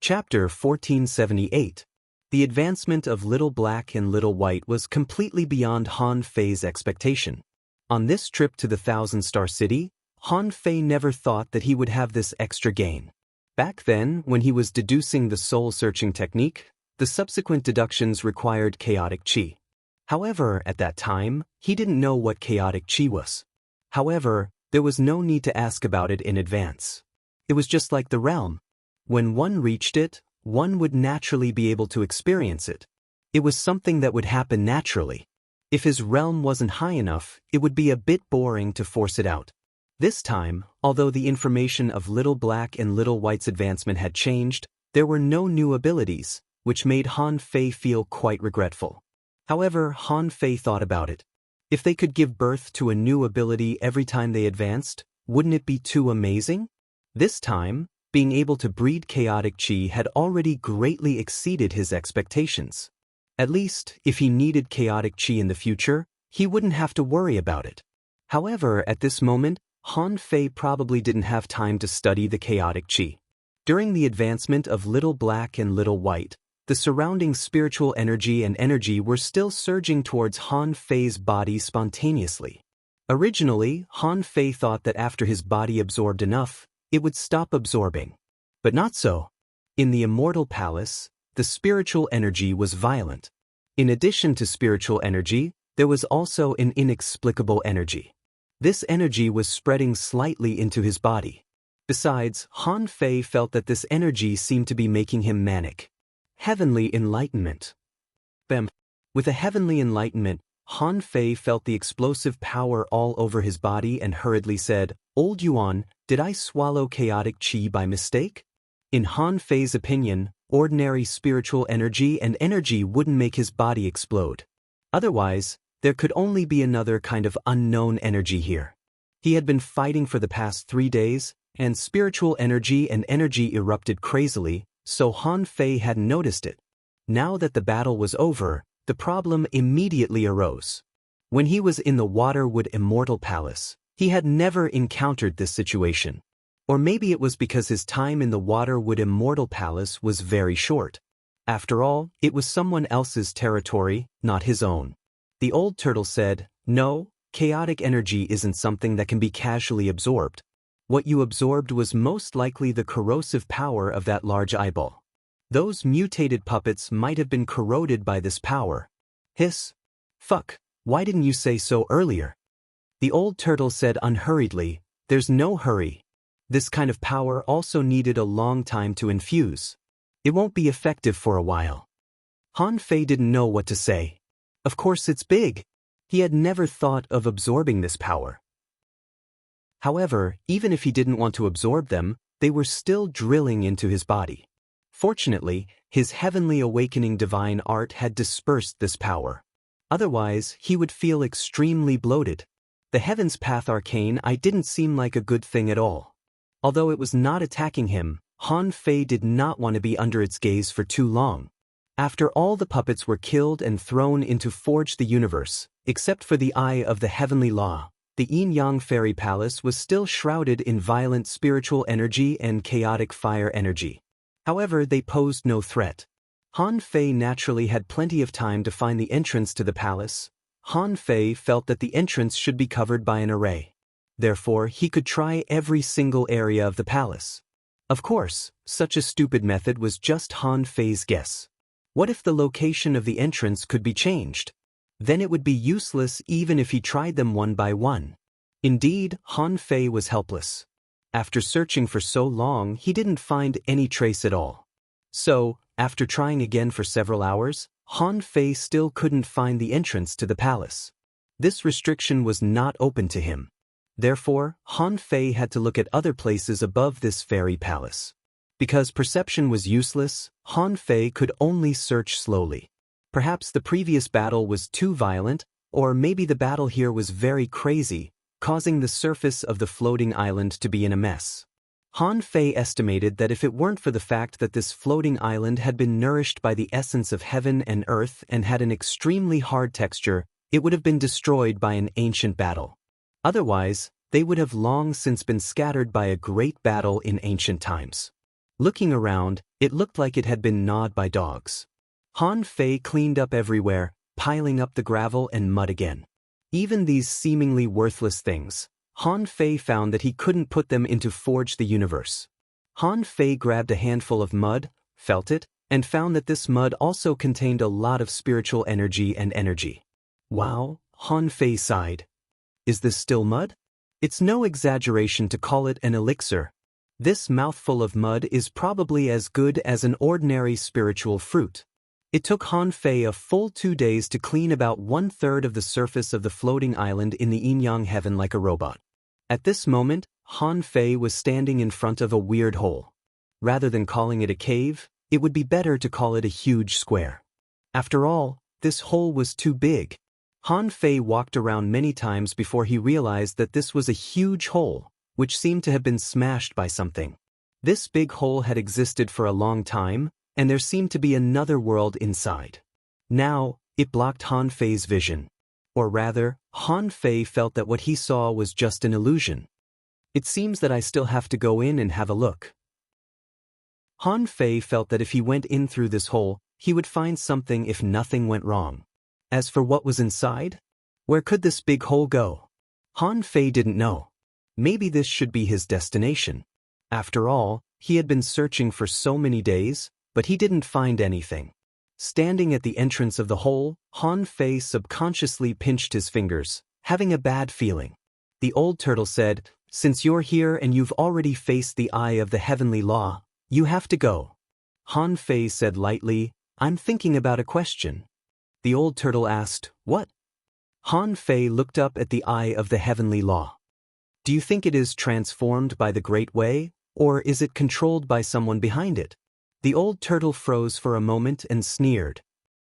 Chapter 1478. The advancement of Little Black and Little White was completely beyond Han Fei's expectation. On this trip to the Thousand-Star City, Han Fei never thought that he would have this extra gain. Back then, when he was deducing the soul-searching technique, the subsequent deductions required chaotic chi. However, at that time, he didn't know what chaotic chi was. However, there was no need to ask about it in advance. It was just like the realm. When one reached it, one would naturally be able to experience it. It was something that would happen naturally. If his realm wasn't high enough, it would be a bit boring to force it out. This time, although the information of Little Black and Little White's advancement had changed, there were no new abilities, which made Han Fei feel quite regretful. However, Han Fei thought about it. If they could give birth to a new ability every time they advanced, wouldn't it be too amazing? This time, being able to breed chaotic chi had already greatly exceeded his expectations. At least, if he needed chaotic chi in the future, he wouldn't have to worry about it. However, at this moment, Han Fei probably didn't have time to study the chaotic chi. During the advancement of Little Black and Little White, the surrounding spiritual energy and energy were still surging towards Han Fei's body spontaneously. Originally, Han Fei thought that after his body absorbed enough, it would stop absorbing. But not so. In the Immortal Palace, the spiritual energy was violent. In addition to spiritual energy, there was also an inexplicable energy. This energy was spreading slightly into his body. Besides, Han Fei felt that this energy seemed to be making him manic. Heavenly enlightenment. Bam. With a heavenly enlightenment, Han Fei felt the explosive power all over his body and hurriedly said, "Old Yuan, did I swallow chaotic chi by mistake?" In Han Fei's opinion, ordinary spiritual energy and energy wouldn't make his body explode. Otherwise, there could only be another kind of unknown energy here. He had been fighting for the past 3 days, and spiritual energy and energy erupted crazily, so Han Fei hadn't noticed it. Now that the battle was over, the problem immediately arose. When he was in the Waterwood Immortal Palace, he had never encountered this situation. Or maybe it was because his time in the Waterwood Immortal Palace was very short. After all, it was someone else's territory, not his own. The old turtle said, "No, chaotic energy isn't something that can be casually absorbed. What you absorbed was most likely the corrosive power of that large eyeball. Those mutated puppets might have been corroded by this power." Hiss. "Fuck, why didn't you say so earlier?" The old turtle said unhurriedly, "There's no hurry. This kind of power also needed a long time to infuse. It won't be effective for a while." Han Fei didn't know what to say. Of course it's big. He had never thought of absorbing this power. However, even if he didn't want to absorb them, they were still drilling into his body. Fortunately, his heavenly awakening divine art had dispersed this power. Otherwise, he would feel extremely bloated. The Heaven's Path Arcane didn't seem like a good thing at all. Although it was not attacking him, Han Fei did not want to be under its gaze for too long. After all the puppets were killed and thrown into Forge the Universe, except for the Eye of the Heavenly Law, the Yin-Yang Fairy Palace was still shrouded in violent spiritual energy and chaotic fire energy. However, they posed no threat. Han Fei naturally had plenty of time to find the entrance to the palace. Han Fei felt that the entrance should be covered by an array. Therefore, he could try every single area of the palace. Of course, such a stupid method was just Han Fei's guess. What if the location of the entrance could be changed? Then it would be useless even if he tried them one by one. Indeed, Han Fei was helpless. After searching for so long, he didn't find any trace at all. So, after trying again for several hours, Han Fei still couldn't find the entrance to the palace. This restriction was not open to him. Therefore, Han Fei had to look at other places above this fairy palace. Because perception was useless, Han Fei could only search slowly. Perhaps the previous battle was too violent, or maybe the battle here was very crazy, causing the surface of the floating island to be in a mess. Han Fei estimated that if it weren't for the fact that this floating island had been nourished by the essence of heaven and earth and had an extremely hard texture, it would have been destroyed by an ancient battle. Otherwise, they would have long since been scattered by a great battle in ancient times. Looking around, it looked like it had been gnawed by dogs. Han Fei cleaned up everywhere, piling up the gravel and mud again. Even these seemingly worthless things, Han Fei found that he couldn't put them into Forge the Universe. Han Fei grabbed a handful of mud, felt it, and found that this mud also contained a lot of spiritual energy and energy. Wow, Han Fei sighed. Is this still mud? It's no exaggeration to call it an elixir. This mouthful of mud is probably as good as an ordinary spiritual fruit. It took Han Fei a full 2 days to clean about 1/3 of the surface of the floating island in the yin-yang heaven like a robot. At this moment, Han Fei was standing in front of a weird hole. Rather than calling it a cave, it would be better to call it a huge square. After all, this hole was too big. Han Fei walked around many times before he realized that this was a huge hole, which seemed to have been smashed by something. This big hole had existed for a long time, and there seemed to be another world inside. Now, it blocked Han Fei's vision. Or rather, Han Fei felt that what he saw was just an illusion. It seems that I still have to go in and have a look. Han Fei felt that if he went in through this hole, he would find something if nothing went wrong. As for what was inside, where could this big hole go? Han Fei didn't know. Maybe this should be his destination. After all, he had been searching for so many days, but he didn't find anything. Standing at the entrance of the hole, Han Fei subconsciously pinched his fingers, having a bad feeling. The old turtle said, "Since you're here and you've already faced the eye of the heavenly law, you have to go." Han Fei said lightly, "I'm thinking about a question." The old turtle asked, "What?" Han Fei looked up at the eye of the heavenly law. "Do you think it is transformed by the Great Way, or is it controlled by someone behind it?" The old turtle froze for a moment and sneered.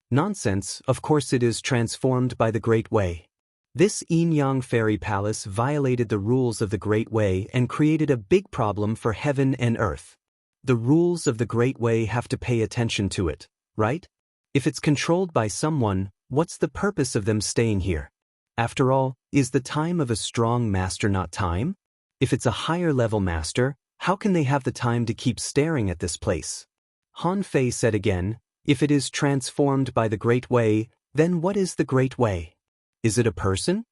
"Nonsense, of course it is transformed by the Great Way. This yin-yang fairy palace violated the rules of the Great Way and created a big problem for heaven and earth. The rules of the Great Way have to pay attention to it, right? If it's controlled by someone, what's the purpose of them staying here? After all, is the time of a strong master not time? If it's a higher-level master, how can they have the time to keep staring at this place?" Han Fei said again, "If it is transformed by the Great Way, then what is the Great Way? Is it a person?"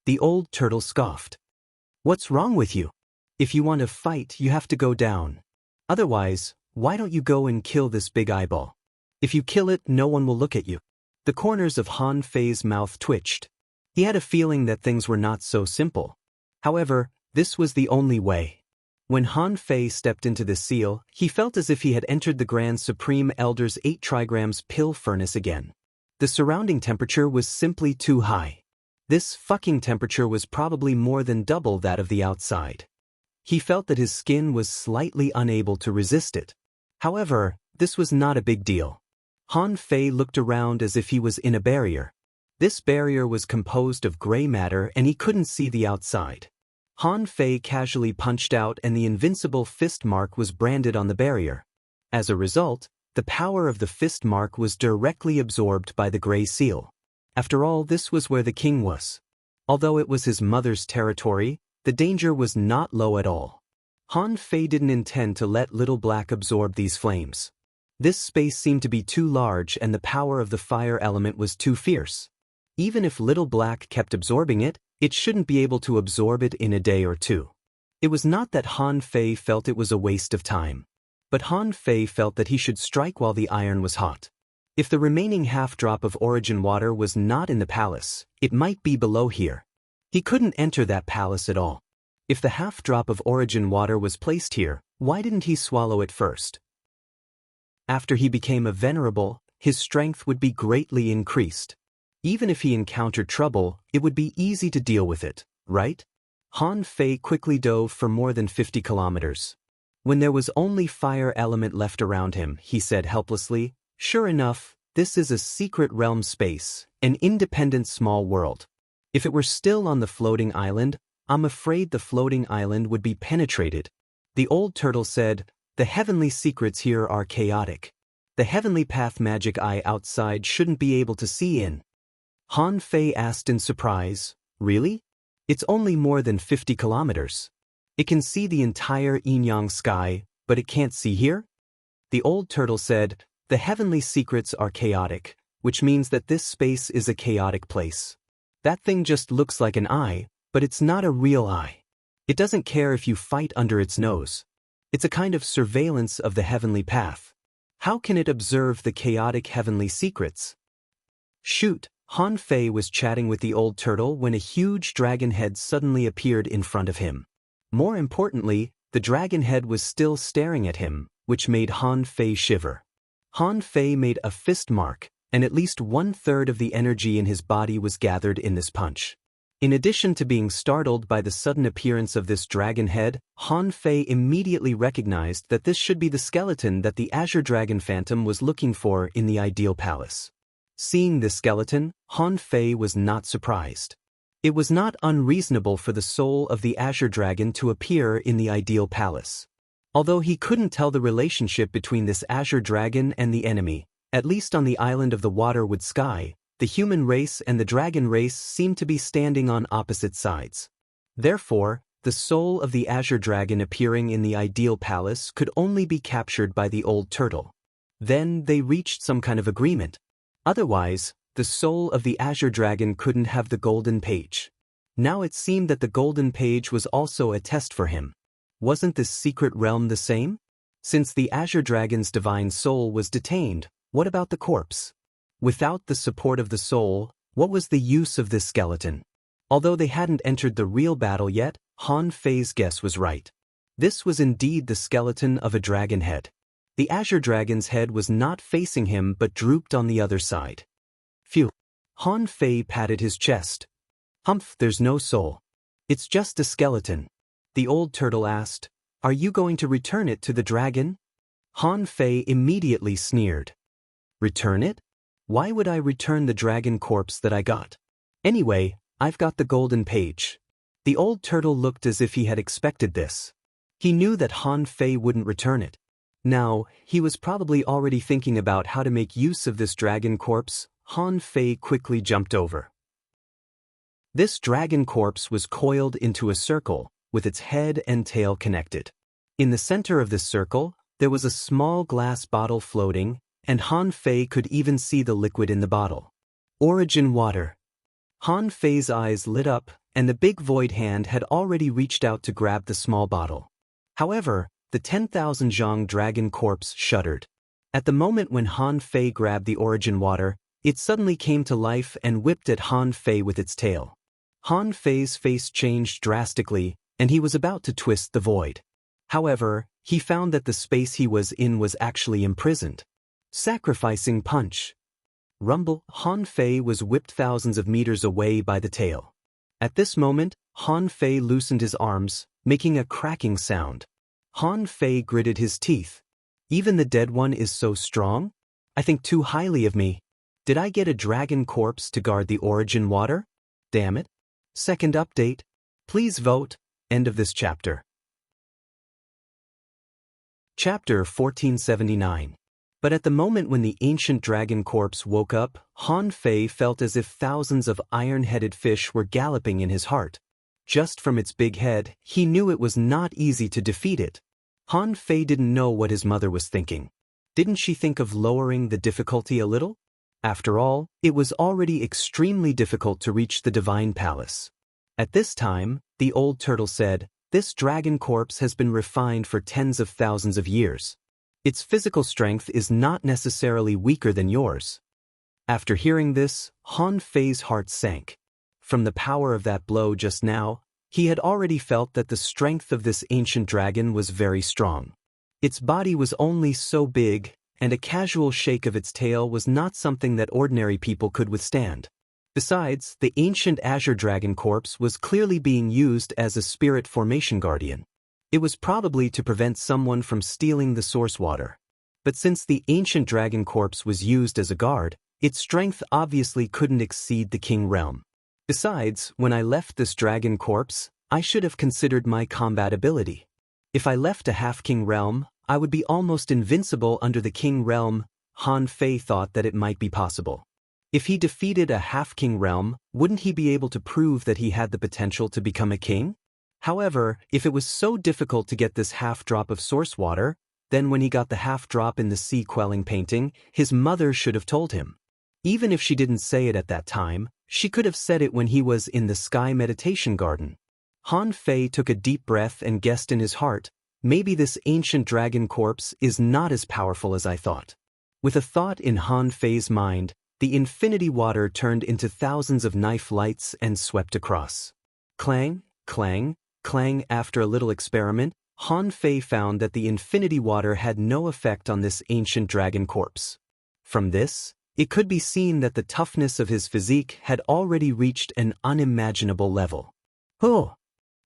The old turtle scoffed. "What's wrong with you? If you want to fight, you have to go down. Otherwise, why don't you go and kill this big eyeball? If you kill it, no one will look at you." The corners of Han Fei's mouth twitched. He had a feeling that things were not so simple. However, this was the only way. When Han Fei stepped into the seal, he felt as if he had entered the Grand Supreme Elder's 8 trigrams pill furnace again. The surrounding temperature was simply too high. This fucking temperature was probably more than double that of the outside. He felt that his skin was slightly unable to resist it. However, this was not a big deal. Han Fei looked around as if he was in a barrier. This barrier was composed of gray matter and he couldn't see the outside. Han Fei casually punched out and the invincible fist mark was branded on the barrier. As a result, the power of the fist mark was directly absorbed by the gray seal. After all, this was where the king was. Although it was his mother's territory, the danger was not low at all. Han Fei didn't intend to let Little Black absorb these flames. This space seemed to be too large and the power of the fire element was too fierce. Even if Little Black kept absorbing it, it shouldn't be able to absorb it in a day or two. It was not that Han Fei felt it was a waste of time. But Han Fei felt that he should strike while the iron was hot. If the remaining half-drop of origin water was not in the palace, it might be below here. He couldn't enter that palace at all. If the half-drop of origin water was placed here, why didn't he swallow it first? After he became a venerable, his strength would be greatly increased. Even if he encountered trouble, it would be easy to deal with it, right? Han Fei quickly dove for more than 50 kilometers. When there was only fire element left around him, he said helplessly, "Sure enough, this is a secret realm space, an independent small world. If it were still on the floating island, I'm afraid the floating island would be penetrated." The old turtle said, "The heavenly secrets here are chaotic. The heavenly path magic eye outside shouldn't be able to see in." Han Fei asked in surprise, "Really? It's only more than 50 kilometers. It can see the entire yin-yang sky, but it can't see here?" The old turtle said, "The heavenly secrets are chaotic, which means that this space is a chaotic place. That thing just looks like an eye, but it's not a real eye. It doesn't care if you fight under its nose. It's a kind of surveillance of the heavenly path. How can it observe the chaotic heavenly secrets?" Shoot, Han Fei was chatting with the old turtle when a huge dragon head suddenly appeared in front of him. More importantly, the dragon head was still staring at him, which made Han Fei shiver. Han Fei made a fist mark, and at least 1/3 of the energy in his body was gathered in this punch. In addition to being startled by the sudden appearance of this dragon head, Han Fei immediately recognized that this should be the skeleton that the Azure Dragon Phantom was looking for in the ideal palace. Seeing this skeleton, Han Fei was not surprised. It was not unreasonable for the soul of the Azure Dragon to appear in the ideal palace. Although he couldn't tell the relationship between this Azure Dragon and the enemy, at least on the island of the Waterwood Sky, the human race and the dragon race seemed to be standing on opposite sides. Therefore, the soul of the Azure Dragon appearing in the ideal palace could only be captured by the old turtle. Then they reached some kind of agreement. Otherwise, the soul of the Azure Dragon couldn't have the golden page. Now it seemed that the golden page was also a test for him. Wasn't this secret realm the same? Since the Azure Dragon's divine soul was detained, what about the corpse? Without the support of the soul, what was the use of this skeleton? Although they hadn't entered the real battle yet, Han Fei's guess was right. This was indeed the skeleton of a dragon head. The Azure Dragon's head was not facing him but drooped on the other side. Phew. Han Fei patted his chest. Humph, there's no soul. It's just a skeleton. The old turtle asked, "Are you going to return it to the dragon?" Han Fei immediately sneered. "Return it? Why would I return the dragon corpse that I got? Anyway, I've got the golden page." The old turtle looked as if he had expected this. He knew that Han Fei wouldn't return it. Now, he was probably already thinking about how to make use of this dragon corpse. Han Fei quickly jumped over. This dragon corpse was coiled into a circle, with its head and tail connected. In the center of this circle, there was a small glass bottle floating, and Han Fei could even see the liquid in the bottle. Origin water. Han Fei's eyes lit up, and the big void hand had already reached out to grab the small bottle. However, the 10,000 zhang dragon corpse shuddered. At the moment when Han Fei grabbed the origin water, it suddenly came to life and whipped at Han Fei with its tail. Han Fei's face changed drastically, and he was about to twist the void. However, he found that the space he was in was actually imprisoned. Sacrificing punch. Rumble. Han Fei was whipped thousands of meters away by the tail. At this moment, Han Fei loosened his arms, making a cracking sound. Han Fei gritted his teeth. Even the dead one is so strong? I think too highly of me. Did I get a dragon corpse to guard the origin water? Damn it. Second update. Please vote. End of this chapter. Chapter 1479. But at the moment when the ancient dragon corpse woke up, Han Fei felt as if thousands of iron-headed fish were galloping in his heart. Just from its big head, he knew it was not easy to defeat it. Han Fei didn't know what his mother was thinking. Didn't she think of lowering the difficulty a little? After all, it was already extremely difficult to reach the divine palace. At this time, the old turtle said, "This dragon corpse has been refined for tens of thousands of years. Its physical strength is not necessarily weaker than yours." After hearing this, Han Fei's heart sank. From the power of that blow just now, he had already felt that the strength of this ancient dragon was very strong. Its body was only so big, and a casual shake of its tail was not something that ordinary people could withstand. Besides, the ancient Azure Dragon corpse was clearly being used as a spirit formation guardian. It was probably to prevent someone from stealing the source water. But since the ancient dragon corpse was used as a guard, its strength obviously couldn't exceed the king realm. Besides, when I left this dragon corpse, I should have considered my combat ability. If I left a half-king realm, I would be almost invincible under the king realm. Han Fei thought that it might be possible. If he defeated a half-king realm, wouldn't he be able to prove that he had the potential to become a king? However, if it was so difficult to get this half drop of source water, Then when he got the half-drop in the sea-quelling painting, his mother should have told him. Even if she didn't say it at that time, she could have said it when he was in the sky meditation garden. Han Fei took a deep breath and guessed in his heart, maybe this ancient dragon corpse is not as powerful as I thought. With a thought in Han Fei's mind, the infinity water turned into thousands of knife lights and swept across. Clang, clang, clang. After a little experiment, Han Fei found that the infinity water had no effect on this ancient dragon corpse. From this, it could be seen that the toughness of his physique had already reached an unimaginable level. Oh!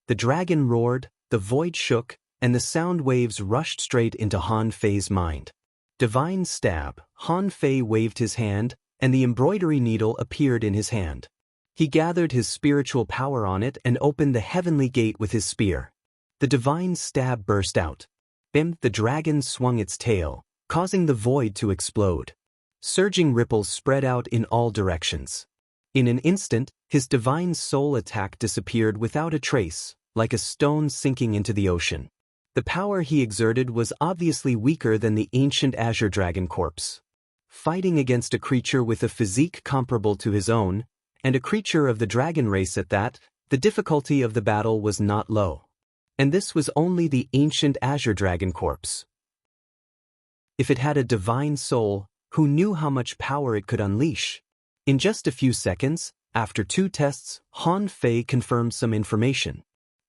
The dragon roared, the void shook, and the sound waves rushed straight into Han Fei's mind. Divine stab. Han Fei waved his hand, and the embroidery needle appeared in his hand. He gathered his spiritual power on it and opened the heavenly gate with his spear. The divine stab burst out. Bim! The dragon swung its tail, causing the void to explode. Surging ripples spread out in all directions. In an instant, his divine soul attack disappeared without a trace, like a stone sinking into the ocean. The power he exerted was obviously weaker than the ancient azure dragon corpse. Fighting against a creature with a physique comparable to his own, and a creature of the dragon race at that, the difficulty of the battle was not low. And this was only the ancient azure dragon corpse. If it had a divine soul, who knew how much power it could unleash? In just a few seconds, after 2 tests, Han Fei confirmed some information.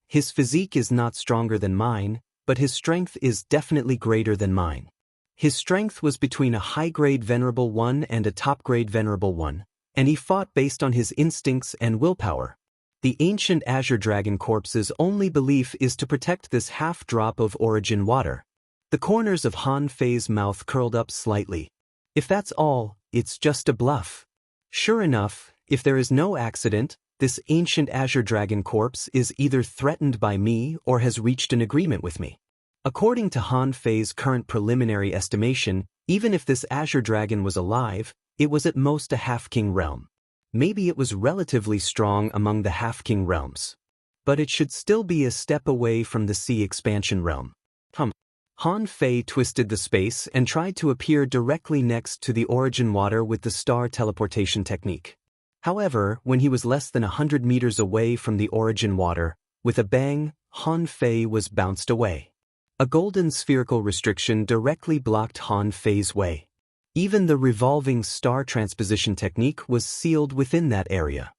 His physique is not stronger than mine, but his strength is definitely greater than mine. His strength was between a high-grade Venerable One and a top-grade Venerable One, and he fought based on his instincts and willpower. The ancient azure dragon corpse's only belief is to protect this half-drop of origin water. The corners of Han Fei's mouth curled up slightly. If that's all, it's just a bluff. Sure enough, if there is no accident, this ancient azure dragon corpse is either threatened by me or has reached an agreement with me. According to Han Fei's current preliminary estimation, even if this azure dragon was alive, it was at most a half-king realm. Maybe it was relatively strong among the half-king realms. But it should still be a step away from the sea expansion realm. Han Fei twisted the space and tried to appear directly next to the origin water with the star teleportation technique. However, when he was less than 100 meters away from the origin water, with a bang, Han Fei was bounced away. A golden spherical restriction directly blocked Han Fei's way. Even the revolving star transposition technique was sealed within that area.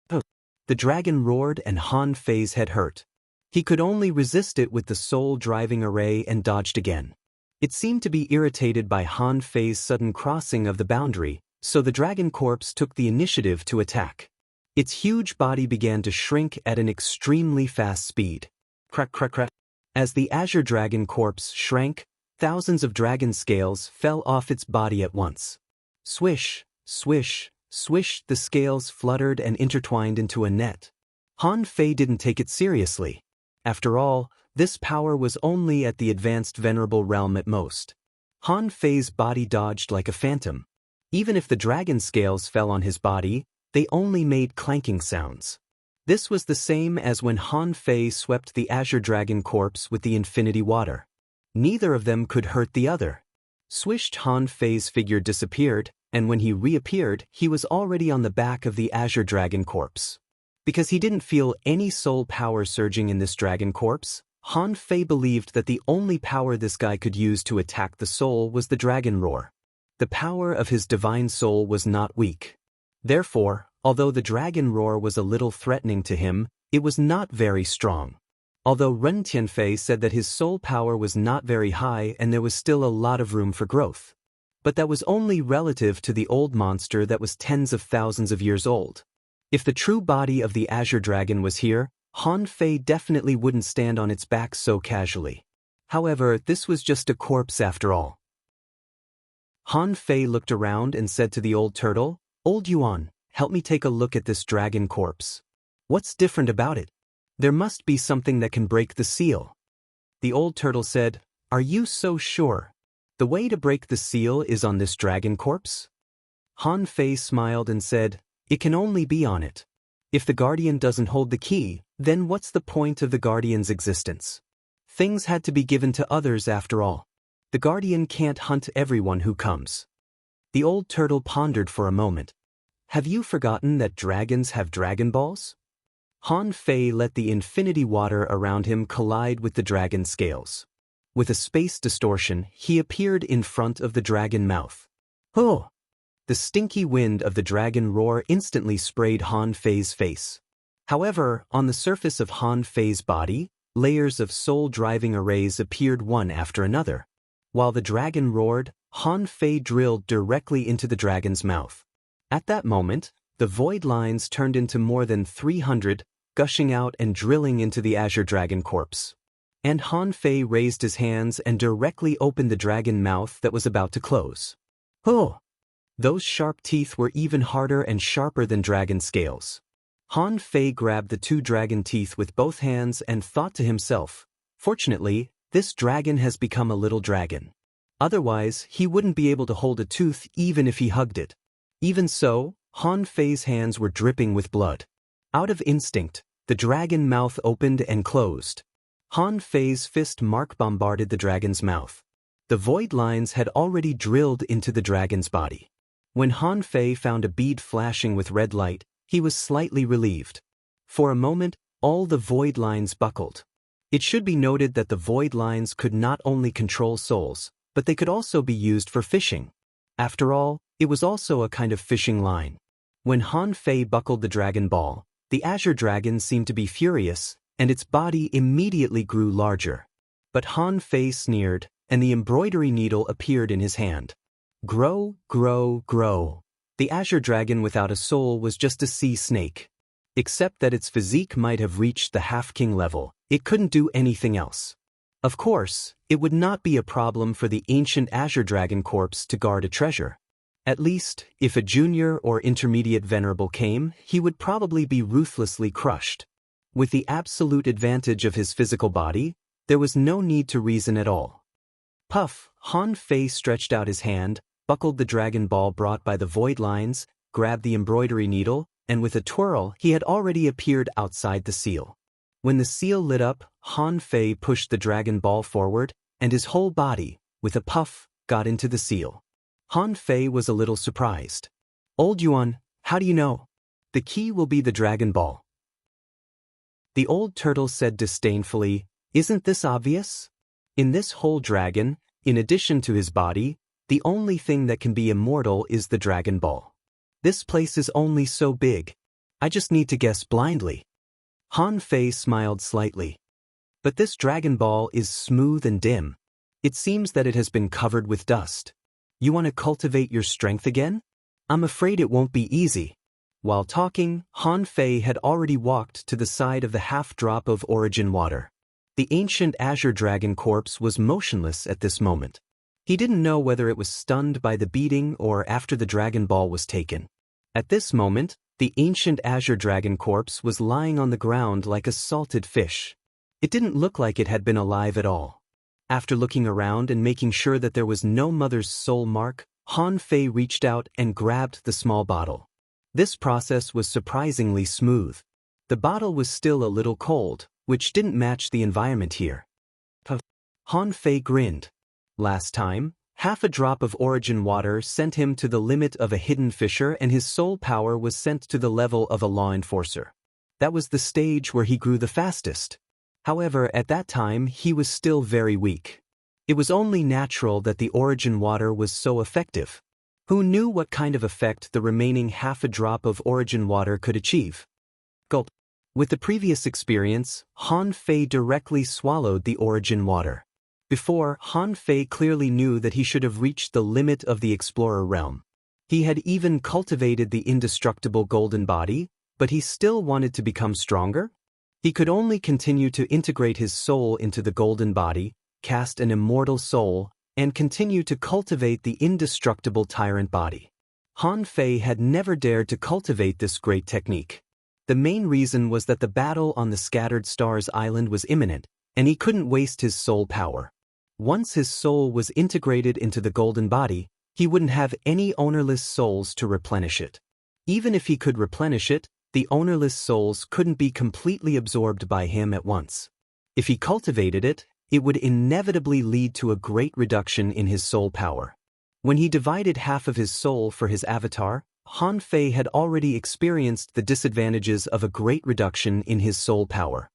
The dragon roared and Han Fei's head hurt. He could only resist it with the soul-driving array and dodged again. It seemed to be irritated by Han Fei's sudden crossing of the boundary, so the dragon corpse took the initiative to attack. Its huge body began to shrink at an extremely fast speed. Crack, crack, crack. As the azure dragon corpse shrank, thousands of dragon scales fell off its body at once. Swish, swish, swish, the scales fluttered and intertwined into a net. Han Fei didn't take it seriously. After all, this power was only at the advanced venerable realm at most. Han Fei's body dodged like a phantom. Even if the dragon scales fell on his body, they only made clanking sounds. This was the same as when Han Fei swept the azure dragon corpse with the infinity water. Neither of them could hurt the other. Swished, Han Fei's figure disappeared, and when he reappeared, he was already on the back of the azure dragon corpse. Because he didn't feel any soul power surging in this dragon corpse, Han Fei believed that the only power this guy could use to attack the soul was the dragon roar. The power of his divine soul was not weak. Therefore, although the dragon roar was a little threatening to him, it was not very strong. Although Ren Tianfei said that his soul power was not very high and there was still a lot of room for growth. But that was only relative to the old monster that was tens of thousands of years old. If the true body of the azure dragon was here, Han Fei definitely wouldn't stand on its back so casually. However, this was just a corpse after all. Han Fei looked around and said to the old turtle, "Old Yuan, help me take a look at this dragon corpse. What's different about it? There must be something that can break the seal." The old turtle said, "Are you so sure? The way to break the seal is on this dragon corpse?" Han Fei smiled and said, "It can only be on it. If the guardian doesn't hold the key, then what's the point of the guardian's existence? Things had to be given to others after all." The guardian can't hunt everyone who comes. The old turtle pondered for a moment. Have you forgotten that dragons have dragon balls? Han Fei let the infinity water around him collide with the dragon scales. With a space distortion, he appeared in front of the dragon mouth. Oh! The stinky wind of the dragon roar instantly sprayed Han Fei's face. However, on the surface of Han Fei's body, layers of soul-driving arrays appeared one after another. While the dragon roared, Han Fei drilled directly into the dragon's mouth. At that moment, the void lines turned into more than 300, gushing out and drilling into the azure dragon corpse. And Han Fei raised his hands and directly opened the dragon mouth that was about to close. Oh! Those sharp teeth were even harder and sharper than dragon scales. Han Fei grabbed the two dragon teeth with both hands and thought to himself, fortunately, this dragon has become a little dragon. Otherwise, he wouldn't be able to hold a tooth even if he hugged it. Even so, Han Fei's hands were dripping with blood. Out of instinct, the dragon mouth opened and closed. Han Fei's fist mark bombarded the dragon's mouth. The void lines had already drilled into the dragon's body. When Han Fei found a bead flashing with red light, he was slightly relieved. For a moment, all the void lines buckled. It should be noted that the void lines could not only control souls, but they could also be used for fishing. After all, it was also a kind of fishing line. When Han Fei buckled the dragon ball, the azure dragon seemed to be furious, and its body immediately grew larger. But Han Fei sneered, and the embroidery needle appeared in his hand. Grow, grow, grow. The azure dragon without a soul was just a sea snake. Except that its physique might have reached the half-king level, it couldn't do anything else. Of course, it would not be a problem for the ancient azure dragon corpse to guard a treasure. At least, if a junior or intermediate venerable came, he would probably be ruthlessly crushed. With the absolute advantage of his physical body, there was no need to reason at all. Puff, Han Fei stretched out his hand, buckled the dragon ball brought by the void lines, grabbed the embroidery needle, and with a twirl he had already appeared outside the seal. When the seal lit up, Han Fei pushed the dragon ball forward, and his whole body, with a puff, got into the seal. Han Fei was a little surprised. Old Yuan, how do you know? The key will be the dragon ball. The old turtle said disdainfully, isn't this obvious? In this whole dragon, in addition to his body, the only thing that can be immortal is the dragon ball. This place is only so big. I just need to guess blindly. Han Fei smiled slightly. But this dragon ball is smooth and dim. It seems that it has been covered with dust. You want to cultivate your strength again? I'm afraid it won't be easy. While talking, Han Fei had already walked to the side of the half-drop of origin water. The ancient azure dragon corpse was motionless at this moment. He didn't know whether it was stunned by the beating or after the dragon ball was taken. At this moment, the ancient azure dragon corpse was lying on the ground like a salted fish. It didn't look like it had been alive at all. After looking around and making sure that there was no mother's soul mark, Han Fei reached out and grabbed the small bottle. This process was surprisingly smooth. The bottle was still a little cold, which didn't match the environment here. Han Fei grinned. Last time, half a drop of origin water sent him to the limit of a hidden fisher and his soul power was sent to the level of a law enforcer. That was the stage where he grew the fastest. However, at that time he was still very weak. It was only natural that the origin water was so effective. Who knew what kind of effect the remaining half a drop of origin water could achieve? Gulp. With the previous experience, Han Fei directly swallowed the origin water. Before, Han Fei clearly knew that he should have reached the limit of the explorer realm. He had even cultivated the indestructible golden body, but he still wanted to become stronger? He could only continue to integrate his soul into the golden body, cast an immortal soul, and continue to cultivate the indestructible tyrant body. Han Fei had never dared to cultivate this great technique. The main reason was that the battle on the Scattered Stars Island was imminent, and he couldn't waste his soul power. Once his soul was integrated into the golden body, he wouldn't have any ownerless souls to replenish it. Even if he could replenish it, the ownerless souls couldn't be completely absorbed by him at once. If he cultivated it, it would inevitably lead to a great reduction in his soul power. When he divided half of his soul for his avatar, Han Fei had already experienced the disadvantages of a great reduction in his soul power.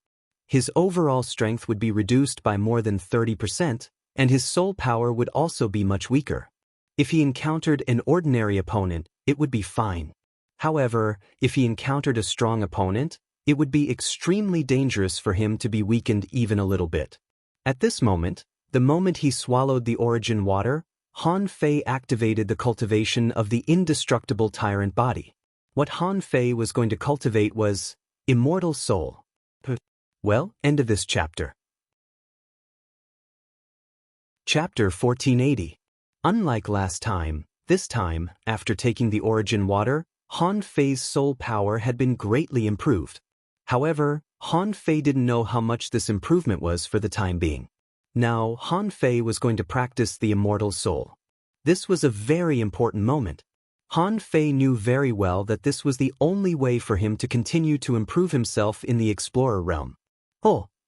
His overall strength would be reduced by more than 30%, and his soul power would also be much weaker. If he encountered an ordinary opponent, it would be fine. However, if he encountered a strong opponent, it would be extremely dangerous for him to be weakened even a little bit. At this moment, the moment he swallowed the origin water, Han Fei activated the cultivation of the indestructible tyrant body. What Han Fei was going to cultivate was immortal soul. Well, end of this chapter. Chapter 1480. Unlike last time, this time, after taking the origin water, Han Fei's soul power had been greatly improved. However, Han Fei didn't know how much this improvement was for the time being. Now, Han Fei was going to practice the immortal soul. This was a very important moment. Han Fei knew very well that this was the only way for him to continue to improve himself in the explorer realm.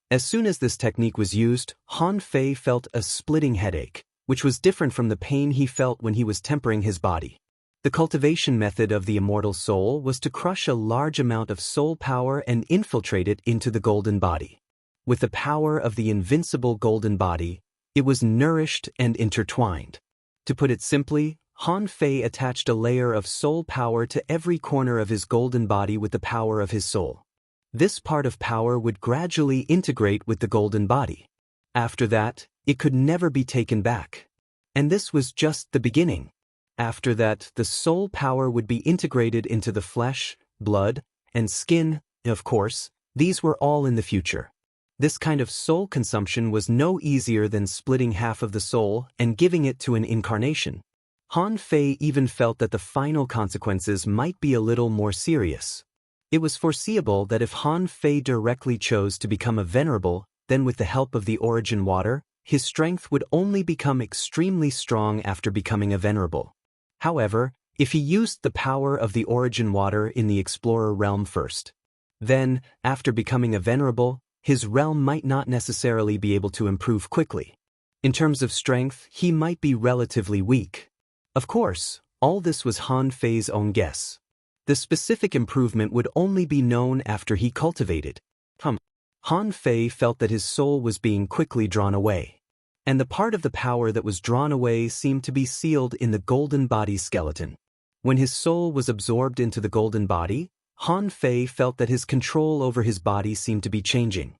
As soon as this technique was used, Han Fei felt a splitting headache, which was different from the pain he felt when he was tempering his body. The cultivation method of the immortal soul was to crush a large amount of soul power and infiltrate it into the golden body. With the power of the invincible golden body, it was nourished and intertwined. To put it simply, Han Fei attached a layer of soul power to every corner of his golden body with the power of his soul. This part of power would gradually integrate with the golden body. After that, it could never be taken back. And this was just the beginning. After that, the soul power would be integrated into the flesh, blood, and skin. Of course, these were all in the future. This kind of soul consumption was no easier than splitting half of the soul and giving it to an incarnation. Han Fei even felt that the final consequences might be a little more serious. It was foreseeable that if Han Fei directly chose to become a venerable, then with the help of the origin water, his strength would only become extremely strong after becoming a venerable. However, if he used the power of the origin water in the explorer realm first, then, after becoming a venerable, his realm might not necessarily be able to improve quickly. In terms of strength, he might be relatively weak. Of course, all this was Han Fei's own guess. The specific improvement would only be known after he cultivated. Han Fei felt that his soul was being quickly drawn away. And the part of the power that was drawn away seemed to be sealed in the golden body skeleton. When his soul was absorbed into the golden body, Han Fei felt that his control over his body seemed to be changing.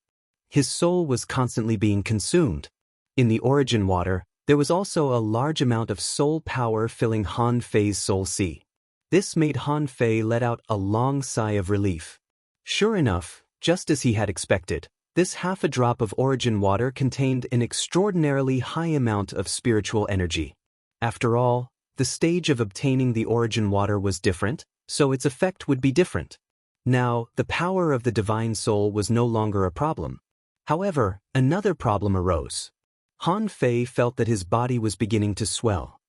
His soul was constantly being consumed. In the origin water, there was also a large amount of soul power filling Han Fei's soul sea. This made Han Fei let out a long sigh of relief. Sure enough, just as he had expected, this half a drop of origin water contained an extraordinarily high amount of spiritual energy. After all, the stage of obtaining the origin water was different, so its effect would be different. Now, the power of the divine soul was no longer a problem. However, another problem arose. Han Fei felt that his body was beginning to swell.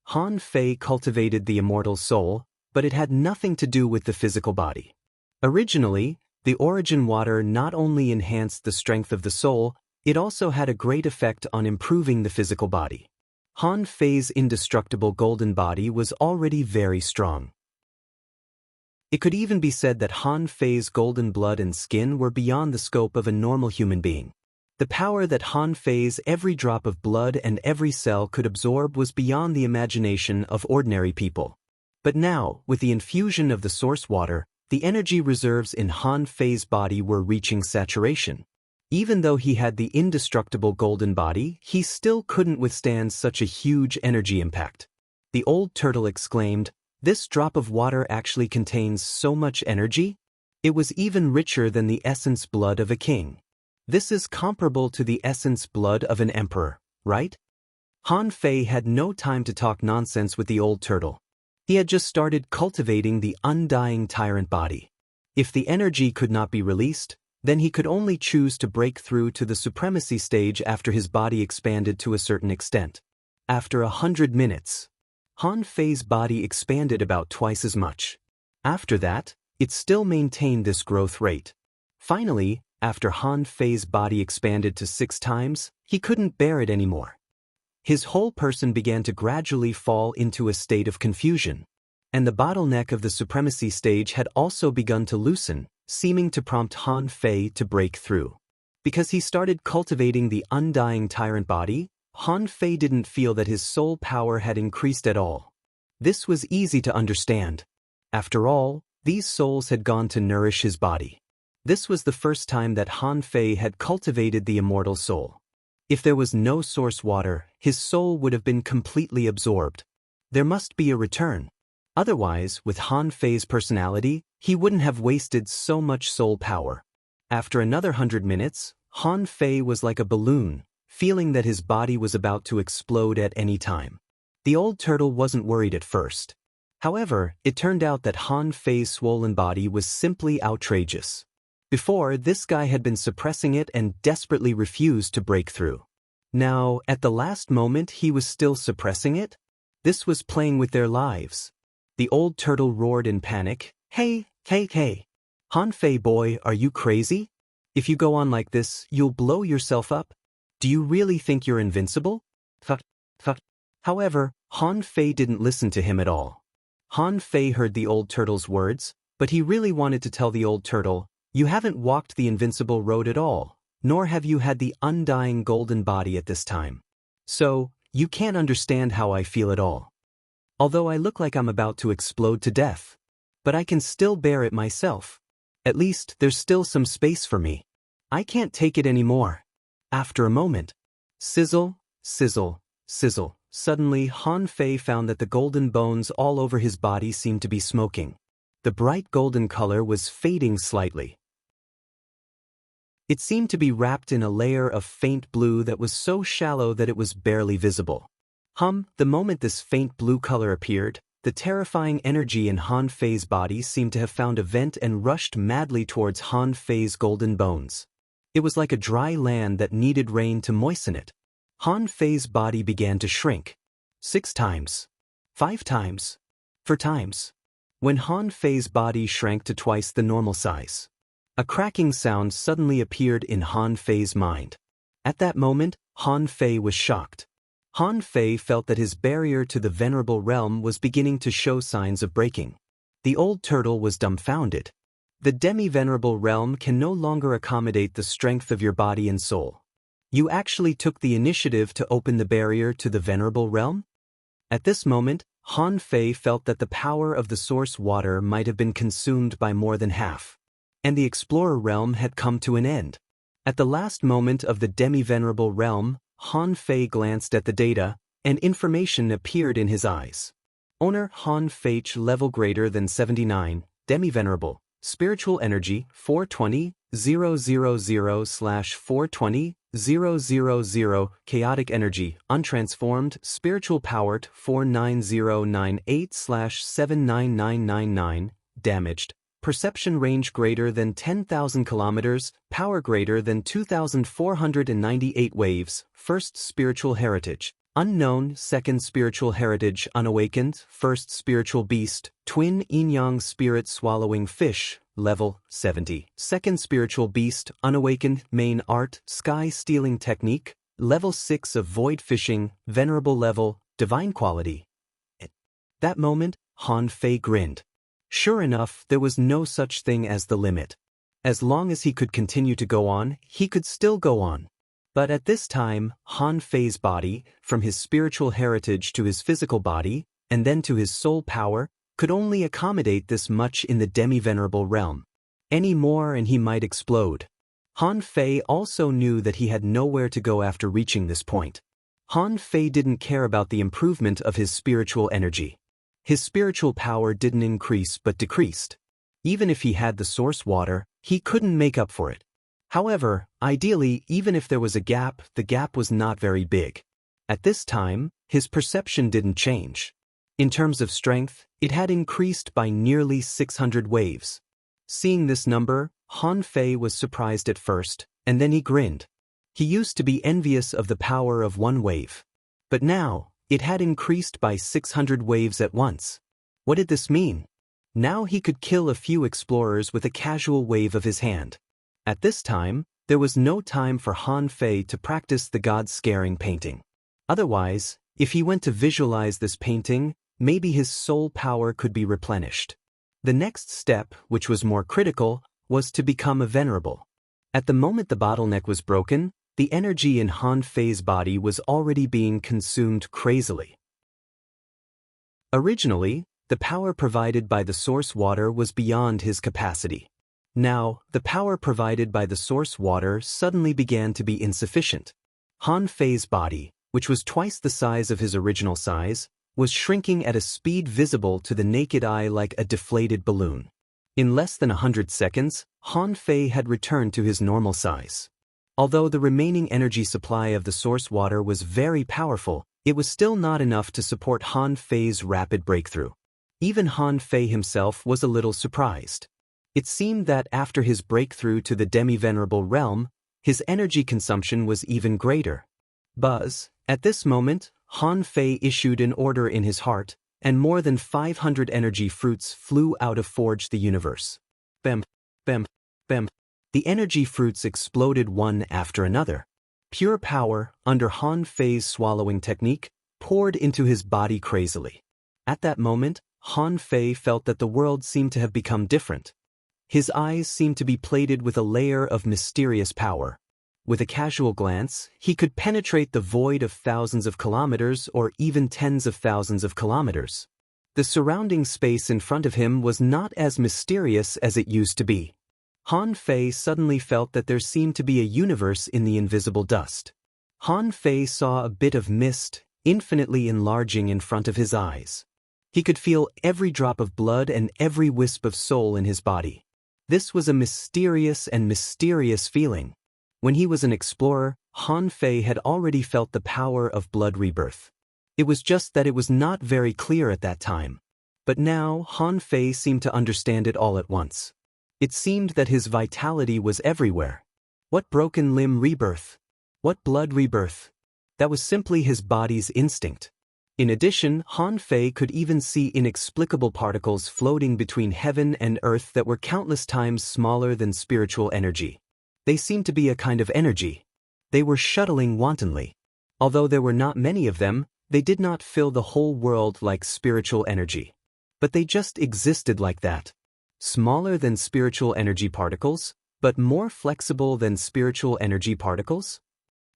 Han Fei cultivated the immortal soul, but it had nothing to do with the physical body. Originally, the origin water not only enhanced the strength of the soul, it also had a great effect on improving the physical body. Han Fei's indestructible golden body was already very strong. It could even be said that Han Fei's golden blood and skin were beyond the scope of a normal human being. The power that Han Fei's every drop of blood and every cell could absorb was beyond the imagination of ordinary people. But now, with the infusion of the source water, the energy reserves in Han Fei's body were reaching saturation. Even though he had the indestructible golden body, he still couldn't withstand such a huge energy impact. The old turtle exclaimed, "This drop of water actually contains so much energy? It was even richer than the essence blood of a king. This is comparable to the essence blood of an emperor, right?" Han Fei had no time to talk nonsense with the old turtle. He had just started cultivating the undying tyrant body. If the energy could not be released, then he could only choose to break through to the supremacy stage after his body expanded to a certain extent. After 100 minutes, Han Fei's body expanded about twice as much. After that, it still maintained this growth rate. Finally, After Han Fei's body expanded to 6 times, he couldn't bear it anymore. His whole person began to gradually fall into a state of confusion, and the bottleneck of the supremacy stage had also begun to loosen, seeming to prompt Han Fei to break through. Because he started cultivating the undying tyrant body, Han Fei didn't feel that his soul power had increased at all. This was easy to understand. After all, these souls had gone to nourish his body. This was the first time that Han Fei had cultivated the immortal soul. If there was no source water, his soul would have been completely absorbed. There must be a return. Otherwise, with Han Fei's personality, he wouldn't have wasted so much soul power. After another 100 minutes, Han Fei was like a balloon, feeling that his body was about to explode at any time. The old turtle wasn't worried at first. However, it turned out that Han Fei's swollen body was simply outrageous. Before, this guy had been suppressing it and desperately refused to break through. Now, at the last moment he was still suppressing it? This was playing with their lives. The old turtle roared in panic, "Hey, hey, hey! Han Fei boy, are you crazy? If you go on like this, you'll blow yourself up. Do you really think you're invincible?" However, Han Fei didn't listen to him at all. Han Fei heard the old turtle's words, but he really wanted to tell the old turtle, "You haven't walked the invincible road at all, nor have you had the undying golden body at this time. So, you can't understand how I feel at all. Although I look like I'm about to explode to death. But I can still bear it myself. At least, there's still some space for me. I can't take it anymore." After a moment, sizzle, sizzle, sizzle, suddenly Han Fei found that the golden bones all over his body seemed to be smoking. The bright golden color was fading slightly. It seemed to be wrapped in a layer of faint blue that was so shallow that it was barely visible. The moment this faint blue color appeared, the terrifying energy in Han Fei's body seemed to have found a vent and rushed madly towards Han Fei's golden bones. It was like a dry land that needed rain to moisten it. Han Fei's body began to shrink. 6 times. 5 times. 4 times. When Han Fei's body shrank to twice the normal size, a cracking sound suddenly appeared in Han Fei's mind. At that moment, Han Fei was shocked. Han Fei felt that his barrier to the venerable realm was beginning to show signs of breaking. The old turtle was dumbfounded. The demi-venerable realm can no longer accommodate the strength of your body and soul. You actually took the initiative to open the barrier to the venerable realm? At this moment, Han Fei felt that the power of the source water might have been consumed by more than half, and the explorer realm had come to an end. At the last moment of the demi-venerable realm, Han Fei glanced at the data, and information appeared in his eyes. Owner Han Fei level greater than 79, demi-venerable, spiritual energy 420,000/420,000, chaotic energy, untransformed, spiritual power 49098/79999, damaged, perception range greater than 10,000 kilometers, power greater than 2,498 waves, first spiritual heritage, unknown, second spiritual heritage, unawakened, first spiritual beast, twin yin-yang spirit swallowing fish, level 70, second spiritual beast, unawakened, main art, sky stealing technique, level 6 of void fishing, venerable level, divine quality. At that moment, Han Fei grinned. Sure enough, there was no such thing as the limit. As long as he could continue to go on, he could still go on. But at this time, Han Fei's body, from his spiritual heritage to his physical body, and then to his soul power, could only accommodate this much in the demi-venerable realm. Any more and he might explode. Han Fei also knew that he had nowhere to go after reaching this point. Han Fei didn't care about the improvement of his spiritual energy. His spiritual power didn't increase but decreased. Even if he had the source water, he couldn't make up for it. However, ideally, even if there was a gap, the gap was not very big. At this time, his perception didn't change. In terms of strength, it had increased by nearly 600 waves. Seeing this number, Han Fei was surprised at first, and then he grinned. He used to be envious of the power of one wave. But now, it had increased by 600 waves at once. What did this mean? Now he could kill a few explorers with a casual wave of his hand. At this time, there was no time for Han Fei to practice the God-scaring painting. Otherwise, if he went to visualize this painting, maybe his soul power could be replenished. The next step, which was more critical, was to become a venerable. At the moment the bottleneck was broken, the energy in Han Fei's body was already being consumed crazily. Originally, the power provided by the source water was beyond his capacity. Now, the power provided by the source water suddenly began to be insufficient. Han Fei's body, which was twice the size of his original size, was shrinking at a speed visible to the naked eye like a deflated balloon. In less than 100 seconds, Han Fei had returned to his normal size. Although the remaining energy supply of the source water was very powerful, it was still not enough to support Han Fei's rapid breakthrough. Even Han Fei himself was a little surprised. It seemed that after his breakthrough to the demi-venerable realm, his energy consumption was even greater. Buzz, at this moment, Han Fei issued an order in his heart, and more than 500 energy fruits flew out of Forge the Universe. Bam, bam, bam. The energy fruits exploded one after another. Pure power, under Han Fei's swallowing technique, poured into his body crazily. At that moment, Han Fei felt that the world seemed to have become different. His eyes seemed to be plated with a layer of mysterious power. With a casual glance, he could penetrate the void of thousands of kilometers or even tens of thousands of kilometers. The surrounding space in front of him was not as mysterious as it used to be. Han Fei suddenly felt that there seemed to be a universe in the invisible dust. Han Fei saw a bit of mist, infinitely enlarging in front of his eyes. He could feel every drop of blood and every wisp of soul in his body. This was a mysterious feeling. When he was an explorer, Han Fei had already felt the power of blood rebirth. It was just that it was not very clear at that time. But now, Han Fei seemed to understand it all at once. It seemed that his vitality was everywhere. What broken limb rebirth? What blood rebirth? That was simply his body's instinct. In addition, Han Fei could even see inexplicable particles floating between heaven and earth that were countless times smaller than spiritual energy. They seemed to be a kind of energy. They were shuttling wantonly. Although there were not many of them, they did not fill the whole world like spiritual energy. But they just existed like that. Smaller than spiritual energy particles, but more flexible than spiritual energy particles?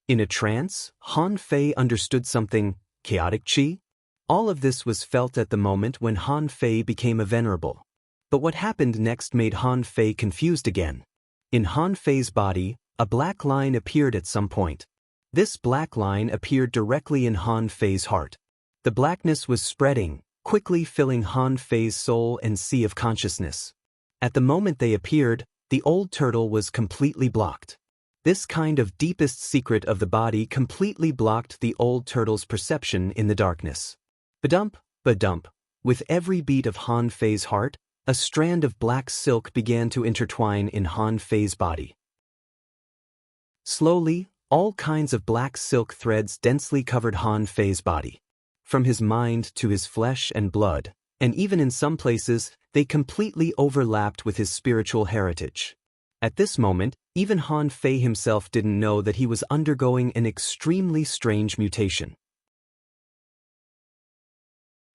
In a trance, Han Fei understood something, chaotic chi? All of this was felt at the moment when Han Fei became a venerable. But what happened next made Han Fei confused again. In Han Fei's body, a black line appeared at some point. This black line appeared directly in Han Fei's heart. The blackness was spreading, quickly filling Han Fei's soul and sea of consciousness. At the moment they appeared, the old turtle was completely blocked. This kind of deepest secret of the body completely blocked the old turtle's perception in the darkness. Badump, badump. With every beat of Han Fei's heart, a strand of black silk began to intertwine in Han Fei's body. Slowly, all kinds of black silk threads densely covered Han Fei's body. From his mind to his flesh and blood, and even in some places, they completely overlapped with his spiritual heritage. At this moment, even Han Fei himself didn't know that he was undergoing an extremely strange mutation.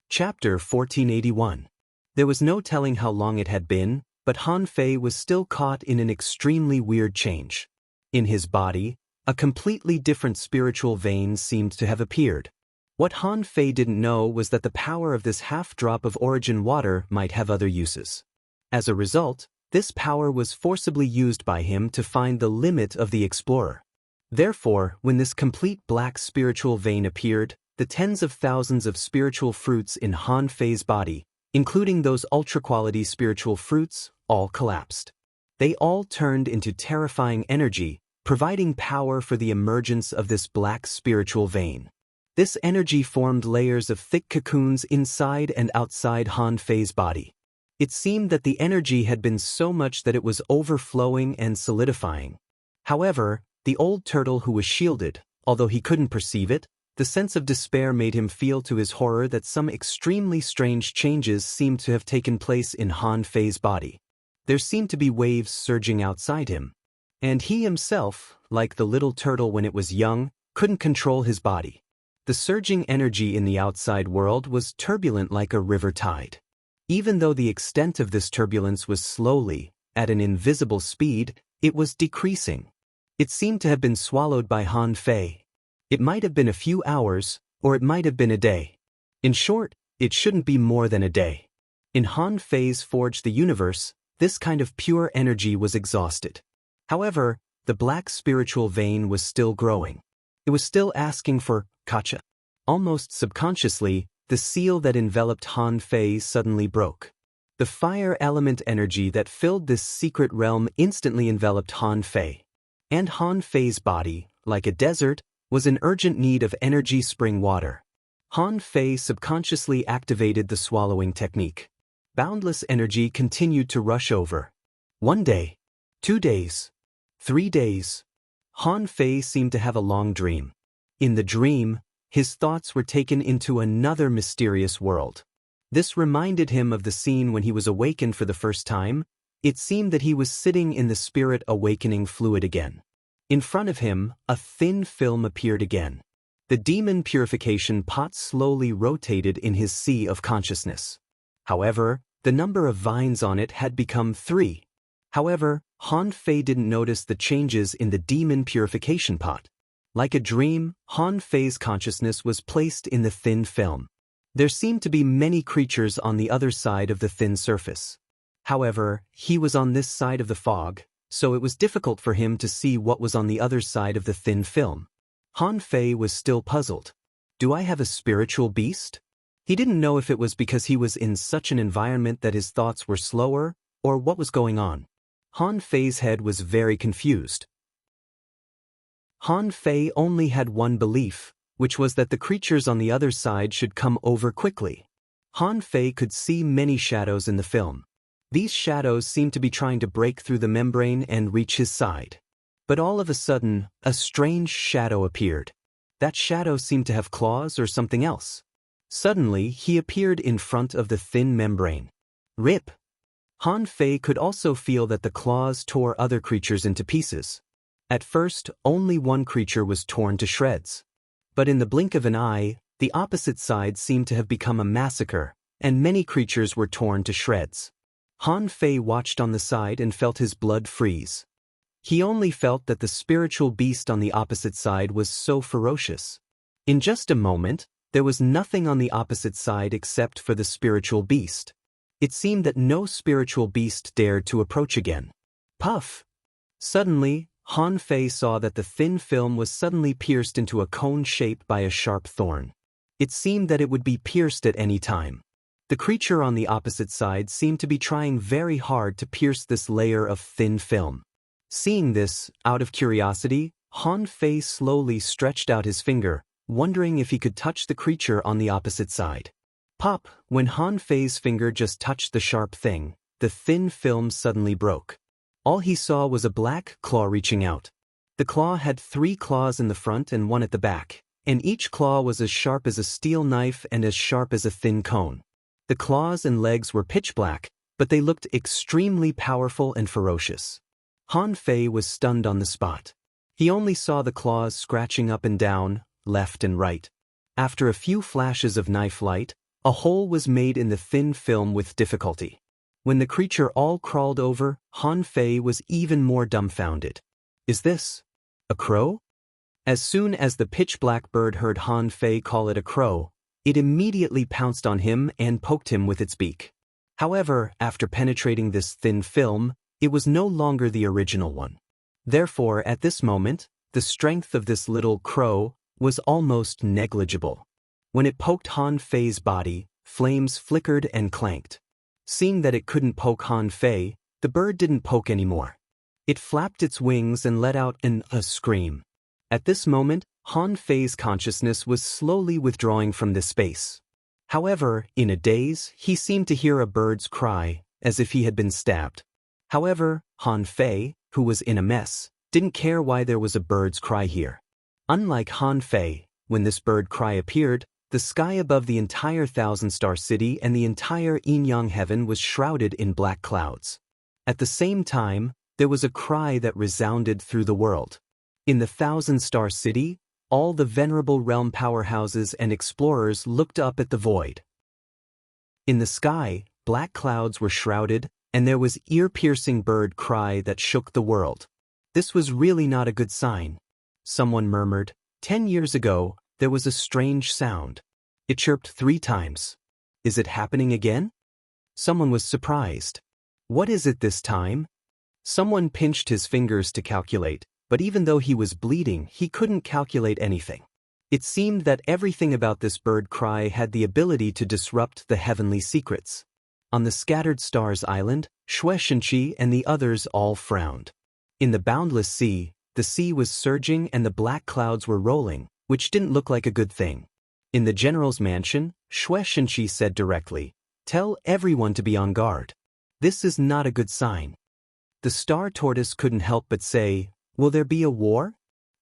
Chapter 1481. There was no telling how long it had been, but Han Fei was still caught in an extremely weird change. In his body, a completely different spiritual vein seemed to have appeared. What Han Fei didn't know was that the power of this half-drop of origin water might have other uses. As a result, this power was forcibly used by him to find the limit of the explorer. Therefore, when this complete black spiritual vein appeared, the tens of thousands of spiritual fruits in Han Fei's body, including those ultra-quality spiritual fruits, all collapsed. They all turned into terrifying energy, providing power for the emergence of this black spiritual vein. This energy formed layers of thick cocoons inside and outside Han Fei's body. It seemed that the energy had been so much that it was overflowing and solidifying. However, the old turtle who was shielded, although he couldn't perceive it, the sense of despair made him feel to his horror that some extremely strange changes seemed to have taken place in Han Fei's body. There seemed to be waves surging outside him. And he himself, like the little turtle when it was young, couldn't control his body. The surging energy in the outside world was turbulent like a river tide. Even though the extent of this turbulence was slowly, at an invisible speed, it was decreasing. It seemed to have been swallowed by Han Fei. It might have been a few hours, or it might have been a day. In short, it shouldn't be more than a day. In Han Fei's Forge the Universe, this kind of pure energy was exhausted. However, the black spiritual vein was still growing. It was still asking for Kacha. Almost subconsciously, the seal that enveloped Han Fei suddenly broke. The fire element energy that filled this secret realm instantly enveloped Han Fei. And Han Fei's body, like a desert, was in urgent need of energy spring water. Han Fei subconsciously activated the swallowing technique. Boundless energy continued to rush over. 1 day, 2 days, 3 days. Han Fei seemed to have a long dream. In the dream, his thoughts were taken into another mysterious world. This reminded him of the scene when he was awakened for the first time. It seemed that he was sitting in the spirit awakening fluid again. In front of him, a thin film appeared again. The demon purification pot slowly rotated in his sea of consciousness. However, the number of vines on it had become 3. However, Han Fei didn't notice the changes in the demon purification pot. Like a dream, Han Fei's consciousness was placed in the thin film. There seemed to be many creatures on the other side of the thin surface. However, he was on this side of the fog, so it was difficult for him to see what was on the other side of the thin film. Han Fei was still puzzled. Do I have a spiritual beast? He didn't know if it was because he was in such an environment that his thoughts were slower, or what was going on. Han Fei's head was very confused. Han Fei only had one belief, which was that the creatures on the other side should come over quickly. Han Fei could see many shadows in the film. These shadows seemed to be trying to break through the membrane and reach his side. But all of a sudden, a strange shadow appeared. That shadow seemed to have claws or something else. Suddenly, he appeared in front of the thin membrane. Rip! Han Fei could also feel that the claws tore other creatures into pieces. At first, only one creature was torn to shreds. But in the blink of an eye, the opposite side seemed to have become a massacre, and many creatures were torn to shreds. Han Fei watched on the side and felt his blood freeze. He only felt that the spiritual beast on the opposite side was so ferocious. In just a moment, there was nothing on the opposite side except for the spiritual beast. It seemed that no spiritual beast dared to approach again. Puff! Suddenly, Han Fei saw that the thin film was suddenly pierced into a cone shape by a sharp thorn. It seemed that it would be pierced at any time. The creature on the opposite side seemed to be trying very hard to pierce this layer of thin film. Seeing this, out of curiosity, Han Fei slowly stretched out his finger, wondering if he could touch the creature on the opposite side. Pop! When Han Fei's finger just touched the sharp thing, the thin film suddenly broke. All he saw was a black claw reaching out. The claw had 3 claws in the front and 1 at the back, and each claw was as sharp as a steel knife and as sharp as a thin cone. The claws and legs were pitch black, but they looked extremely powerful and ferocious. Han Fei was stunned on the spot. He only saw the claws scratching up and down, left and right. After a few flashes of knife light, a hole was made in the thin film with difficulty. When the creature all crawled over, Han Fei was even more dumbfounded. Is this a crow? As soon as the pitch-black bird heard Han Fei call it a crow, it immediately pounced on him and poked him with its beak. However, after penetrating this thin film, it was no longer the original one. Therefore, at this moment, the strength of this little crow was almost negligible. When it poked Han Fei's body, flames flickered and clanked. Seeing that it couldn't poke Han Fei, the bird didn't poke anymore. It flapped its wings and let out a scream. At this moment, Han Fei's consciousness was slowly withdrawing from this space. However, in a daze, he seemed to hear a bird's cry, as if he had been stabbed. However, Han Fei, who was in a mess, didn't care why there was a bird's cry here. Unlike Han Fei, when this bird cry appeared, the sky above the entire thousand-star city and the entire yin-yang heaven was shrouded in black clouds. At the same time, there was a cry that resounded through the world. In the thousand-star city, all the venerable realm powerhouses and explorers looked up at the void. In the sky, black clouds were shrouded, and there was ear-piercing bird cry that shook the world. This was really not a good sign. Someone murmured, 10 years ago, there was a strange sound. It chirped 3 times. Is it happening again? Someone was surprised. What is it this time? Someone pinched his fingers to calculate, but even though he was bleeding, he couldn't calculate anything. It seemed that everything about this bird cry had the ability to disrupt the heavenly secrets. On the scattered stars island, Shueishenqi and the others all frowned. In the boundless sea, the sea was surging and the black clouds were rolling, which didn't look like a good thing. In the general's mansion, Shueishenqi said directly, "Tell everyone to be on guard. This is not a good sign." The star tortoise couldn't help but say, "Will there be a war?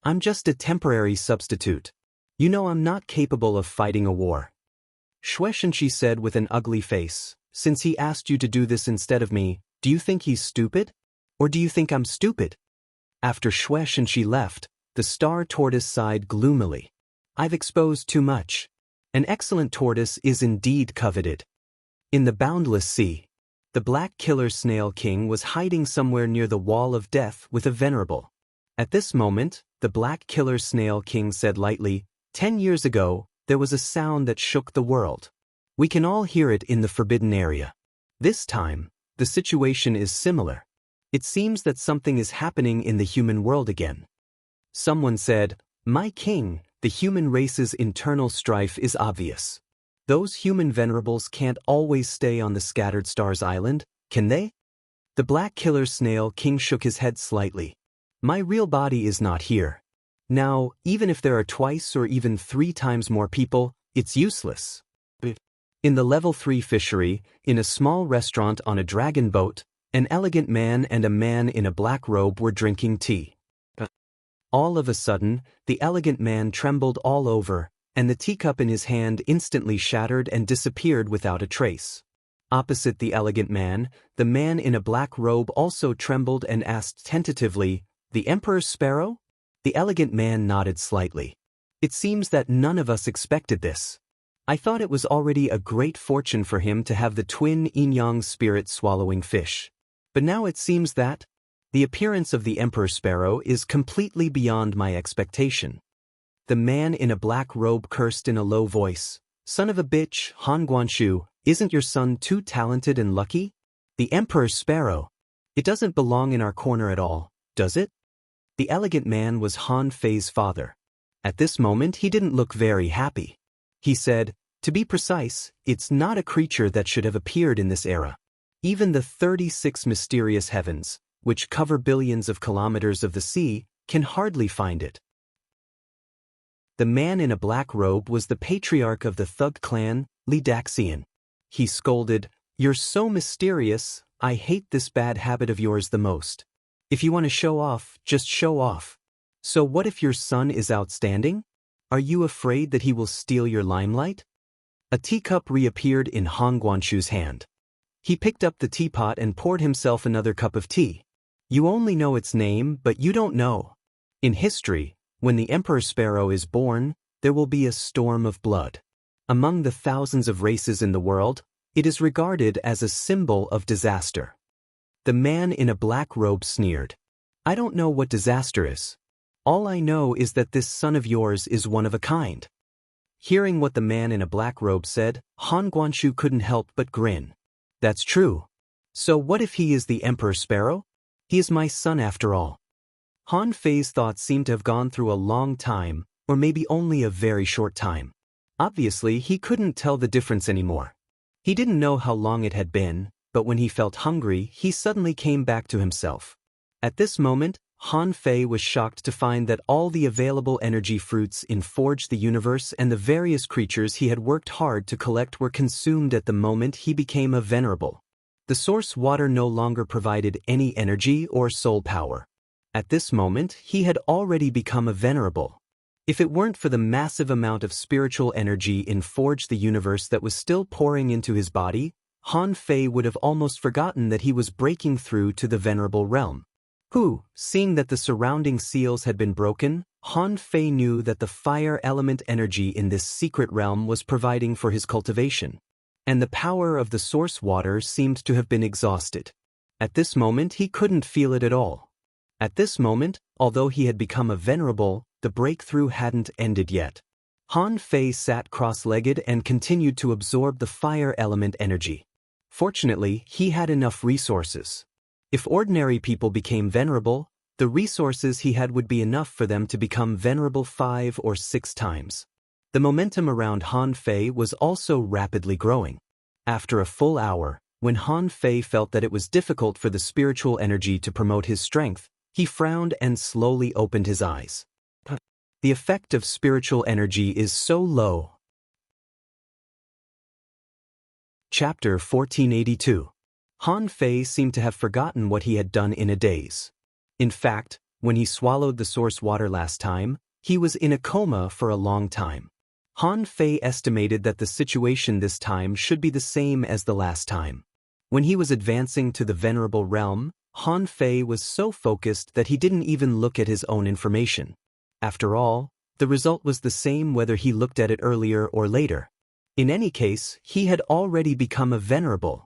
I'm just a temporary substitute. You know I'm not capable of fighting a war." Shueishenqi said with an ugly face, "Since he asked you to do this instead of me, do you think he's stupid? Or do you think I'm stupid?" After Shueishenqi left, the star tortoise sighed gloomily. "I've exposed too much. An excellent tortoise is indeed coveted." In the boundless sea, the black killer snail king was hiding somewhere near the wall of death with a venerable. At this moment, the black killer snail king said lightly, 10 years ago, there was a sound that shook the world. We can all hear it in the forbidden area. This time, the situation is similar. It seems that something is happening in the human world again. Someone said, "My king, the human race's internal strife is obvious. Those human venerables can't always stay on the scattered stars island, can they?" The black killer snail king shook his head slightly. "My real body is not here. Now, even if there are 2 or even 3 times more people, it's useless." In the level 3 fishery, in a small restaurant on a dragon boat, an elegant man and a man in a black robe were drinking tea. All of a sudden, the elegant man trembled all over, and the teacup in his hand instantly shattered and disappeared without a trace. Opposite the elegant man, the man in a black robe also trembled and asked tentatively, "The Emperor's sparrow?" The elegant man nodded slightly. "It seems that none of us expected this. I thought it was already a great fortune for him to have the twin yin-yang spirit swallowing fish. But now it seems that the appearance of the emperor sparrow is completely beyond my expectation." The man in a black robe cursed in a low voice, "Son of a bitch, Han Guanshu, isn't your son too talented and lucky? The emperor sparrow. It doesn't belong in our corner at all, does it?" The elegant man was Han Fei's father. At this moment he didn't look very happy. He said, "To be precise, it's not a creature that should have appeared in this era. Even the 36 mysterious heavens, which cover billions of kilometers of the sea, can hardly find it." The man in a black robe was the patriarch of the Thug clan, Li Daxian. He scolded, "You're so mysterious, I hate this bad habit of yours the most. If you want to show off, just show off. So what if your son is outstanding? Are you afraid that he will steal your limelight?" A teacup reappeared in Han Guanshu's hand. He picked up the teapot and poured himself another cup of tea. "You only know its name, but you don't know. In history, when the emperor sparrow is born, there will be a storm of blood. Among the thousands of races in the world, it is regarded as a symbol of disaster." The man in a black robe sneered, "I don't know what disaster is. All I know is that this son of yours is one of a kind." Hearing what the man in a black robe said, Han Guanshu couldn't help but grin. "That's true. So what if he is the emperor sparrow? He is my son after all." Han Fei's thoughts seemed to have gone through a long time, or maybe only a very short time. Obviously, he couldn't tell the difference anymore. He didn't know how long it had been, but when he felt hungry, he suddenly came back to himself. At this moment, Han Fei was shocked to find that all the available energy fruits in Forge the Universe and the various creatures he had worked hard to collect were consumed at the moment he became a venerable. The source water no longer provided any energy or soul power. At this moment, he had already become a venerable. If it weren't for the massive amount of spiritual energy in Forge the Universe that was still pouring into his body, Han Fei would have almost forgotten that he was breaking through to the venerable realm. Seeing that the surrounding seals had been broken, Han Fei knew that the fire element energy in this secret realm was providing for his cultivation, and the power of the source water seemed to have been exhausted. At this moment he couldn't feel it at all. At this moment, although he had become a venerable, the breakthrough hadn't ended yet. Han Fei sat cross-legged and continued to absorb the fire element energy. Fortunately, he had enough resources. If ordinary people became venerable, the resources he had would be enough for them to become venerable 5 or 6 times. The momentum around Han Fei was also rapidly growing. After a full hour, when Han Fei felt that it was difficult for the spiritual energy to promote his strength, he frowned and slowly opened his eyes. The effect of spiritual energy is so low. Chapter 1482. Han Fei seemed to have forgotten what he had done in a daze. In fact, when he swallowed the source water last time, he was in a coma for a long time. Han Fei estimated that the situation this time should be the same as the last time. When he was advancing to the venerable realm, Han Fei was so focused that he didn't even look at his own information. After all, the result was the same whether he looked at it earlier or later. In any case, he had already become a venerable.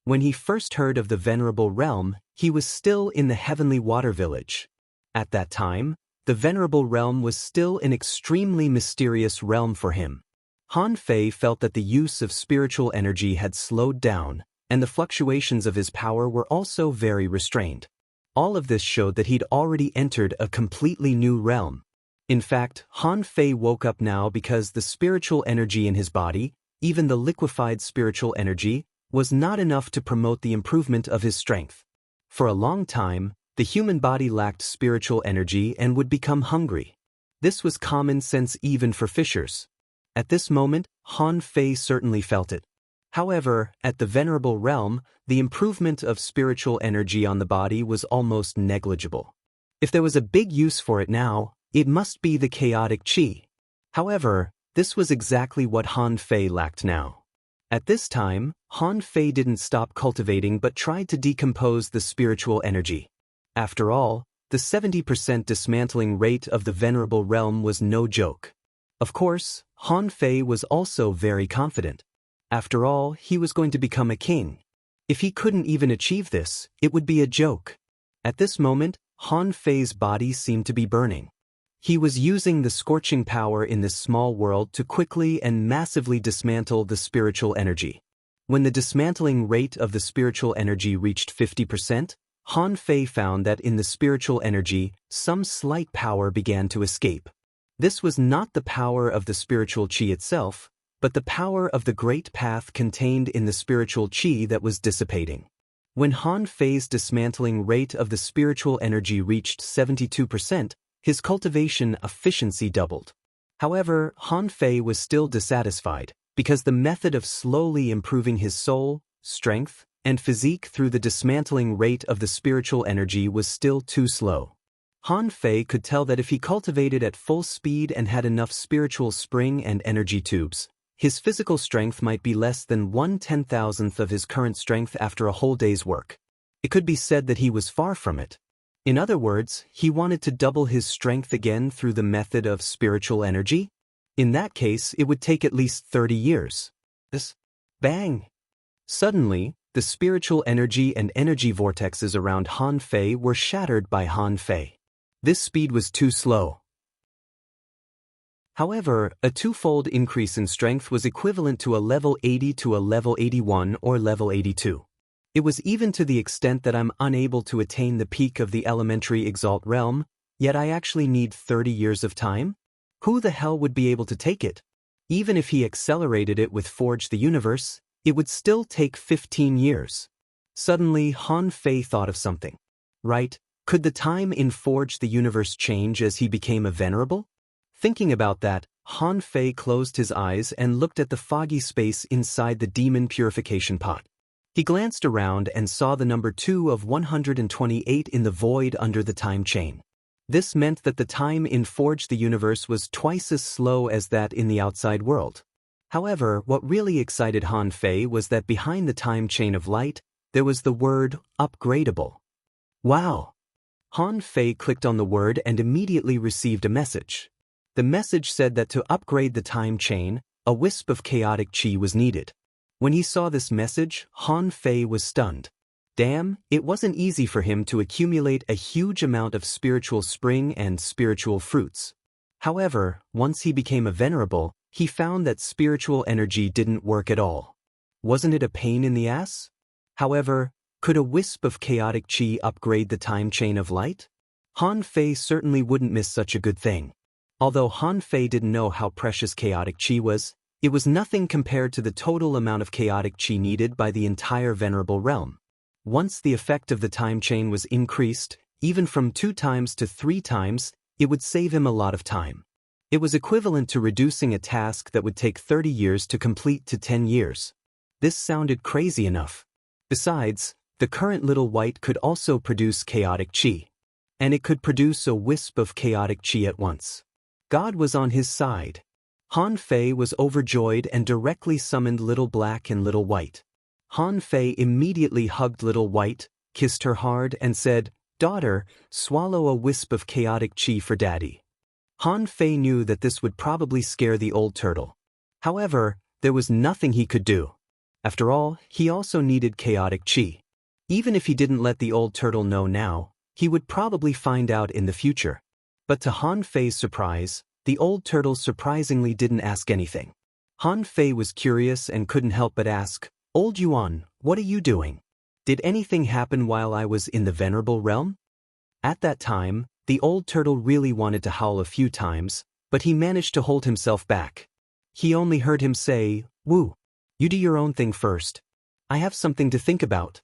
When he first heard of the venerable realm, he was still in the heavenly water village. At that time, the venerable realm was still an extremely mysterious realm for him. Han Fei felt that the use of spiritual energy had slowed down, and the fluctuations of his power were also very restrained. All of this showed that he'd already entered a completely new realm. In fact, Han Fei woke up now because the spiritual energy in his body, even the liquefied spiritual energy, was not enough to promote the improvement of his strength. For a long time, the human body lacked spiritual energy and would become hungry. This was common sense even for fishers. At this moment, Han Fei certainly felt it. However, at the venerable realm, the improvement of spiritual energy on the body was almost negligible. If there was a big use for it now, it must be the chaotic qi. However, this was exactly what Han Fei lacked now. At this time, Han Fei didn't stop cultivating but tried to decompose the spiritual energy. After all, the 70% dismantling rate of the venerable realm was no joke. Of course, Han Fei was also very confident. After all, he was going to become a king. If he couldn't even achieve this, it would be a joke. At this moment, Han Fei's body seemed to be burning. He was using the scorching power in this small world to quickly and massively dismantle the spiritual energy. When the dismantling rate of the spiritual energy reached 50%, Han Fei found that in the spiritual energy, some slight power began to escape. This was not the power of the spiritual qi itself, but the power of the great path contained in the spiritual qi that was dissipating. When Han Fei's dismantling rate of the spiritual energy reached 72%, his cultivation efficiency doubled. However, Han Fei was still dissatisfied, because the method of slowly improving his soul, strength, and physique through the dismantling rate of the spiritual energy was still too slow. Han Fei could tell that if he cultivated at full speed and had enough spiritual spring and energy tubes, his physical strength might be less than 1/10,000th of his current strength after a whole day's work. It could be said that he was far from it. In other words, he wanted to double his strength again through the method of spiritual energy. In that case, it would take at least 30 years. Bang! Suddenly, the spiritual energy and energy vortexes around Han Fei were shattered by Han Fei. This speed was too slow. However, a twofold increase in strength was equivalent to a level 80 to a level 81 or level 82. It was even to the extent that I'm unable to attain the peak of the elementary exalt realm, yet I actually need 30 years of time? Who the hell would be able to take it? Even if he accelerated it with Forge the Universe, it would still take 15 years. Suddenly, Han Fei thought of something. Right, could the time in Forge the Universe change as he became a venerable? Thinking about that, Han Fei closed his eyes and looked at the foggy space inside the demon purification pot. He glanced around and saw the number 2 of 128 in the void under the time chain. This meant that the time in Forge the Universe was twice as slow as that in the outside world. However, what really excited Han Fei was that behind the time chain of light, there was the word upgradable. Wow! Han Fei clicked on the word and immediately received a message. The message said that to upgrade the time chain, a wisp of chaotic chi was needed. When he saw this message, Han Fei was stunned. Damn, it wasn't easy for him to accumulate a huge amount of spiritual spring and spiritual fruits. However, once he became a venerable, he found that spiritual energy didn't work at all. Wasn't it a pain in the ass? However, could a wisp of chaotic chi upgrade the time chain of light? Han Fei certainly wouldn't miss such a good thing. Although Han Fei didn't know how precious chaotic chi was, it was nothing compared to the total amount of chaotic chi needed by the entire venerable realm. Once the effect of the time chain was increased, even from 2 times to 3 times, it would save him a lot of time. It was equivalent to reducing a task that would take 30 years to complete to 10 years. This sounded crazy enough. Besides, the current little white could also produce chaotic chi. And it could produce a wisp of chaotic chi at once. God was on his side. Han Fei was overjoyed and directly summoned Little Black and Little White. Han Fei immediately hugged Little White, kissed her hard and said, "Daughter, swallow a wisp of chaotic chi for Daddy." Han Fei knew that this would probably scare the old turtle. However, there was nothing he could do. After all, he also needed chaotic chi. Even if he didn't let the old turtle know now, he would probably find out in the future. But to Han Fei's surprise, the old turtle surprisingly didn't ask anything. Han Fei was curious and couldn't help but ask, "Old Yuan, what are you doing? Did anything happen while I was in the venerable realm?" At that time, the old turtle really wanted to howl a few times, but he managed to hold himself back. He only heard him say, "Woo, you do your own thing first. I have something to think about."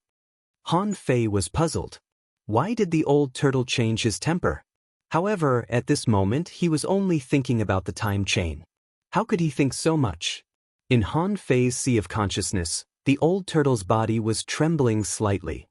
Han Fei was puzzled. Why did the old turtle change his temper? However, at this moment he was only thinking about the time chain. How could he think so much? In Han Fei's sea of consciousness, the old turtle's body was trembling slightly.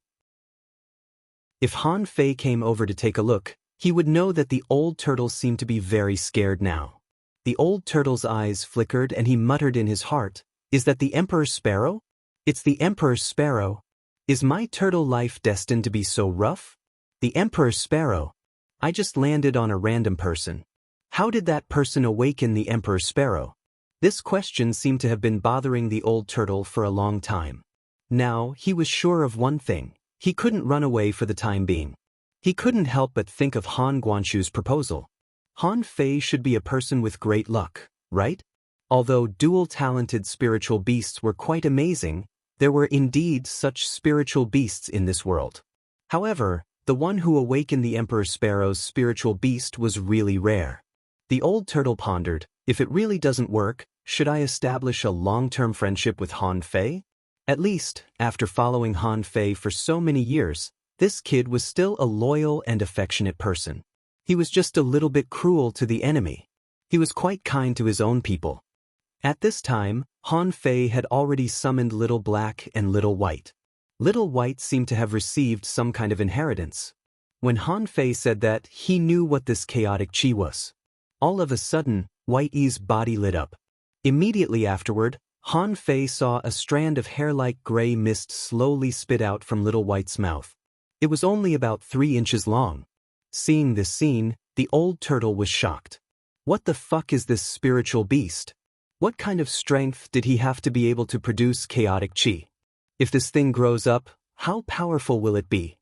If Han Fei came over to take a look, he would know that the old turtle seemed to be very scared now. The old turtle's eyes flickered and he muttered in his heart, "Is that the Emperor's sparrow? It's the Emperor's sparrow. Is my turtle life destined to be so rough? The Emperor's sparrow. I just landed on a random person. How did that person awaken the Emperor's sparrow?" This question seemed to have been bothering the old turtle for a long time. Now, he was sure of one thing. He couldn't run away for the time being. He couldn't help but think of Han Guanshu's proposal. Han Fei should be a person with great luck, right? Although dual-talented spiritual beasts were quite amazing, there were indeed such spiritual beasts in this world. However, the one who awakened the Emperor Sparrow's spiritual beast was really rare. The old turtle pondered, if it really doesn't work, should I establish a long-term friendship with Han Fei? At least, after following Han Fei for so many years, this kid was still a loyal and affectionate person. He was just a little bit cruel to the enemy. He was quite kind to his own people. At this time, Han Fei had already summoned Little Black and Little White. Little White seemed to have received some kind of inheritance. When Han Fei said that, he knew what this chaotic chi was. All of a sudden, Whitey's body lit up. Immediately afterward, Han Fei saw a strand of hair-like gray mist slowly spit out from Little White's mouth. It was only about 3 inches long. Seeing this scene, the old turtle was shocked. What the fuck is this spiritual beast? What kind of strength did he have to be able to produce chaotic chi? If this thing grows up, how powerful will it be?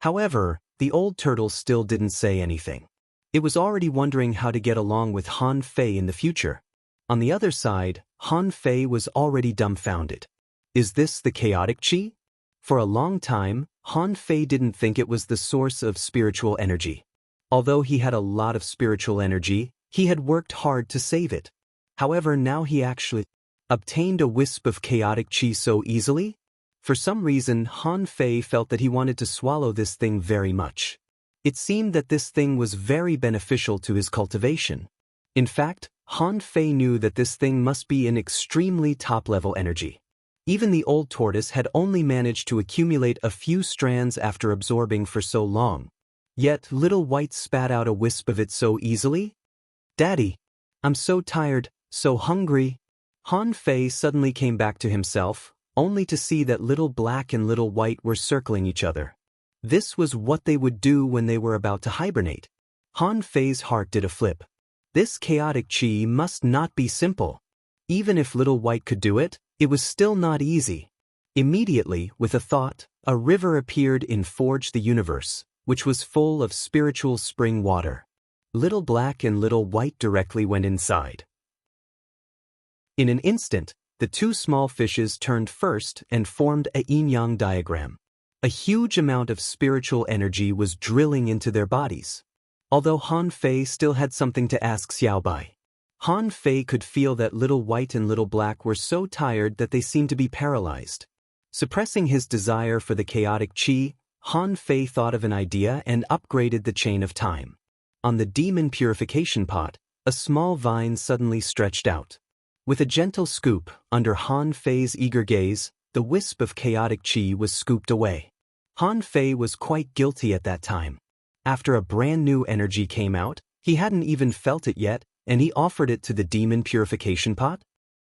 However, the old turtle still didn't say anything. It was already wondering how to get along with Han Fei in the future. On the other side, Han Fei was already dumbfounded. Is this the chaotic chi? For a long time, Han Fei didn't think it was the source of spiritual energy. Although he had a lot of spiritual energy, he had worked hard to save it. However, now he actually obtained a wisp of chaotic chi so easily? For some reason, Han Fei felt that he wanted to swallow this thing very much. It seemed that this thing was very beneficial to his cultivation. In fact, Han Fei knew that this thing must be an extremely top-level energy. Even the old tortoise had only managed to accumulate a few strands after absorbing for so long. Yet Little White spat out a wisp of it so easily? "Daddy, I'm so tired, so hungry." Han Fei suddenly came back to himself, only to see that Little Black and Little White were circling each other. This was what they would do when they were about to hibernate. Han Fei's heart did a flip. This chaotic chi must not be simple. Even if Little White could do it, it was still not easy. Immediately, with a thought, a river appeared in Forge the Universe, which was full of spiritual spring water. Little Black and Little White directly went inside. In an instant, the two small fishes turned first and formed a yin-yang diagram. A huge amount of spiritual energy was drilling into their bodies. Although Han Fei still had something to ask Xiaobai. Han Fei could feel that Little White and Little Black were so tired that they seemed to be paralyzed. Suppressing his desire for the chaotic chi, Han Fei thought of an idea and upgraded the chain of time. On the demon purification pot, a small vine suddenly stretched out. With a gentle scoop, under Han Fei's eager gaze, the wisp of chaotic chi was scooped away. Han Fei was quite guilty at that time. After a brand new energy came out, he hadn't even felt it yet, and he offered it to the demon purification pot?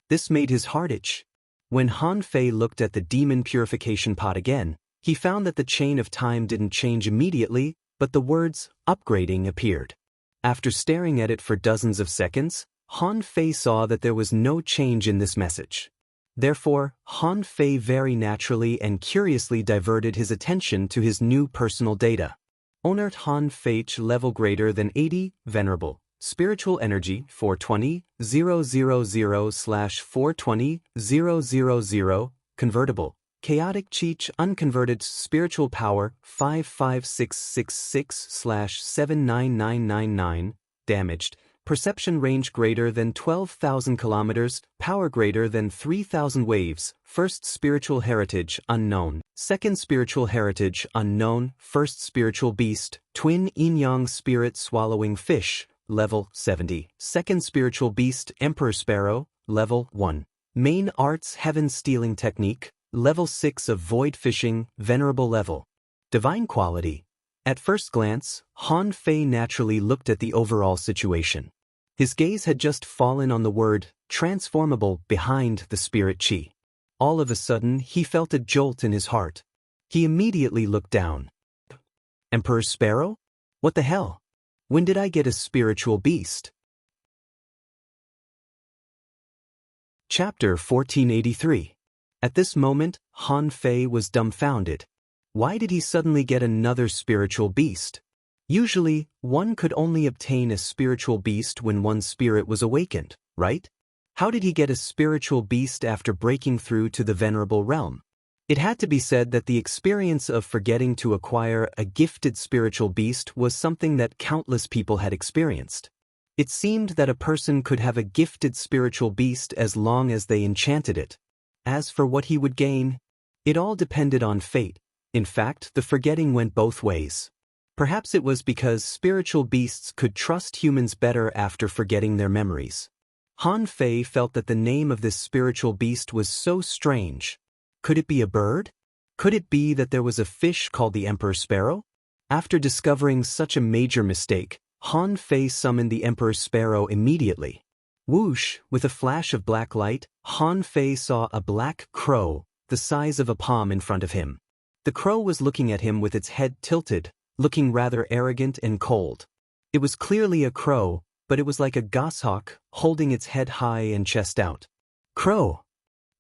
This made his heart itch. When Han Fei looked at the demon purification pot again, he found that the chain of time didn't change immediately, but the words, upgrading, appeared. After staring at it for dozens of seconds, Han Fei saw that there was no change in this message. Therefore, Han Fei very naturally and curiously diverted his attention to his new personal data. Onert Han Fei level greater than 80, venerable. Spiritual energy 420,000/420,000, convertible. Chaotic chi unconverted spiritual power 55666/79999, damaged. Perception range greater than 12,000 kilometers, power greater than 3,000 waves. First spiritual heritage unknown. Second spiritual heritage unknown. First spiritual beast, twin yin-yang spirit swallowing fish, level 70. Second spiritual beast, emperor sparrow, level 1. Main arts heaven stealing technique, level 6 of void fishing, venerable level. Divine quality. At first glance, Han Fei naturally looked at the overall situation. His gaze had just fallen on the word, transformable, behind the spirit chi. All of a sudden, he felt a jolt in his heart. He immediately looked down. Emperor Sparrow? What the hell? When did I get a spiritual beast? Chapter 1483. At this moment, Han Fei was dumbfounded. Why did he suddenly get another spiritual beast? Usually, one could only obtain a spiritual beast when one's spirit was awakened, right? How did he get a spiritual beast after breaking through to the venerable realm? It had to be said that the experience of forgetting to acquire a gifted spiritual beast was something that countless people had experienced. It seemed that a person could have a gifted spiritual beast as long as they enchanted it. As for what he would gain, it all depended on fate. In fact, the forgetting went both ways. Perhaps it was because spiritual beasts could trust humans better after forgetting their memories. Han Fei felt that the name of this spiritual beast was so strange. Could it be a bird? Could it be that there was a fish called the Emperor Sparrow? After discovering such a major mistake, Han Fei summoned the Emperor Sparrow immediately. Whoosh, with a flash of black light, Han Fei saw a black crow, the size of a palm, in front of him. The crow was looking at him with its head tilted, looking rather arrogant and cold. It was clearly a crow, but it was like a goshawk, holding its head high and chest out. Crow!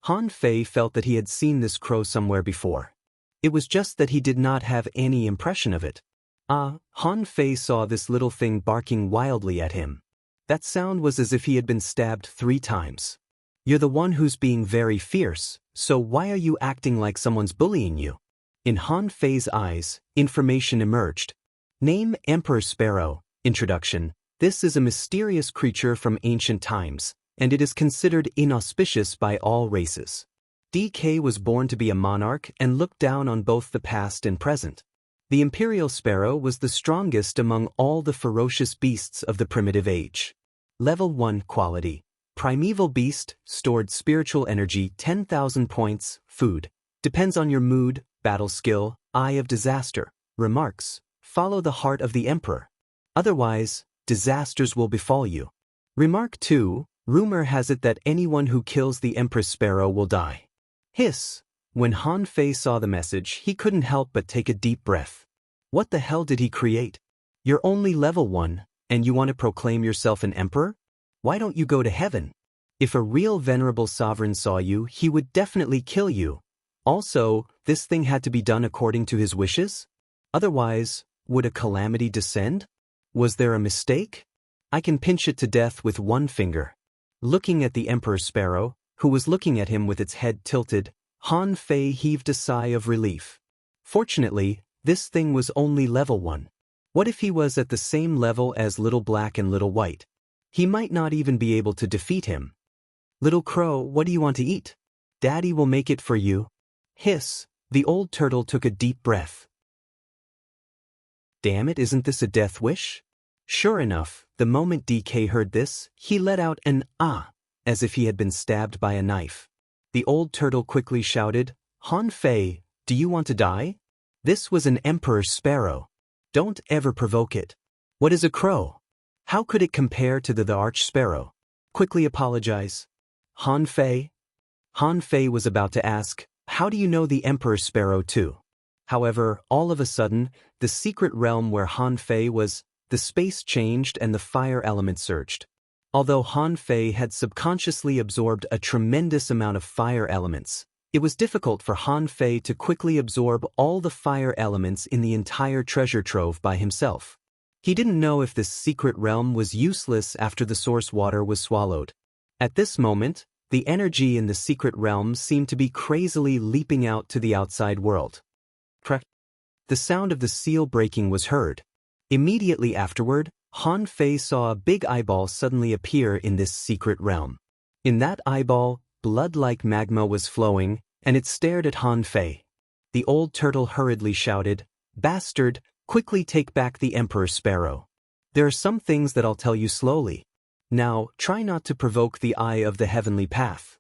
Han Fei felt that he had seen this crow somewhere before. It was just that he did not have any impression of it. Han Fei saw this little thing barking wildly at him. That sound was as if he had been stabbed 3 times. You're the one who's being very fierce, so why are you acting like someone's bullying you? In Han Fei's eyes, information emerged. Name Emperor Sparrow. Introduction. This is a mysterious creature from ancient times, and it is considered inauspicious by all races. DK was born to be a monarch and looked down on both the past and present. The imperial sparrow was the strongest among all the ferocious beasts of the primitive age. Level 1 quality. Primeval beast, stored spiritual energy 10,000 points, food. Depends on your mood, battle skill, eye of disaster. Remarks. Follow the heart of the emperor. Otherwise, disasters will befall you. Remark 2. Rumor has it that anyone who kills the Empress Sparrow will die. Hiss. When Han Fei saw the message, he couldn't help but take a deep breath. What the hell did he create? You're only level 1, and you want to proclaim yourself an emperor? Why don't you go to heaven? If a real venerable sovereign saw you, he would definitely kill you. Also, this thing had to be done according to his wishes? Otherwise, would a calamity descend? Was there a mistake? I can pinch it to death with one finger. Looking at the Emperor Sparrow, who was looking at him with its head tilted, Han Fei heaved a sigh of relief. Fortunately, this thing was only level 1. What if he was at the same level as Little Black and Little White? He might not even be able to defeat him. Little Crow, what do you want to eat? Daddy will make it for you. Hiss, the old turtle took a deep breath. Damn it, isn't this a death wish? Sure enough, the moment DK heard this, he let out an ah, as if he had been stabbed by a knife. The old turtle quickly shouted, Han Fei, do you want to die? This was an Emperor Sparrow. Don't ever provoke it. What is a crow? How could it compare to the Arch Sparrow? Quickly apologize. Han Fei? Han Fei was about to ask, how do you know the Emperor Sparrow too? However, all of a sudden, the secret realm where Han Fei was, the space changed and the fire element surged. Although Han Fei had subconsciously absorbed a tremendous amount of fire elements, it was difficult for Han Fei to quickly absorb all the fire elements in the entire treasure trove by himself. He didn't know if this secret realm was useless after the source water was swallowed. At this moment, the energy in the secret realm seemed to be crazily leaping out to the outside world. Crack. The sound of the seal breaking was heard. Immediately afterward, Han Fei saw a big eyeball suddenly appear in this secret realm. In that eyeball, blood-like magma was flowing, and it stared at Han Fei. The old turtle hurriedly shouted, "Bastard, quickly take back the Emperor Sparrow. There are some things that I'll tell you slowly. Now, try not to provoke the eye of the heavenly path."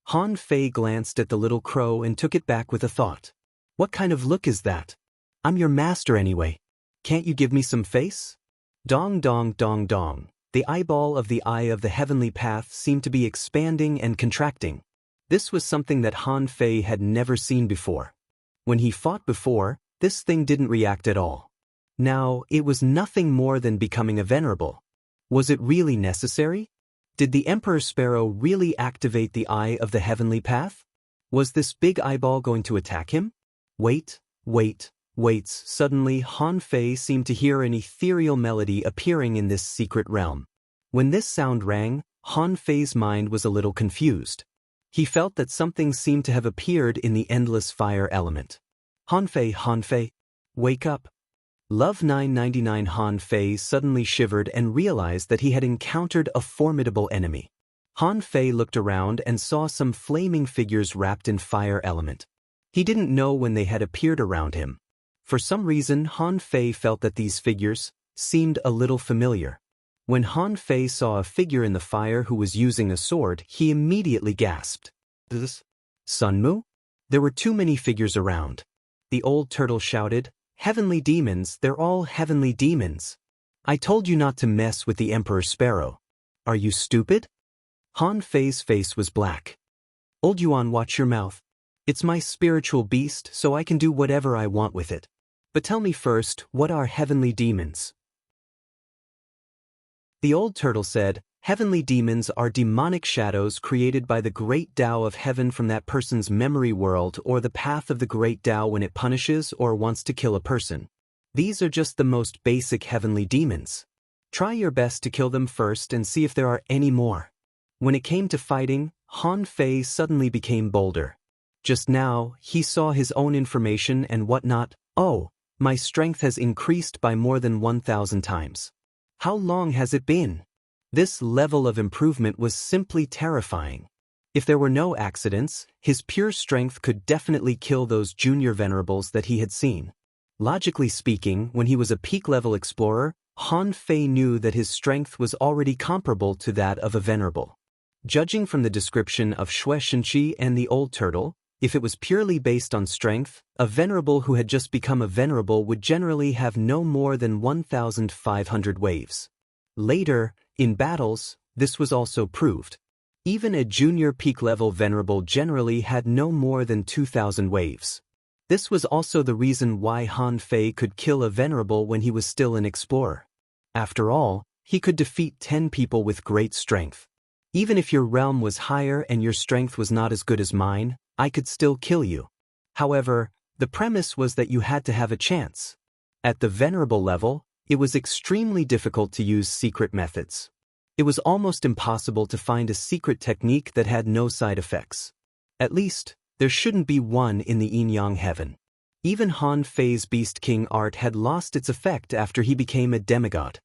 Han Fei glanced at the little crow and took it back with a thought. What kind of look is that? I'm your master anyway. Can't you give me some face? Dong dong dong dong. The eyeball of the eye of the heavenly path seemed to be expanding and contracting. This was something that Han Fei had never seen before. When he fought before, this thing didn't react at all. Now, it was nothing more than becoming a venerable. Was it really necessary? Did the Emperor Sparrow really activate the eye of the heavenly path? Was this big eyeball going to attack him? Wait. Suddenly, Han Fei seemed to hear an ethereal melody appearing in this secret realm. When this sound rang, Han Fei's mind was a little confused. He felt that something seemed to have appeared in the endless fire element. Han Fei, wake up. Love 999. Han Fei suddenly shivered and realized that he had encountered a formidable enemy. Han Fei looked around and saw some flaming figures wrapped in fire element. He didn't know when they had appeared around him. For some reason, Han Fei felt that these figures seemed a little familiar. When Han Fei saw a figure in the fire who was using a sword, he immediately gasped. This? Sunmu? There were too many figures around. The old turtle shouted, "Heavenly demons, they're all heavenly demons. I told you not to mess with the Emperor Sparrow. Are you stupid?" Han Fei's face was black. "Old Yuan, watch your mouth. It's my spiritual beast, so I can do whatever I want with it. But tell me first, what are heavenly demons?" The old turtle said, "Heavenly demons are demonic shadows created by the great Tao of heaven from that person's memory world or the path of the great Tao when it punishes or wants to kill a person. These are just the most basic heavenly demons. Try your best to kill them first and see if there are any more." When it came to fighting, Han Fei suddenly became bolder. Just now, he saw his own information and whatnot. "Oh, my strength has increased by more than 1,000 times. How long has it been?" This level of improvement was simply terrifying. If there were no accidents, his pure strength could definitely kill those junior venerables that he had seen. Logically speaking, when he was a peak-level explorer, Han Fei knew that his strength was already comparable to that of a venerable. Judging from the description of Xue Shenqi and the old turtle, if it was purely based on strength, a venerable who had just become a venerable would generally have no more than 1,500 waves. Later, in battles, this was also proved. Even a junior peak-level venerable generally had no more than 2,000 waves. This was also the reason why Han Fei could kill a venerable when he was still an explorer. After all, he could defeat 10 people with great strength. Even if your realm was higher and your strength was not as good as mine, I could still kill you. However, the premise was that you had to have a chance. At the venerable level, it was extremely difficult to use secret methods. It was almost impossible to find a secret technique that had no side effects. At least, there shouldn't be one in the Yin-Yang heaven. Even Han Fei's Beast King art had lost its effect after he became a demigod.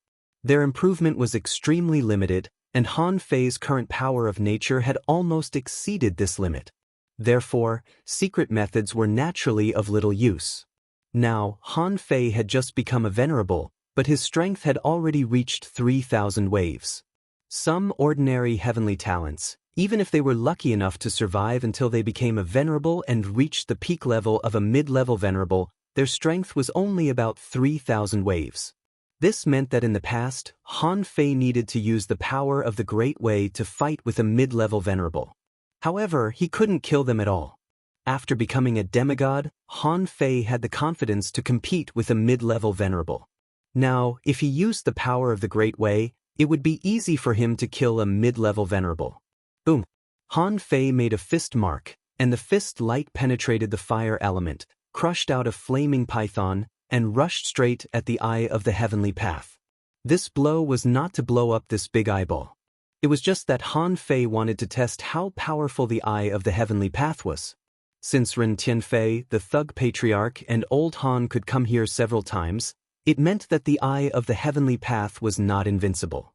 Their improvement was extremely limited, and Han Fei's current power of nature had almost exceeded this limit. Therefore, secret methods were naturally of little use. Now, Han Fei had just become a venerable, but his strength had already reached 3,000 waves. Some ordinary heavenly talents, even if they were lucky enough to survive until they became a venerable and reached the peak level of a mid-level venerable, their strength was only about 3,000 waves. This meant that in the past, Han Fei needed to use the power of the Great Way to fight with a mid-level venerable. However, he couldn't kill them at all. After becoming a demigod, Han Fei had the confidence to compete with a mid-level venerable. Now, if he used the power of the Great Way, it would be easy for him to kill a mid-level venerable. Boom! Han Fei made a fist mark, and the fist light penetrated the fire element, crushed out a flaming python, and rushed straight at the eye of the heavenly path. This blow was not to blow up this big eyeball. It was just that Han Fei wanted to test how powerful the eye of the heavenly path was. Since Ren Tianfei, the thug patriarch, and old Han could come here several times, it meant that the eye of the heavenly path was not invincible.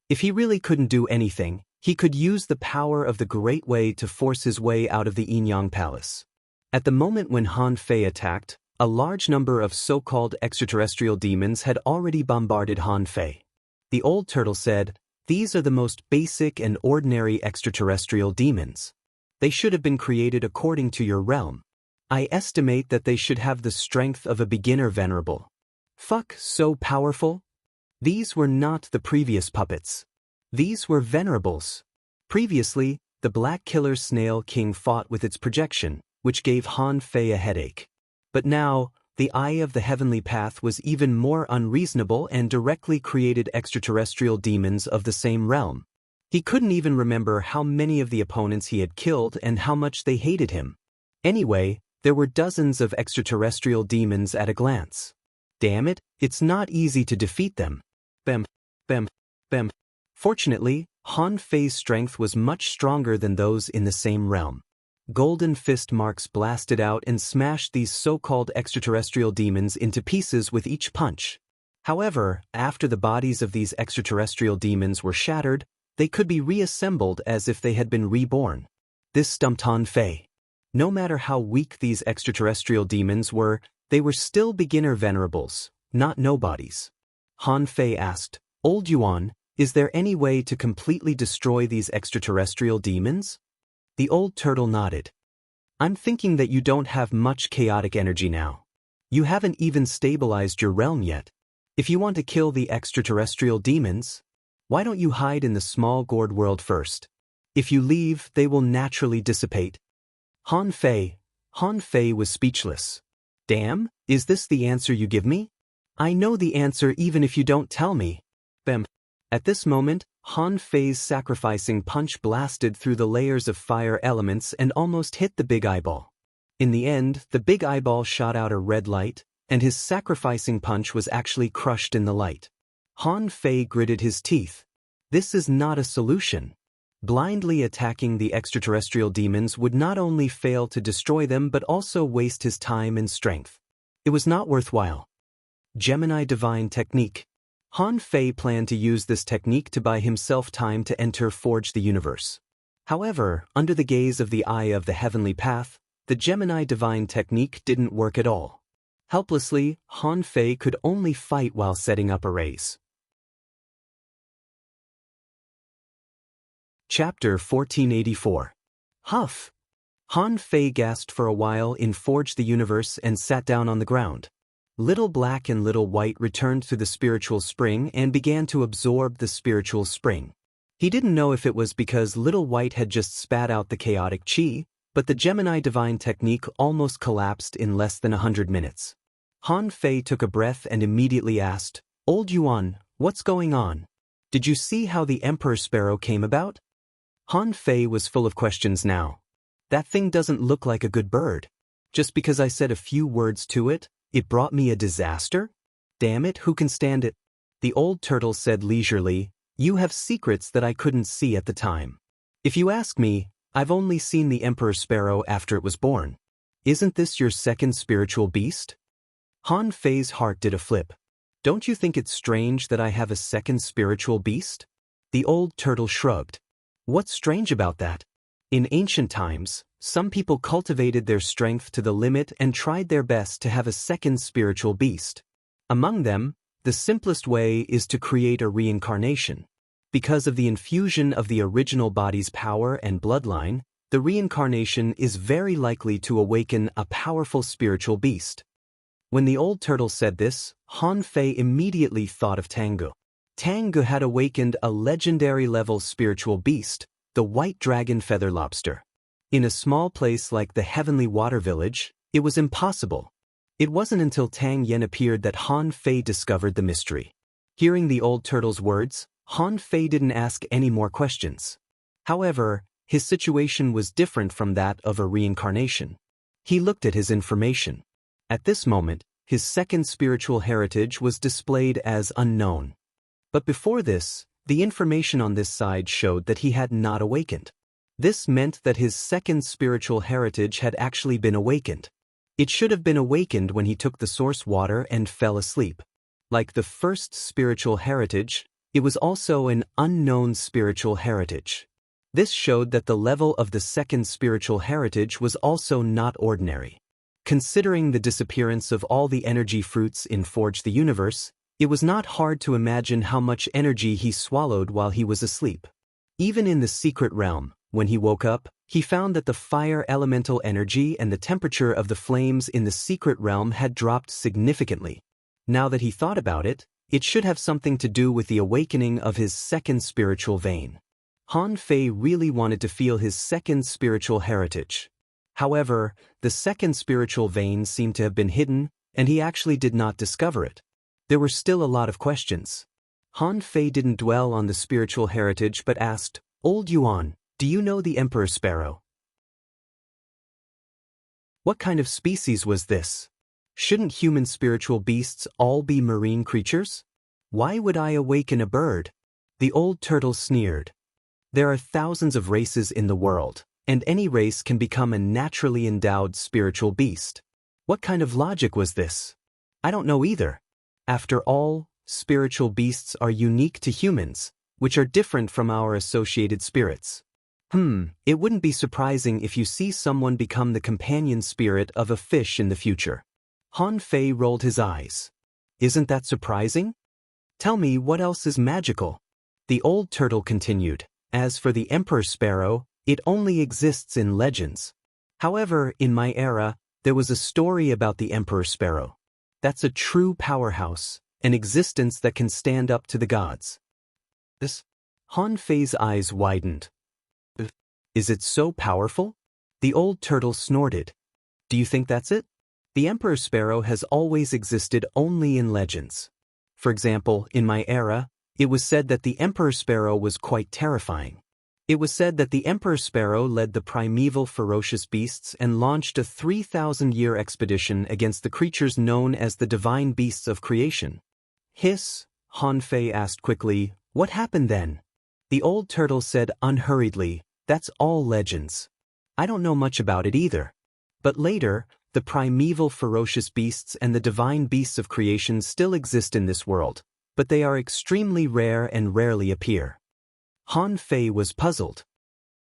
If he really couldn't do anything, he could use the power of the Great Way to force his way out of the Yin-Yang Palace. At the moment when Han Fei attacked, a large number of so-called extraterrestrial demons had already bombarded Han Fei. The old turtle said, "These are the most basic and ordinary extraterrestrial demons. They should have been created according to your realm. I estimate that they should have the strength of a beginner venerable." Fuck, so powerful? These were not the previous puppets. These were venerables. Previously, the Black Killer Snail King fought with its projection, which gave Han Fei a headache. But now, the Eye of the Heavenly Path was even more unreasonable and directly created extraterrestrial demons of the same realm. He couldn't even remember how many of the opponents he had killed and how much they hated him. Anyway, there were dozens of extraterrestrial demons at a glance. Damn it, it's not easy to defeat them. Bam, bam, bam. Fortunately, Han Fei's strength was much stronger than those in the same realm. Golden fist marks blasted out and smashed these so-called extraterrestrial demons into pieces with each punch. However, after the bodies of these extraterrestrial demons were shattered, they could be reassembled as if they had been reborn. This stumped Han Fei. No matter how weak these extraterrestrial demons were, they were still beginner venerables, not nobodies. Han Fei asked, "Old Yuan, is there any way to completely destroy these extraterrestrial demons?" The old turtle nodded. "I'm thinking that you don't have much chaotic energy now. You haven't even stabilized your realm yet. If you want to kill the extraterrestrial demons, why don't you hide in the small gourd world first? If you leave, they will naturally dissipate." Han Fei was speechless. "Damn, is this the answer you give me? I know the answer even if you don't tell me." Bam. At this moment, Han Fei's sacrificing punch blasted through the layers of fire elements and almost hit the big eyeball. In the end, the big eyeball shot out a red light, and his sacrificing punch was actually crushed in the light. Han Fei gritted his teeth. This is not a solution. Blindly attacking the extraterrestrial demons would not only fail to destroy them but also waste his time and strength. It was not worthwhile. Gemini Divine Technique. Han Fei planned to use this technique to buy himself time to enter Forge the Universe. However, under the gaze of the Eye of the Heavenly Path, the Gemini Divine Technique didn't work at all. Helplessly, Han Fei could only fight while setting up arrays. Chapter 1484. Huff! Han Fei gasped for a while in Forge the Universe and sat down on the ground. Little Black and Little White returned to the spiritual spring and began to absorb the spiritual spring. He didn't know if it was because Little White had just spat out the chaotic chi, but the Gemini divine technique almost collapsed in less than 100 minutes. Han Fei took a breath and immediately asked, "Old Yuan, what's going on? Did you see how the Emperor Sparrow came about?" Han Fei was full of questions now. That thing doesn't look like a good bird. Just because I said a few words to it, it brought me a disaster? Damn it, who can stand it? The old turtle said leisurely, "You have secrets that I couldn't see at the time. If you ask me, I've only seen the Emperor Sparrow after it was born. Isn't this your second spiritual beast?" Han Fei's heart did a flip. "Don't you think it's strange that I have a second spiritual beast?" The old turtle shrugged. "What's strange about that? In ancient times, some people cultivated their strength to the limit and tried their best to have a second spiritual beast. Among them, the simplest way is to create a reincarnation. Because of the infusion of the original body's power and bloodline, the reincarnation is very likely to awaken a powerful spiritual beast." When the old turtle said this, Han Fei immediately thought of Tangu. Tangu had awakened a legendary-level spiritual beast, the white dragon feather lobster. In a small place like the Heavenly Water Village, it was impossible. It wasn't until Tang Yen appeared that Han Fei discovered the mystery. Hearing the old turtle's words, Han Fei didn't ask any more questions. However, his situation was different from that of a reincarnation. He looked at his information. At this moment, his second spiritual heritage was displayed as unknown. But before this, the information on this side showed that he had not awakened. This meant that his second spiritual heritage had actually been awakened. It should have been awakened when he took the source water and fell asleep. Like the first spiritual heritage, it was also an unknown spiritual heritage. This showed that the level of the second spiritual heritage was also not ordinary. Considering the disappearance of all the energy fruits in Forge the Universe, it was not hard to imagine how much energy he swallowed while he was asleep. Even in the secret realm, when he woke up, he found that the fire elemental energy and the temperature of the flames in the secret realm had dropped significantly. Now that he thought about it, it should have something to do with the awakening of his second spiritual vein. Han Fei really wanted to feel his second spiritual heritage. However, the second spiritual vein seemed to have been hidden, and he actually did not discover it. There were still a lot of questions. Han Fei didn't dwell on the spiritual heritage but asked, "Old Yuan, do you know the Emperor Sparrow? What kind of species was this? Shouldn't human spiritual beasts all be marine creatures? Why would I awaken a bird?" The old turtle sneered. "There are thousands of races in the world, and any race can become a naturally endowed spiritual beast. What kind of logic was this? I don't know either. After all, spiritual beasts are unique to humans, which are different from our associated spirits. It wouldn't be surprising if you see someone become the companion spirit of a fish in the future." Han Fei rolled his eyes. "Isn't that surprising? Tell me what else is magical?" The old turtle continued. "As for the Emperor Sparrow, it only exists in legends. However, in my era, there was a story about the Emperor Sparrow. That's a true powerhouse, an existence that can stand up to the gods." This? Han Fei's eyes widened. "Is it so powerful?" The old turtle snorted. "Do you think that's it? The Emperor Sparrow has always existed only in legends. For example, in my era, it was said that the Emperor Sparrow was quite terrifying. It was said that the Emperor Sparrow led the primeval ferocious beasts and launched a 3,000-year expedition against the creatures known as the divine beasts of creation." "Hiss," Han Fei asked quickly, "what happened then?" The old turtle said unhurriedly, "That's all legends. I don't know much about it either. But later, the primeval ferocious beasts and the divine beasts of creation still exist in this world, but they are extremely rare and rarely appear." Han Fei was puzzled.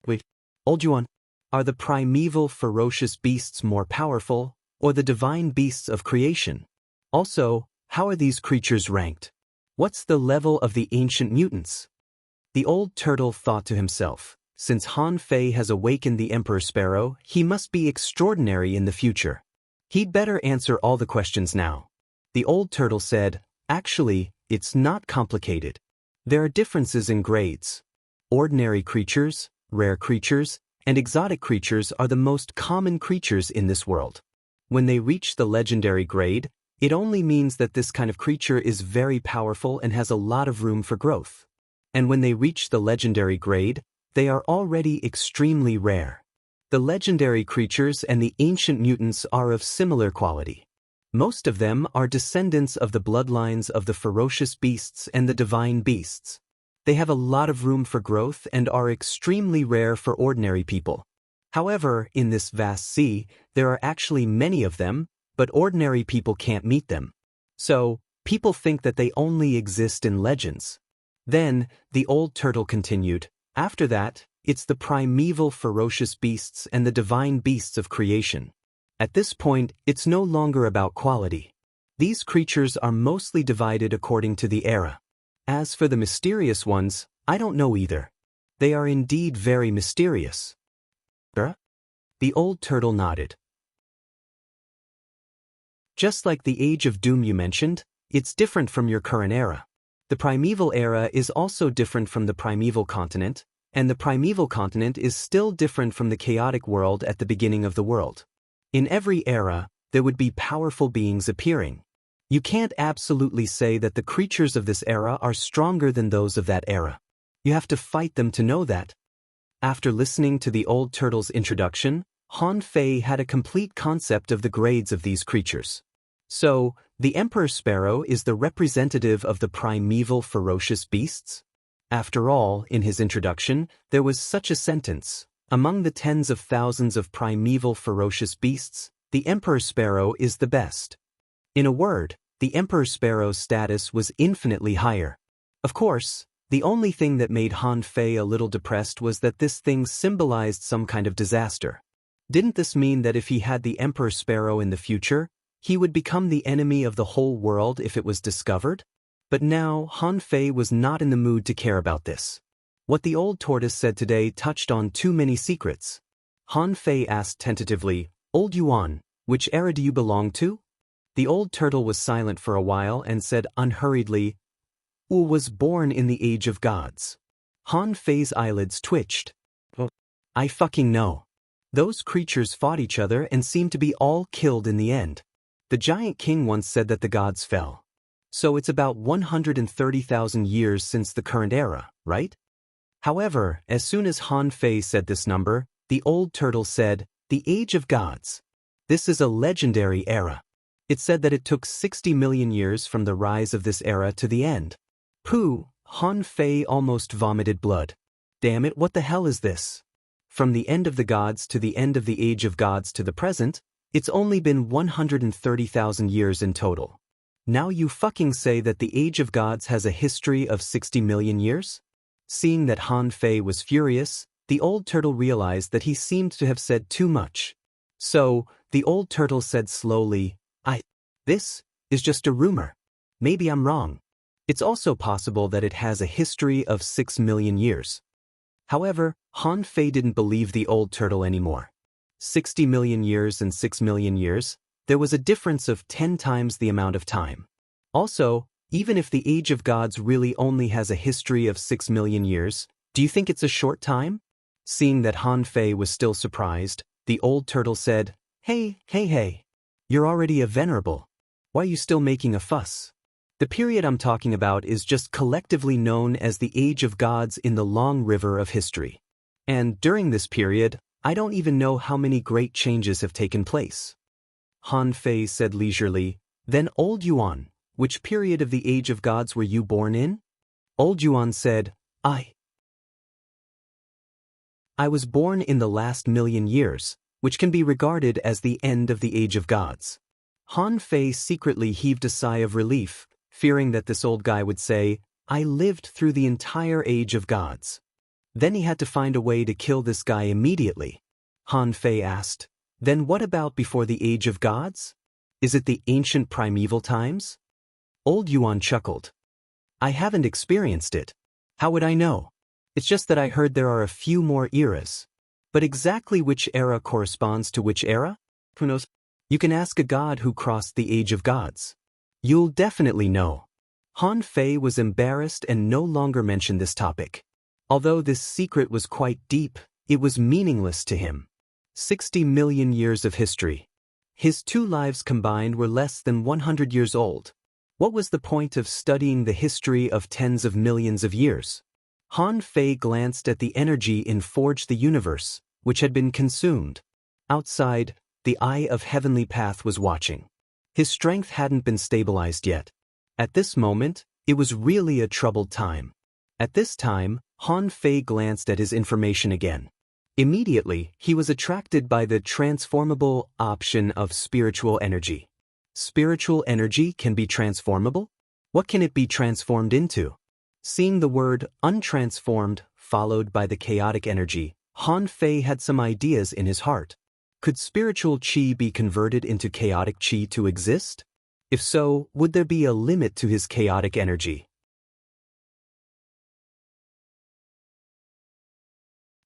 "Wait, Old Yuan, are the primeval ferocious beasts more powerful, or the divine beasts of creation? Also, how are these creatures ranked? What's the level of the ancient mutants?" The old turtle thought to himself, since Han Fei has awakened the Emperor Sparrow, he must be extraordinary in the future. He'd better answer all the questions now. The old turtle said, "Actually, it's not complicated. There are differences in grades. Ordinary creatures, rare creatures, and exotic creatures are the most common creatures in this world. When they reach the legendary grade, it only means that this kind of creature is very powerful and has a lot of room for growth. And when they reach the legendary grade, they are already extremely rare. The legendary creatures and the ancient mutants are of similar quality. Most of them are descendants of the bloodlines of the ferocious beasts and the divine beasts. They have a lot of room for growth and are extremely rare for ordinary people. However, in this vast sea, there are actually many of them, but ordinary people can't meet them. So, people think that they only exist in legends. Then, the old turtle continued, after that, it's the primeval ferocious beasts and the divine beasts of creation. At this point, it's no longer about quality. These creatures are mostly divided according to the era. As for the mysterious ones, I don't know either. They are indeed very mysterious. The old turtle nodded. Just like the Age of Doom you mentioned, it's different from your current era. The primeval era is also different from the primeval continent, and the primeval continent is still different from the chaotic world at the beginning of the world. In every era, there would be powerful beings appearing. You can't absolutely say that the creatures of this era are stronger than those of that era. You have to fight them to know that. After listening to the old turtle's introduction, Han Fei had a complete concept of the grades of these creatures. So, the Emperor Sparrow is the representative of the primeval ferocious beasts? After all, in his introduction, there was such a sentence. Among the tens of thousands of primeval ferocious beasts, the Emperor Sparrow is the best. In a word, the Emperor Sparrow's status was infinitely higher. Of course, the only thing that made Han Fei a little depressed was that this thing symbolized some kind of disaster. Didn't this mean that if he had the Emperor Sparrow in the future, he would become the enemy of the whole world if it was discovered? But now, Han Fei was not in the mood to care about this. What the old tortoise said today touched on too many secrets. Han Fei asked tentatively, Old Yuan, which era do you belong to? The old turtle was silent for a while and said unhurriedly, was born in the Age of Gods. Han Fei's eyelids twitched. I fucking know. Those creatures fought each other and seemed to be all killed in the end. The giant king once said that the gods fell. So it's about 130,000 years since the current era, right? However, as soon as Han Fei said this number, the old turtle said, the Age of Gods. This is a legendary era. It said that it took 60 million years from the rise of this era to the end. Pooh, Han Fei almost vomited blood. Damn it, what the hell is this? From the end of the gods to the end of the Age of Gods to the present, it's only been 130,000 years in total. Now you fucking say that the Age of Gods has a history of 60 million years? Seeing that Han Fei was furious, the old turtle realized that he seemed to have said too much. So, the old turtle said slowly, this is just a rumor. Maybe I'm wrong. It's also possible that it has a history of 6 million years. However, Han Fei didn't believe the old turtle anymore. 60 million years and 6 million years, there was a difference of 10 times the amount of time. Also, even if the Age of Gods really only has a history of 6 million years, do you think it's a short time? Seeing that Han Fei was still surprised, the old turtle said, Hey, you're already a venerable. Why are you still making a fuss? The period I'm talking about is just collectively known as the Age of Gods in the long river of history. And during this period, I don't even know how many great changes have taken place. Han Fei said leisurely, Then Old Yuan, which period of the Age of Gods were you born in? Old Yuan said, I was born in the last million years, which can be regarded as the end of the Age of Gods. Han Fei secretly heaved a sigh of relief, fearing that this old guy would say, I lived through the entire Age of Gods. Then he had to find a way to kill this guy immediately. Han Fei asked, Then what about before the Age of Gods? Is it the ancient primeval times? Old Yuan chuckled. I haven't experienced it. How would I know? It's just that I heard there are a few more eras. But exactly which era corresponds to which era? Who knows? You can ask a god who crossed the Age of Gods. You'll definitely know. Han Fei was embarrassed and no longer mentioned this topic. Although this secret was quite deep, it was meaningless to him. 60 million years of history. His 2 lives combined were less than 100 years old. What was the point of studying the history of tens of millions of years? Han Fei glanced at the energy in Forge the Universe, which had been consumed. Outside, the Eye of Heavenly Path was watching. His strength hadn't been stabilized yet. At this moment, it was really a troubled time. At this time, Han Fei glanced at his information again. Immediately, he was attracted by the transformable option of spiritual energy. Spiritual energy can be transformable? What can it be transformed into? Seeing the word untransformed followed by the chaotic energy, Han Fei had some ideas in his heart. Could spiritual qi be converted into chaotic qi to exist? If so, would there be a limit to his chaotic energy?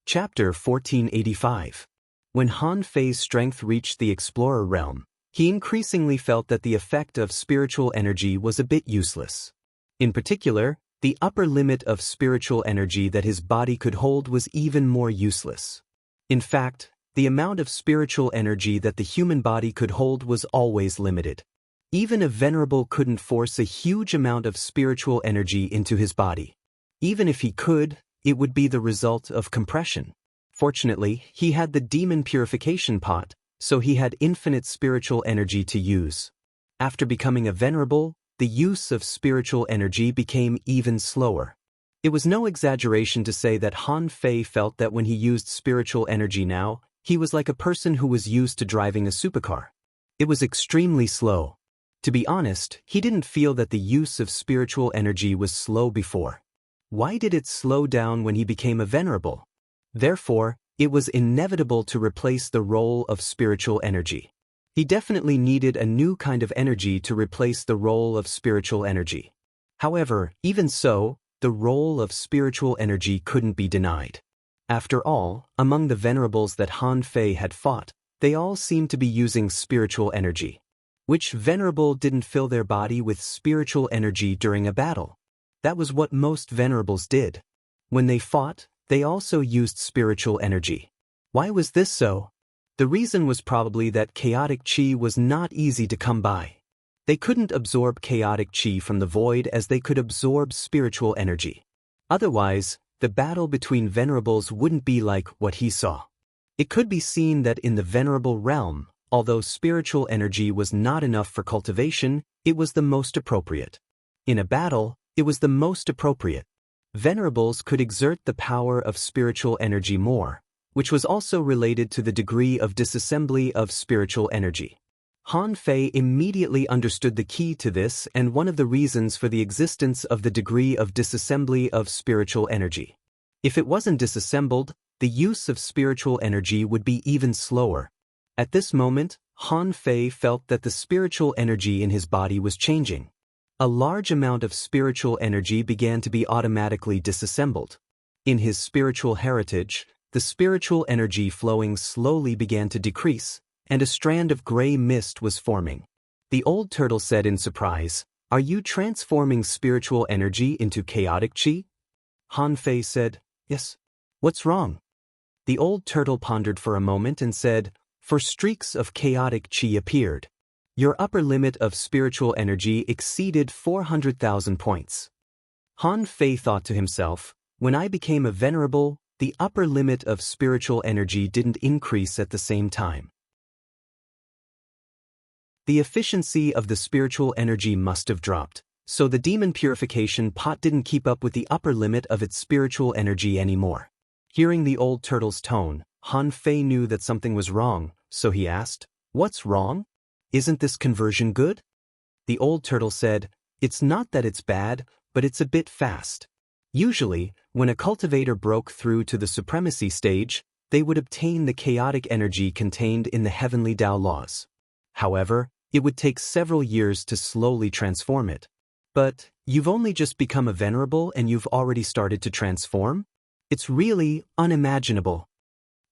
Chapter 1485. When Han Fei's strength reached the explorer realm, he increasingly felt that the effect of spiritual energy was a bit useless. In particular, the upper limit of spiritual energy that his body could hold was even more useless. In fact, the amount of spiritual energy that the human body could hold was always limited. Even a venerable couldn't force a huge amount of spiritual energy into his body. Even if he could, it would be the result of compression. Fortunately, he had the demon purification pot, so he had infinite spiritual energy to use. After becoming a venerable, the use of spiritual energy became even slower. It was no exaggeration to say that Han Fei felt that when he used spiritual energy now, he was like a person who was used to driving a supercar. It was extremely slow. To be honest, he didn't feel that the use of spiritual energy was slow before. Why did it slow down when he became a venerable? Therefore, it was inevitable to replace the role of spiritual energy. He definitely needed a new kind of energy to replace the role of spiritual energy. However, even so, the role of spiritual energy couldn't be denied. After all, among the venerables that Han Fei had fought, they all seemed to be using spiritual energy. Which venerable didn't fill their body with spiritual energy during a battle? That was what most venerables did. When they fought, they also used spiritual energy. Why was this so? The reason was probably that chaotic qi was not easy to come by. They couldn't absorb chaotic qi from the void as they could absorb spiritual energy. Otherwise, the battle between venerables wouldn't be like what he saw. It could be seen that in the venerable realm, although spiritual energy was not enough for cultivation, it was the most appropriate. In a battle, it was the most appropriate. Venerables could exert the power of spiritual energy more, which was also related to the degree of disassembly of spiritual energy. Han Fei immediately understood the key to this and one of the reasons for the existence of the degree of disassembly of spiritual energy. If it wasn't disassembled, the use of spiritual energy would be even slower. At this moment, Han Fei felt that the spiritual energy in his body was changing. A large amount of spiritual energy began to be automatically disassembled. In his spiritual heritage, the spiritual energy flowing slowly began to decrease, and a strand of gray mist was forming. The old turtle said in surprise, "Are you transforming spiritual energy into chaotic qi?" Han Fei said, "Yes." "What's wrong?" The old turtle pondered for a moment and said, "For streaks of chaotic qi appeared. Your upper limit of spiritual energy exceeded 400,000 points." Han Fei thought to himself, when I became a venerable, the upper limit of spiritual energy didn't increase at the same time. The efficiency of the spiritual energy must have dropped, so the demon purification pot didn't keep up with the upper limit of its spiritual energy anymore. Hearing the old turtle's tone, Han Fei knew that something was wrong, so he asked, "What's wrong? Isn't this conversion good?" The old turtle said, "It's not that it's bad, but it's a bit fast." Usually, when a cultivator broke through to the supremacy stage, they would obtain the chaotic energy contained in the heavenly Tao laws. However, it would take several years to slowly transform it. But, you've only just become a venerable and you've already started to transform? It's really unimaginable.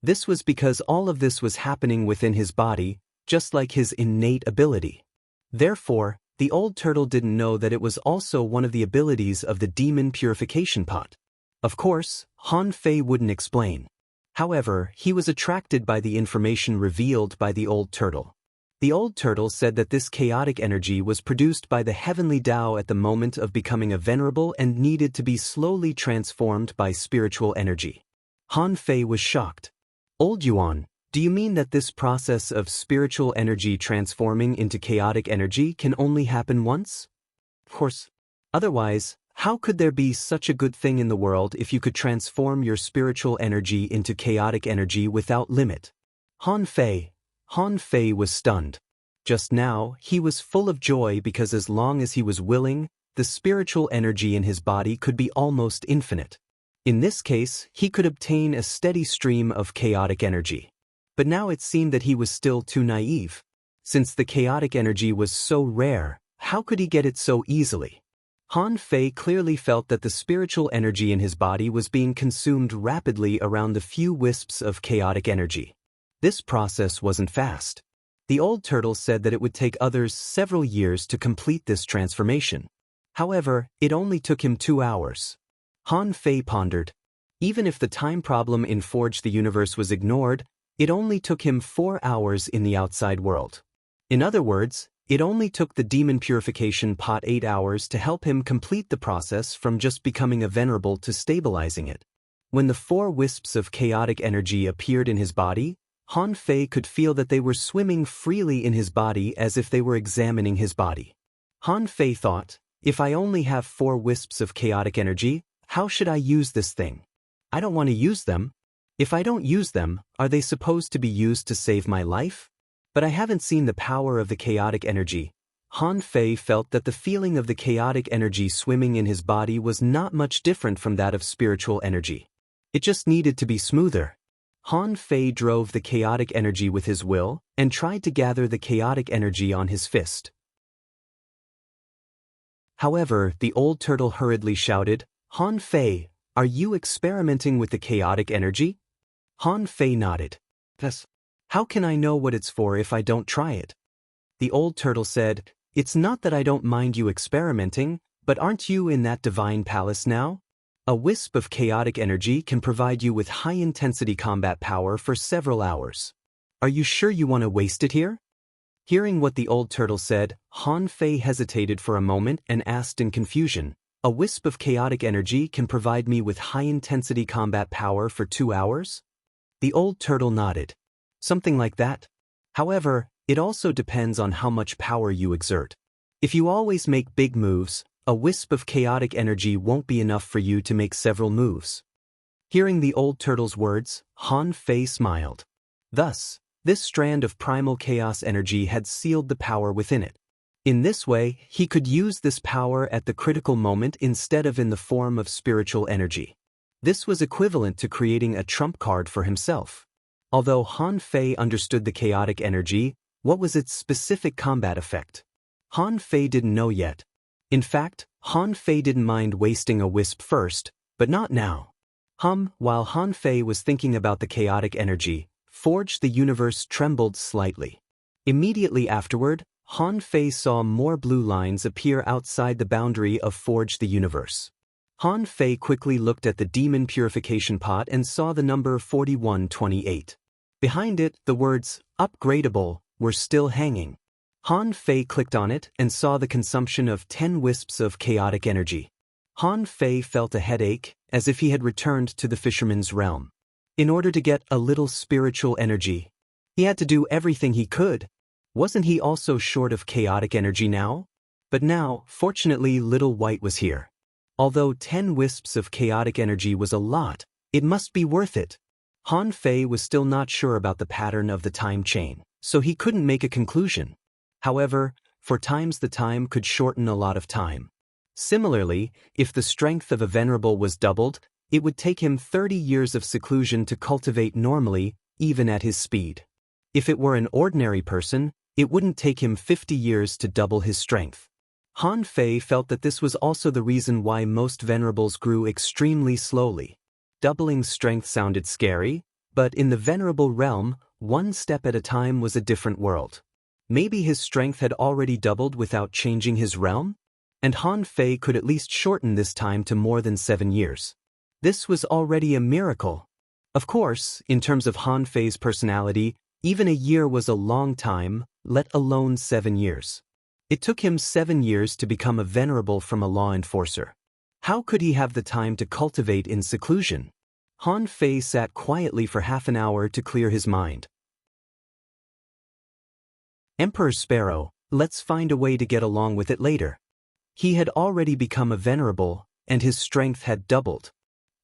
This was because all of this was happening within his body, just like his innate ability. Therefore, the old turtle didn't know that it was also one of the abilities of the demon purification pot. Of course, Han Fei wouldn't explain. However, he was attracted by the information revealed by the old turtle. The old turtle said that this chaotic energy was produced by the heavenly Tao at the moment of becoming a venerable and needed to be slowly transformed by spiritual energy. Han Fei was shocked. Old Yuan, do you mean that this process of spiritual energy transforming into chaotic energy can only happen once? Of course. Otherwise, how could there be such a good thing in the world if you could transform your spiritual energy into chaotic energy without limit? Han Fei was stunned. Just now, he was full of joy because as long as he was willing, the spiritual energy in his body could be almost infinite. In this case, he could obtain a steady stream of chaotic energy. But now it seemed that he was still too naive. Since the chaotic energy was so rare, how could he get it so easily? Han Fei clearly felt that the spiritual energy in his body was being consumed rapidly around the few wisps of chaotic energy. This process wasn't fast. The old turtle said that it would take others several years to complete this transformation. However, it only took him 2 hours. Han Fei pondered. Even if the time problem in Forge the Universe was ignored, it only took him 4 hours in the outside world. In other words, it only took the demon purification pot 8 hours to help him complete the process from just becoming a venerable to stabilizing it. When the 4 wisps of chaotic energy appeared in his body, Han Fei could feel that they were swimming freely in his body as if they were examining his body. Han Fei thought, if I only have 4 wisps of chaotic energy, how should I use this thing? I don't want to use them. If I don't use them, are they supposed to be used to save my life? But I haven't seen the power of the chaotic energy. Han Fei felt that the feeling of the chaotic energy swimming in his body was not much different from that of spiritual energy. It just needed to be smoother. Han Fei drove the chaotic energy with his will and tried to gather the chaotic energy on his fist. However, the old turtle hurriedly shouted, Han Fei, are you experimenting with the chaotic energy? Han Fei nodded. Yes. How can I know what it's for if I don't try it? The old turtle said, it's not that I don't mind you experimenting, but aren't you in that divine palace now? A wisp of chaotic energy can provide you with high-intensity combat power for several hours. Are you sure you want to waste it here? Hearing what the old turtle said, Han Fei hesitated for a moment and asked in confusion, a wisp of chaotic energy can provide me with high-intensity combat power for 2 hours? The old turtle nodded. Something like that. However, it also depends on how much power you exert. If you always make big moves, a wisp of chaotic energy won't be enough for you to make several moves. Hearing the old turtle's words, Han Fei smiled. Thus, this strand of primal chaos energy had sealed the power within it. In this way, he could use this power at the critical moment instead of in the form of spiritual energy. This was equivalent to creating a trump card for himself. Although Han Fei understood the chaotic energy, what was its specific combat effect? Han Fei didn't know yet. In fact, Han Fei didn't mind wasting a wisp first, but not now. While Han Fei was thinking about the chaotic energy, Forge the Universe trembled slightly. Immediately afterward, Han Fei saw more blue lines appear outside the boundary of Forge the Universe. Han Fei quickly looked at the demon purification pot and saw the number 4128. Behind it, the words, upgradable, were still hanging. Han Fei clicked on it and saw the consumption of 10 wisps of chaotic energy. Han Fei felt a headache, as if he had returned to the fisherman's realm. In order to get a little spiritual energy, he had to do everything he could. Wasn't he also short of chaotic energy now? But now, fortunately, Little White was here. Although 10 wisps of chaotic energy was a lot, it must be worth it. Han Fei was still not sure about the pattern of the time chain, so he couldn't make a conclusion. However, for times the time could shorten a lot of time. Similarly, if the strength of a venerable was doubled, it would take him 30 years of seclusion to cultivate normally, even at his speed. If it were an ordinary person, it wouldn't take him 50 years to double his strength. Han Fei felt that this was also the reason why most venerables grew extremely slowly. Doubling strength sounded scary, but in the venerable realm, one step at a time was a different world. Maybe his strength had already doubled without changing his realm? And Han Fei could at least shorten this time to more than 7 years. This was already a miracle. Of course, in terms of Han Fei's personality, even a year was a long time, let alone 7 years. It took him 7 years to become a venerable from a law enforcer. How could he have the time to cultivate in seclusion? Han Fei sat quietly for half an hour to clear his mind. Emperor Sparrow, let's find a way to get along with it later. He had already become a venerable, and his strength had doubled.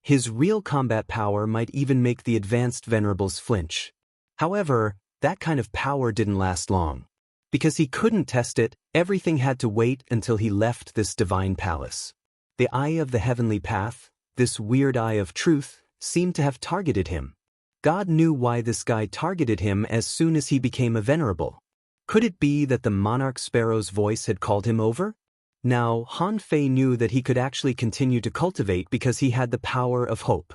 His real combat power might even make the advanced venerables flinch. However, that kind of power didn't last long. Because he couldn't test it, everything had to wait until he left this divine palace. The eye of the heavenly path, this weird eye of truth, seemed to have targeted him. God knew why this guy targeted him as soon as he became a venerable. Could it be that the monarch sparrow's voice had called him over? Now, Han Fei knew that he could actually continue to cultivate because he had the power of hope.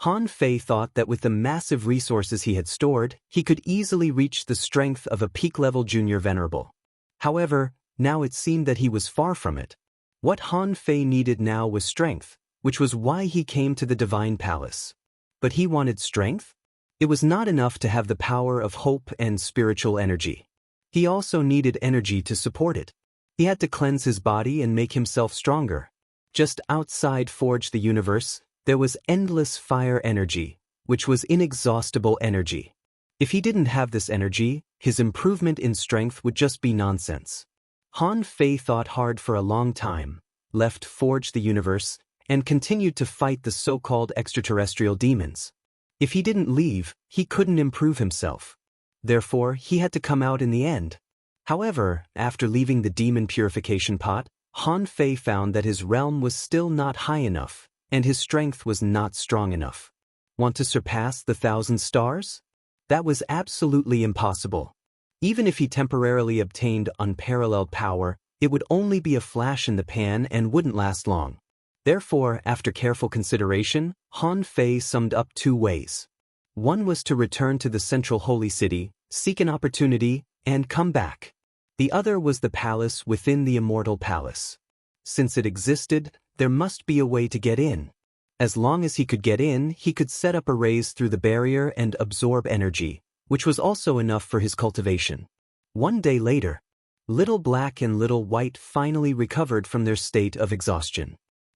Han Fei thought that with the massive resources he had stored, he could easily reach the strength of a peak-level junior venerable. However, now it seemed that he was far from it. What Han Fei needed now was strength, which was why he came to the divine palace. But he wanted strength? It was not enough to have the power of hope and spiritual energy. He also needed energy to support it. He had to cleanse his body and make himself stronger. Just outside Forge the Universe, there was endless fire energy, which was inexhaustible energy. If he didn't have this energy, his improvement in strength would just be nonsense. Han Fei thought hard for a long time, left Forge the Universe, and continued to fight the so-called extraterrestrial demons. If he didn't leave, he couldn't improve himself. Therefore, he had to come out in the end. However, after leaving the demon purification pot, Han Fei found that his realm was still not high enough, and his strength was not strong enough. Want to surpass the 1,000 stars? That was absolutely impossible. Even if he temporarily obtained unparalleled power, it would only be a flash in the pan and wouldn't last long. Therefore, after careful consideration, Han Fei summed up 2 ways. One was to return to the central holy city, seek an opportunity, and come back. The other was the palace within the immortal palace. Since it existed, there must be a way to get in. As long as he could get in, he could set up arrays through the barrier and absorb energy, which was also enough for his cultivation. One day later, Little Black and Little White finally recovered from their state of exhaustion.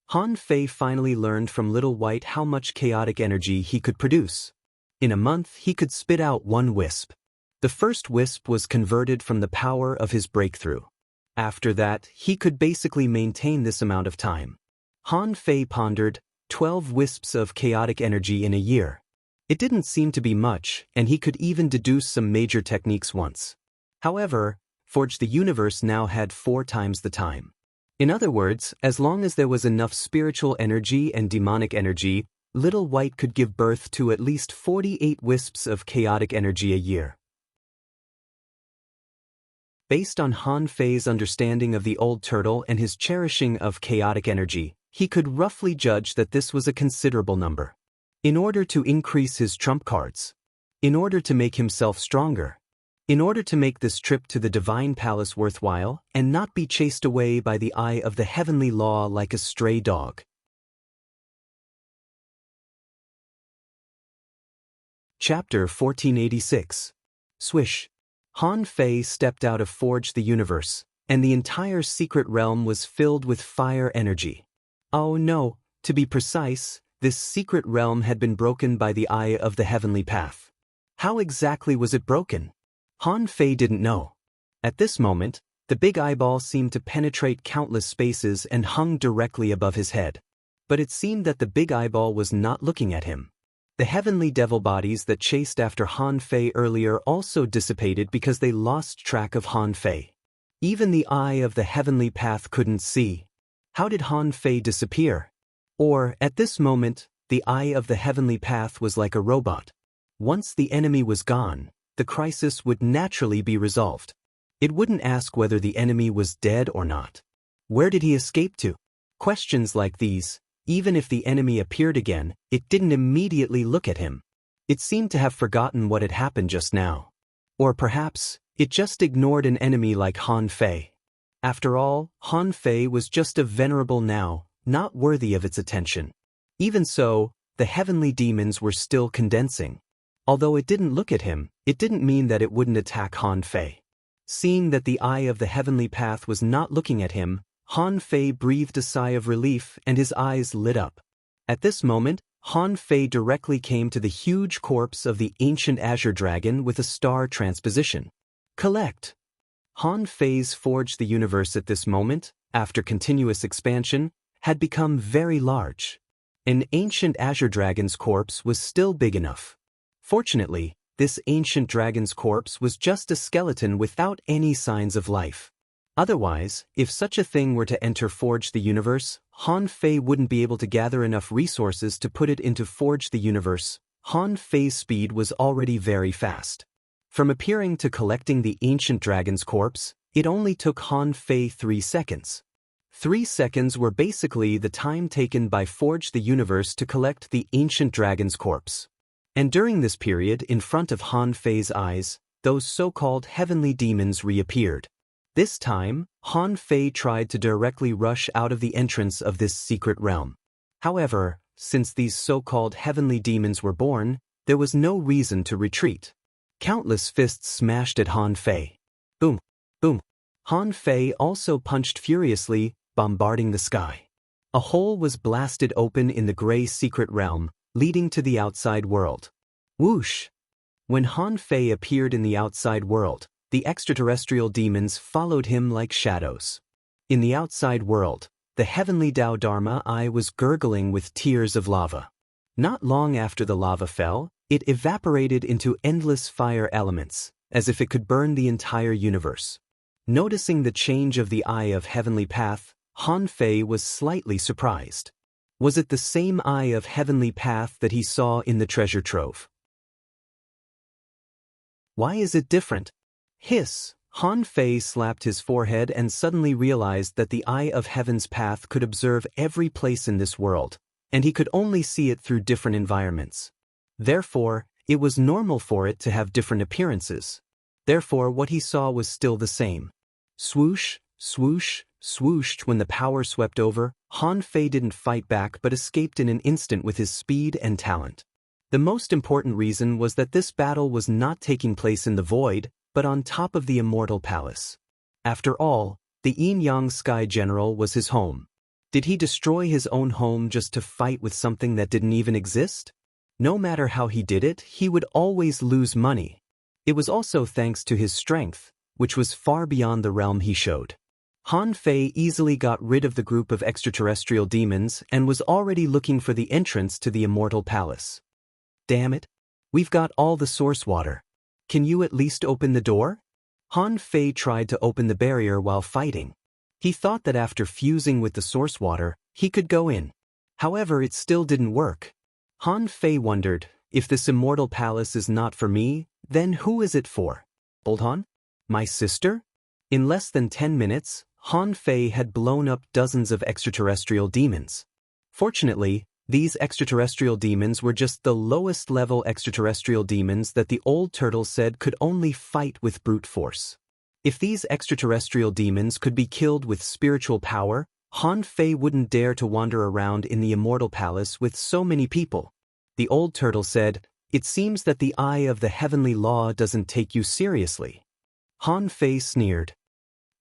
Han Fei finally learned from Little White how much chaotic energy he could produce. In a month, he could spit out 1 wisp. The first wisp was converted from the power of his breakthrough. After that, he could basically maintain this amount of time. Han Fei pondered 12 wisps of chaotic energy in a year. It didn't seem to be much, and he could even deduce some major techniques once. However, Forge the Universe now had 4 times the time. In other words, as long as there was enough spiritual energy and demonic energy, Little White could give birth to at least 48 wisps of chaotic energy a year. Based on Han Fei's understanding of the old turtle and his cherishing of chaotic energy, he could roughly judge that this was a considerable number. In order to increase his trump cards, in order to make himself stronger, in order to make this trip to the divine palace worthwhile and not be chased away by the eye of the heavenly law like a stray dog. Chapter 1486. Swish. Han Fei stepped out of Forge the Universe, and the entire secret realm was filled with fire energy. Oh no, to be precise, this secret realm had been broken by the eye of the heavenly path. How exactly was it broken? Han Fei didn't know. At this moment, the big eyeball seemed to penetrate countless spaces and hung directly above his head. But it seemed that the big eyeball was not looking at him. The heavenly devil bodies that chased after Han Fei earlier also dissipated because they lost track of Han Fei. Even the eye of the heavenly path couldn't see. How did Han Fei disappear? Or, at this moment, the eye of the heavenly path was like a robot. Once the enemy was gone, the crisis would naturally be resolved. It wouldn't ask whether the enemy was dead or not. Where did he escape to? Questions like these, even if the enemy appeared again, it didn't immediately look at him. It seemed to have forgotten what had happened just now. Or perhaps, it just ignored an enemy like Han Fei. After all, Han Fei was just a venerable now, not worthy of its attention. Even so, the heavenly demons were still condensing. Although it didn't look at him, it didn't mean that it wouldn't attack Han Fei. Seeing that the eye of the heavenly path was not looking at him, Han Fei breathed a sigh of relief and his eyes lit up. At this moment, Han Fei directly came to the huge corpse of the ancient azure dragon with a star transposition. Collect. Han Fei's Forge the Universe at this moment, after continuous expansion, had become very large. An ancient azure dragon's corpse was still big enough. Fortunately, this ancient dragon's corpse was just a skeleton without any signs of life. Otherwise, if such a thing were to enter Forge the Universe, Han Fei wouldn't be able to gather enough resources to put it into Forge the Universe. Han Fei's speed was already very fast. From appearing to collecting the ancient dragon's corpse, it only took Han Fei 3 seconds. 3 seconds were basically the time taken by Forge the Universe to collect the ancient dragon's corpse. And during this period, in front of Han Fei's eyes, those so-called heavenly demons reappeared. This time, Han Fei tried to directly rush out of the entrance of this secret realm. However, since these so-called heavenly demons were born, there was no reason to retreat. Countless fists smashed at Han Fei. Boom, boom. Han Fei also punched furiously, bombarding the sky. A hole was blasted open in the gray secret realm, leading to the outside world. Whoosh! When Han Fei appeared in the outside world, the extraterrestrial demons followed him like shadows. In the outside world, the heavenly Tao Dharma eye was gurgling with tears of lava. Not long after the lava fell, it evaporated into endless fire elements, as if it could burn the entire universe. Noticing the change of the eye of heavenly path, Han Fei was slightly surprised. Was it the same eye of heavenly path that he saw in the treasure trove? Why is it different? Hiss! Han Fei slapped his forehead and suddenly realized that the eye of heaven's path could observe every place in this world, and he could only see it through different environments. Therefore, it was normal for it to have different appearances. Therefore, what he saw was still the same. Swoosh, swoosh, swooshed. When the power swept over, Han Fei didn't fight back but escaped in an instant with his speed and talent. The most important reason was that this battle was not taking place in the void, but on top of the Immortal Palace. After all, the Yin-Yang Sky General was his home. Did he destroy his own home just to fight with something that didn't even exist? No matter how he did it, he would always lose money. It was also thanks to his strength, which was far beyond the realm he showed. Han Fei easily got rid of the group of extraterrestrial demons and was already looking for the entrance to the Immortal Palace. Damn it! We've got all the source water. Can you at least open the door? Han Fei tried to open the barrier while fighting. He thought that after fusing with the source water, he could go in. However, it still didn't work. Han Fei wondered, if this Immortal Palace is not for me, then who is it for? Old Han? My sister? In less than 10 minutes, Han Fei had blown up dozens of extraterrestrial demons. Fortunately, these extraterrestrial demons were just the lowest level extraterrestrial demons that the old turtle said could only fight with brute force. If these extraterrestrial demons could be killed with spiritual power, Han Fei wouldn't dare to wander around in the Immortal Palace with so many people. The old turtle said, "It seems that the eye of the heavenly law doesn't take you seriously." Han Fei sneered.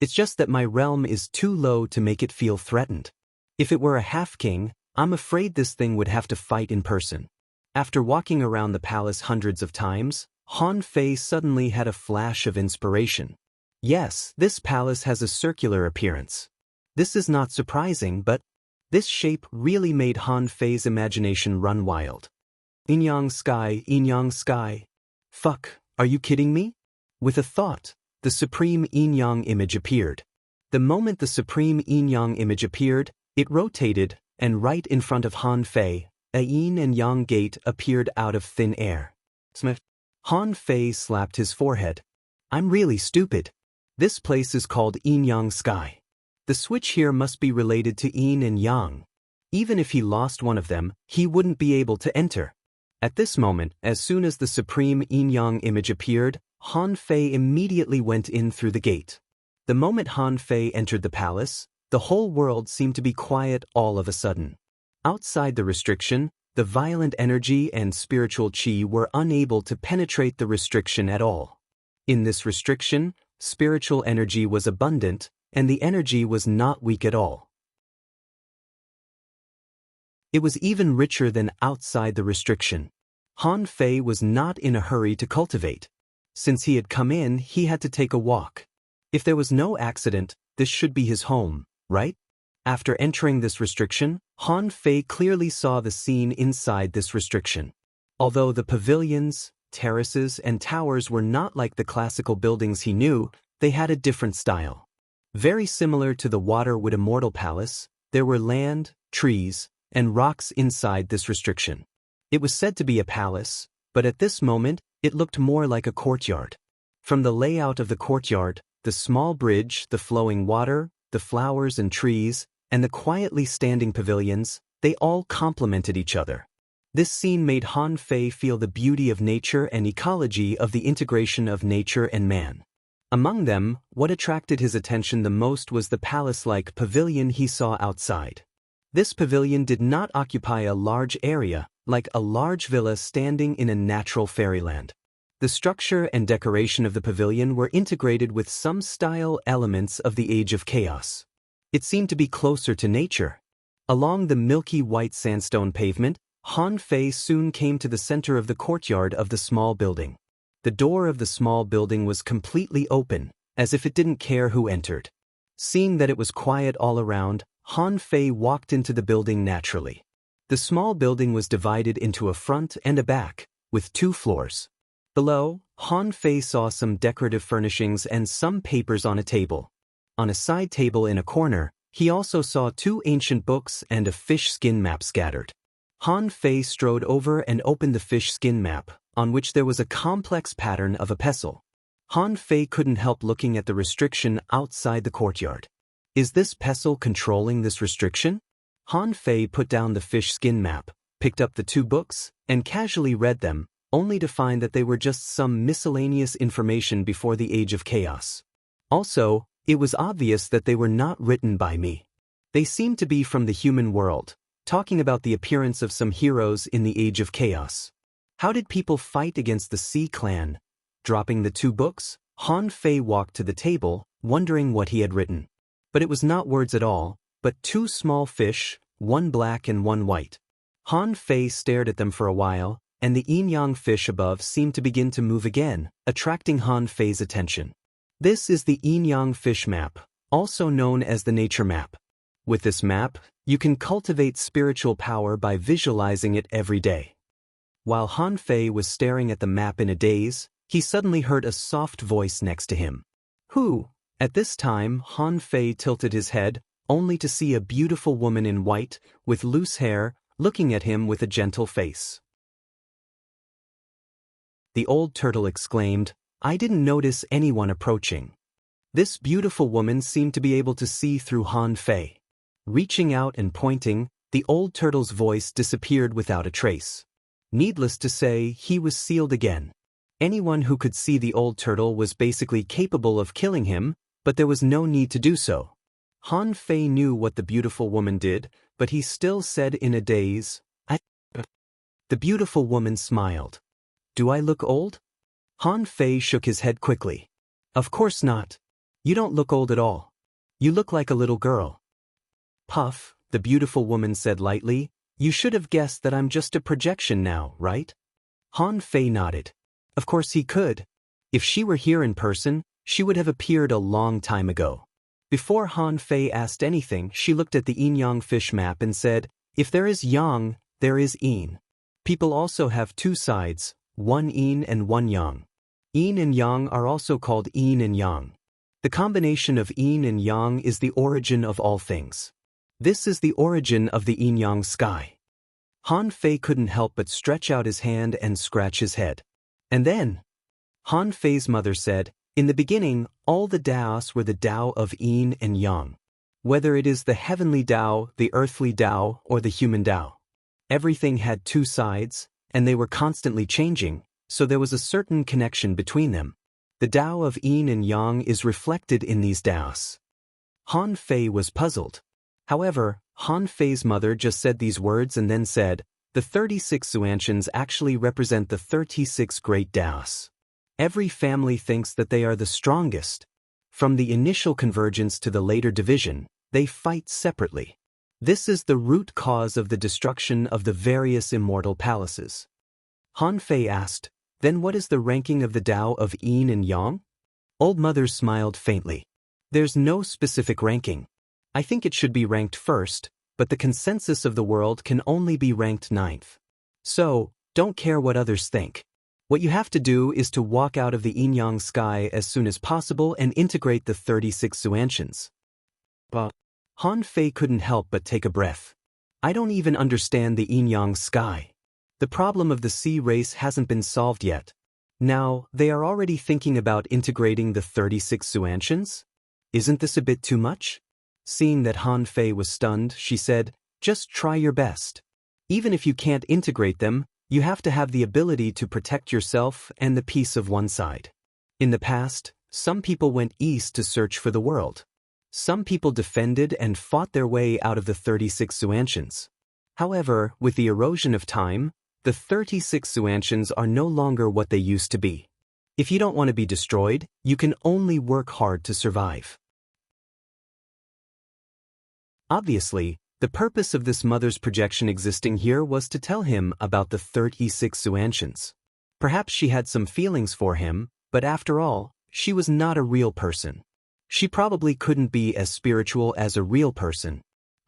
"It's just that my realm is too low to make it feel threatened. If it were a half-king, I'm afraid this thing would have to fight in person." After walking around the palace hundreds of times, Han Fei suddenly had a flash of inspiration. Yes, this palace has a circular appearance. This is not surprising, but this shape really made Han Fei's imagination run wild. Yin-Yang Sky, Yin-Yang Sky. Fuck, are you kidding me? With a thought, the Supreme Yin-Yang image appeared. The moment the Supreme Yin-Yang image appeared, it rotated, and right in front of Han Fei, a Yin and Yang gate appeared out of thin air. Smith. Han Fei slapped his forehead. I'm really stupid. This place is called Yin-Yang Sky. The switch here must be related to Yin and Yang. Even if he lost one of them, he wouldn't be able to enter. At this moment, as soon as the Supreme Yin-Yang image appeared, Han Fei immediately went in through the gate. The moment Han Fei entered the palace, the whole world seemed to be quiet all of a sudden. Outside the restriction, the violent energy and spiritual chi were unable to penetrate the restriction at all. In this restriction, spiritual energy was abundant, and the energy was not weak at all. It was even richer than outside the restriction. Han Fei was not in a hurry to cultivate. Since he had come in, he had to take a walk. If there was no accident, this should be his home, right? After entering this restriction, Han Fei clearly saw the scene inside this restriction. Although the pavilions, terraces, and towers were not like the classical buildings he knew, they had a different style. Very similar to the Waterwood Immortal Palace, there were land, trees, and rocks inside this restriction. It was said to be a palace, but at this moment, it looked more like a courtyard. From the layout of the courtyard, the small bridge, the flowing water, the flowers and trees, and the quietly standing pavilions, they all complemented each other. This scene made Han Fei feel the beauty of nature and ecology of the integration of nature and man. Among them, what attracted his attention the most was the palace-like pavilion he saw outside. This pavilion did not occupy a large area, like a large villa standing in a natural fairyland. The structure and decoration of the pavilion were integrated with some style elements of the Age of Chaos. It seemed to be closer to nature. Along the milky white sandstone pavement, Han Fei soon came to the center of the courtyard of the small building. The door of the small building was completely open, as if it didn't care who entered. Seeing that it was quiet all around, Han Fei walked into the building naturally. The small building was divided into a front and a back, with 2 floors. Below, Han Fei saw some decorative furnishings and some papers on a table. On a side table in a corner, he also saw 2 ancient books and a fish skin map scattered. Han Fei strode over and opened the fish skin map, on which there was a complex pattern of a pestle. Han Fei couldn't help looking at the restriction outside the courtyard. Is this pestle controlling this restriction? Han Fei put down the fish skin map, picked up the 2 books, and casually read them, only to find that they were just some miscellaneous information before the Age of Chaos. Also, it was obvious that they were not written by me. They seemed to be from the human world, talking about the appearance of some heroes in the Age of Chaos. How did people fight against the Sea Clan? Dropping the 2 books, Han Fei walked to the table, wondering what he had written. But it was not words at all, but 2 small fish, 1 black and 1 white. Han Fei stared at them for a while, and the yin-yang fish above seemed to begin to move again, attracting Han Fei's attention. This is the yin-yang fish map, also known as the nature map. With this map, you can cultivate spiritual power by visualizing it every day. While Han Fei was staring at the map in a daze, he suddenly heard a soft voice next to him. Who? At this time, Han Fei tilted his head, only to see a beautiful woman in white, with loose hair, looking at him with a gentle face. The old turtle exclaimed, "I didn't notice anyone approaching." This beautiful woman seemed to be able to see through Han Fei. Reaching out and pointing, the old turtle's voice disappeared without a trace. Needless to say, he was sealed again. Anyone who could see the old turtle was basically capable of killing him, but there was no need to do so. Han Fei knew what the beautiful woman did, but he still said in a daze, The beautiful woman smiled. "Do I look old?" Han Fei shook his head quickly. "Of course not. You don't look old at all. You look like a little girl." "Puff," the beautiful woman said lightly, "you should have guessed that I'm just a projection now, right?" Han Fei nodded. Of course he could. If she were here in person, she would have appeared a long time ago. Before Han Fei asked anything, she looked at the yin-yang fish map and said, "If there is yang, there is yin. People also have 2 sides, 1 yin and 1 yang. Yin and yang are also called yin and yang. The combination of yin and yang is the origin of all things. This is the origin of the yin-yang sky." Han Fei couldn't help but stretch out his hand and scratch his head. And then, Han Fei's mother said, "In the beginning, all the Taos were the Tao of yin and yang. Whether it is the heavenly Tao, the earthly Tao, or the human Tao. Everything had 2 sides, and they were constantly changing, so there was a certain connection between them. The Tao of yin and yang is reflected in these Taos." Han Fei was puzzled. However, Han Fei's mother just said these words and then said, The 36 Xuantians actually represent the 36 great Taoists. Every family thinks that they are the strongest. From the initial convergence to the later division, they fight separately. This is the root cause of the destruction of the various immortal palaces. Han Fei asked, "Then what is the ranking of the Tao of Yin and Yang?" Old Mother smiled faintly. "There's no specific ranking. I think it should be ranked first, but the consensus of the world can only be ranked ninth. So, don't care what others think. What you have to do is to walk out of the yin-yang sky as soon as possible and integrate the 36 Xuantians." But Han Fei couldn't help but take a breath. "I don't even understand the yin-yang sky. The problem of the sea race hasn't been solved yet. Now, they are already thinking about integrating the 36 Xuantians? Isn't this a bit too much?" Seeing that Han Fei was stunned, she said, "Just try your best. Even if you can't integrate them, you have to have the ability to protect yourself and the peace of one side. In the past, some people went east to search for the world. Some people defended and fought their way out of the 36 Xuantians. However, with the erosion of time, the 36 Xuantians are no longer what they used to be. If you don't want to be destroyed, you can only work hard to survive." Obviously, the purpose of this mother's projection existing here was to tell him about the 36 Xuantians. Perhaps she had some feelings for him, but after all, she was not a real person. She probably couldn't be as spiritual as a real person.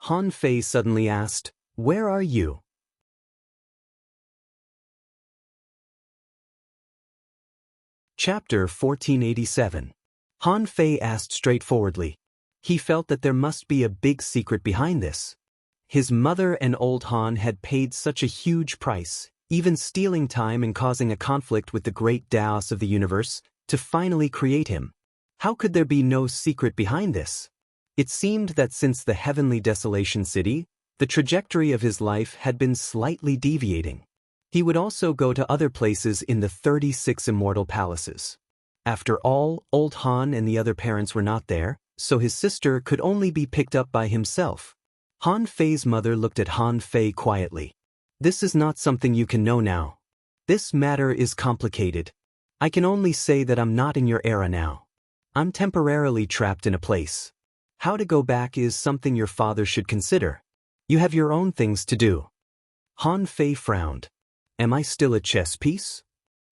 Han Fei suddenly asked, "Where are you?" Chapter 1487. Han Fei asked straightforwardly. He felt that there must be a big secret behind this. His mother and old Han had paid such a huge price, even stealing time and causing a conflict with the great Taoists of the universe, to finally create him. How could there be no secret behind this? It seemed that since the heavenly desolation city, the trajectory of his life had been slightly deviating. He would also go to other places in the 36 immortal palaces. After all, old Han and the other parents were not there, so his sister could only be picked up by himself. Han Fei's mother looked at Han Fei quietly. "This is not something you can know now. This matter is complicated. I can only say that I'm not in your era now. I'm temporarily trapped in a place. How to go back is something your father should consider. You have your own things to do." Han Fei frowned. "Am I still a chess piece?"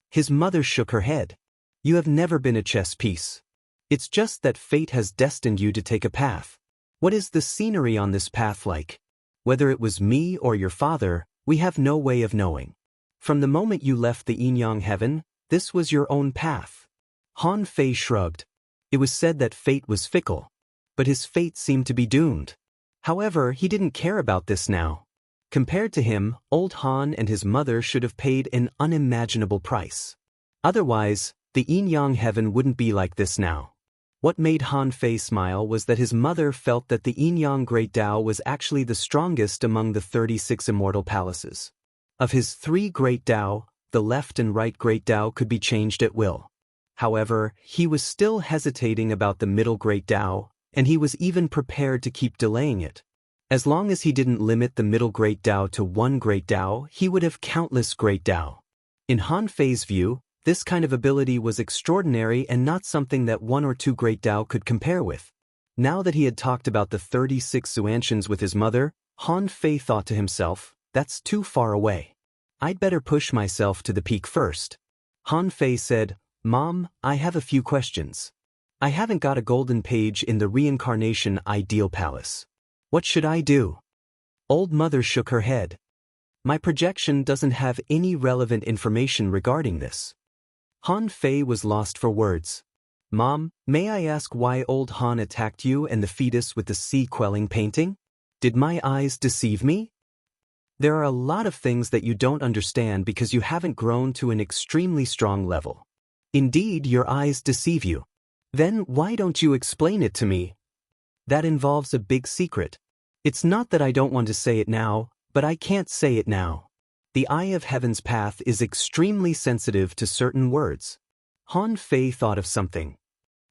His mother shook her head. "You have never been a chess piece. It's just that fate has destined you to take a path. What is the scenery on this path like? Whether it was me or your father, we have no way of knowing. From the moment you left the yin-yang heaven, this was your own path." Han Fei shrugged. It was said that fate was fickle, but his fate seemed to be doomed. However, he didn't care about this now. Compared to him, old Han and his mother should have paid an unimaginable price. Otherwise, the yin-yang heaven wouldn't be like this now. What made Han Fei smile was that his mother felt that the yin-yang great Tao was actually the strongest among the 36 immortal palaces. Of his 3 great Tao, the left and right great Tao could be changed at will. However, he was still hesitating about the middle great Tao, and he was even prepared to keep delaying it. As long as he didn't limit the middle great Tao to 1 great Tao, he would have countless great Tao. In Han Fei's view, this kind of ability was extraordinary and not something that 1 or 2 great Tao could compare with. Now that he had talked about the 36 Xuantians with his mother, Han Fei thought to himself, "That's too far away. I'd better push myself to the peak first." Han Fei said, "Mom, I have a few questions. I haven't got a golden page in the reincarnation ideal palace. What should I do?" Old Mother shook her head. "My projection doesn't have any relevant information regarding this." Han Fei was lost for words. "Mom, may I ask why old Han attacked you and the fetus with the sea-quelling painting? Did my eyes deceive me? There are a lot of things that you don't understand because you haven't grown to an extremely strong level. Indeed, your eyes deceive you. Then why don't you explain it to me? That involves a big secret. It's not that I don't want to say it now, but I can't say it now. The eye of heaven's path is extremely sensitive to certain words." Han Fei thought of something.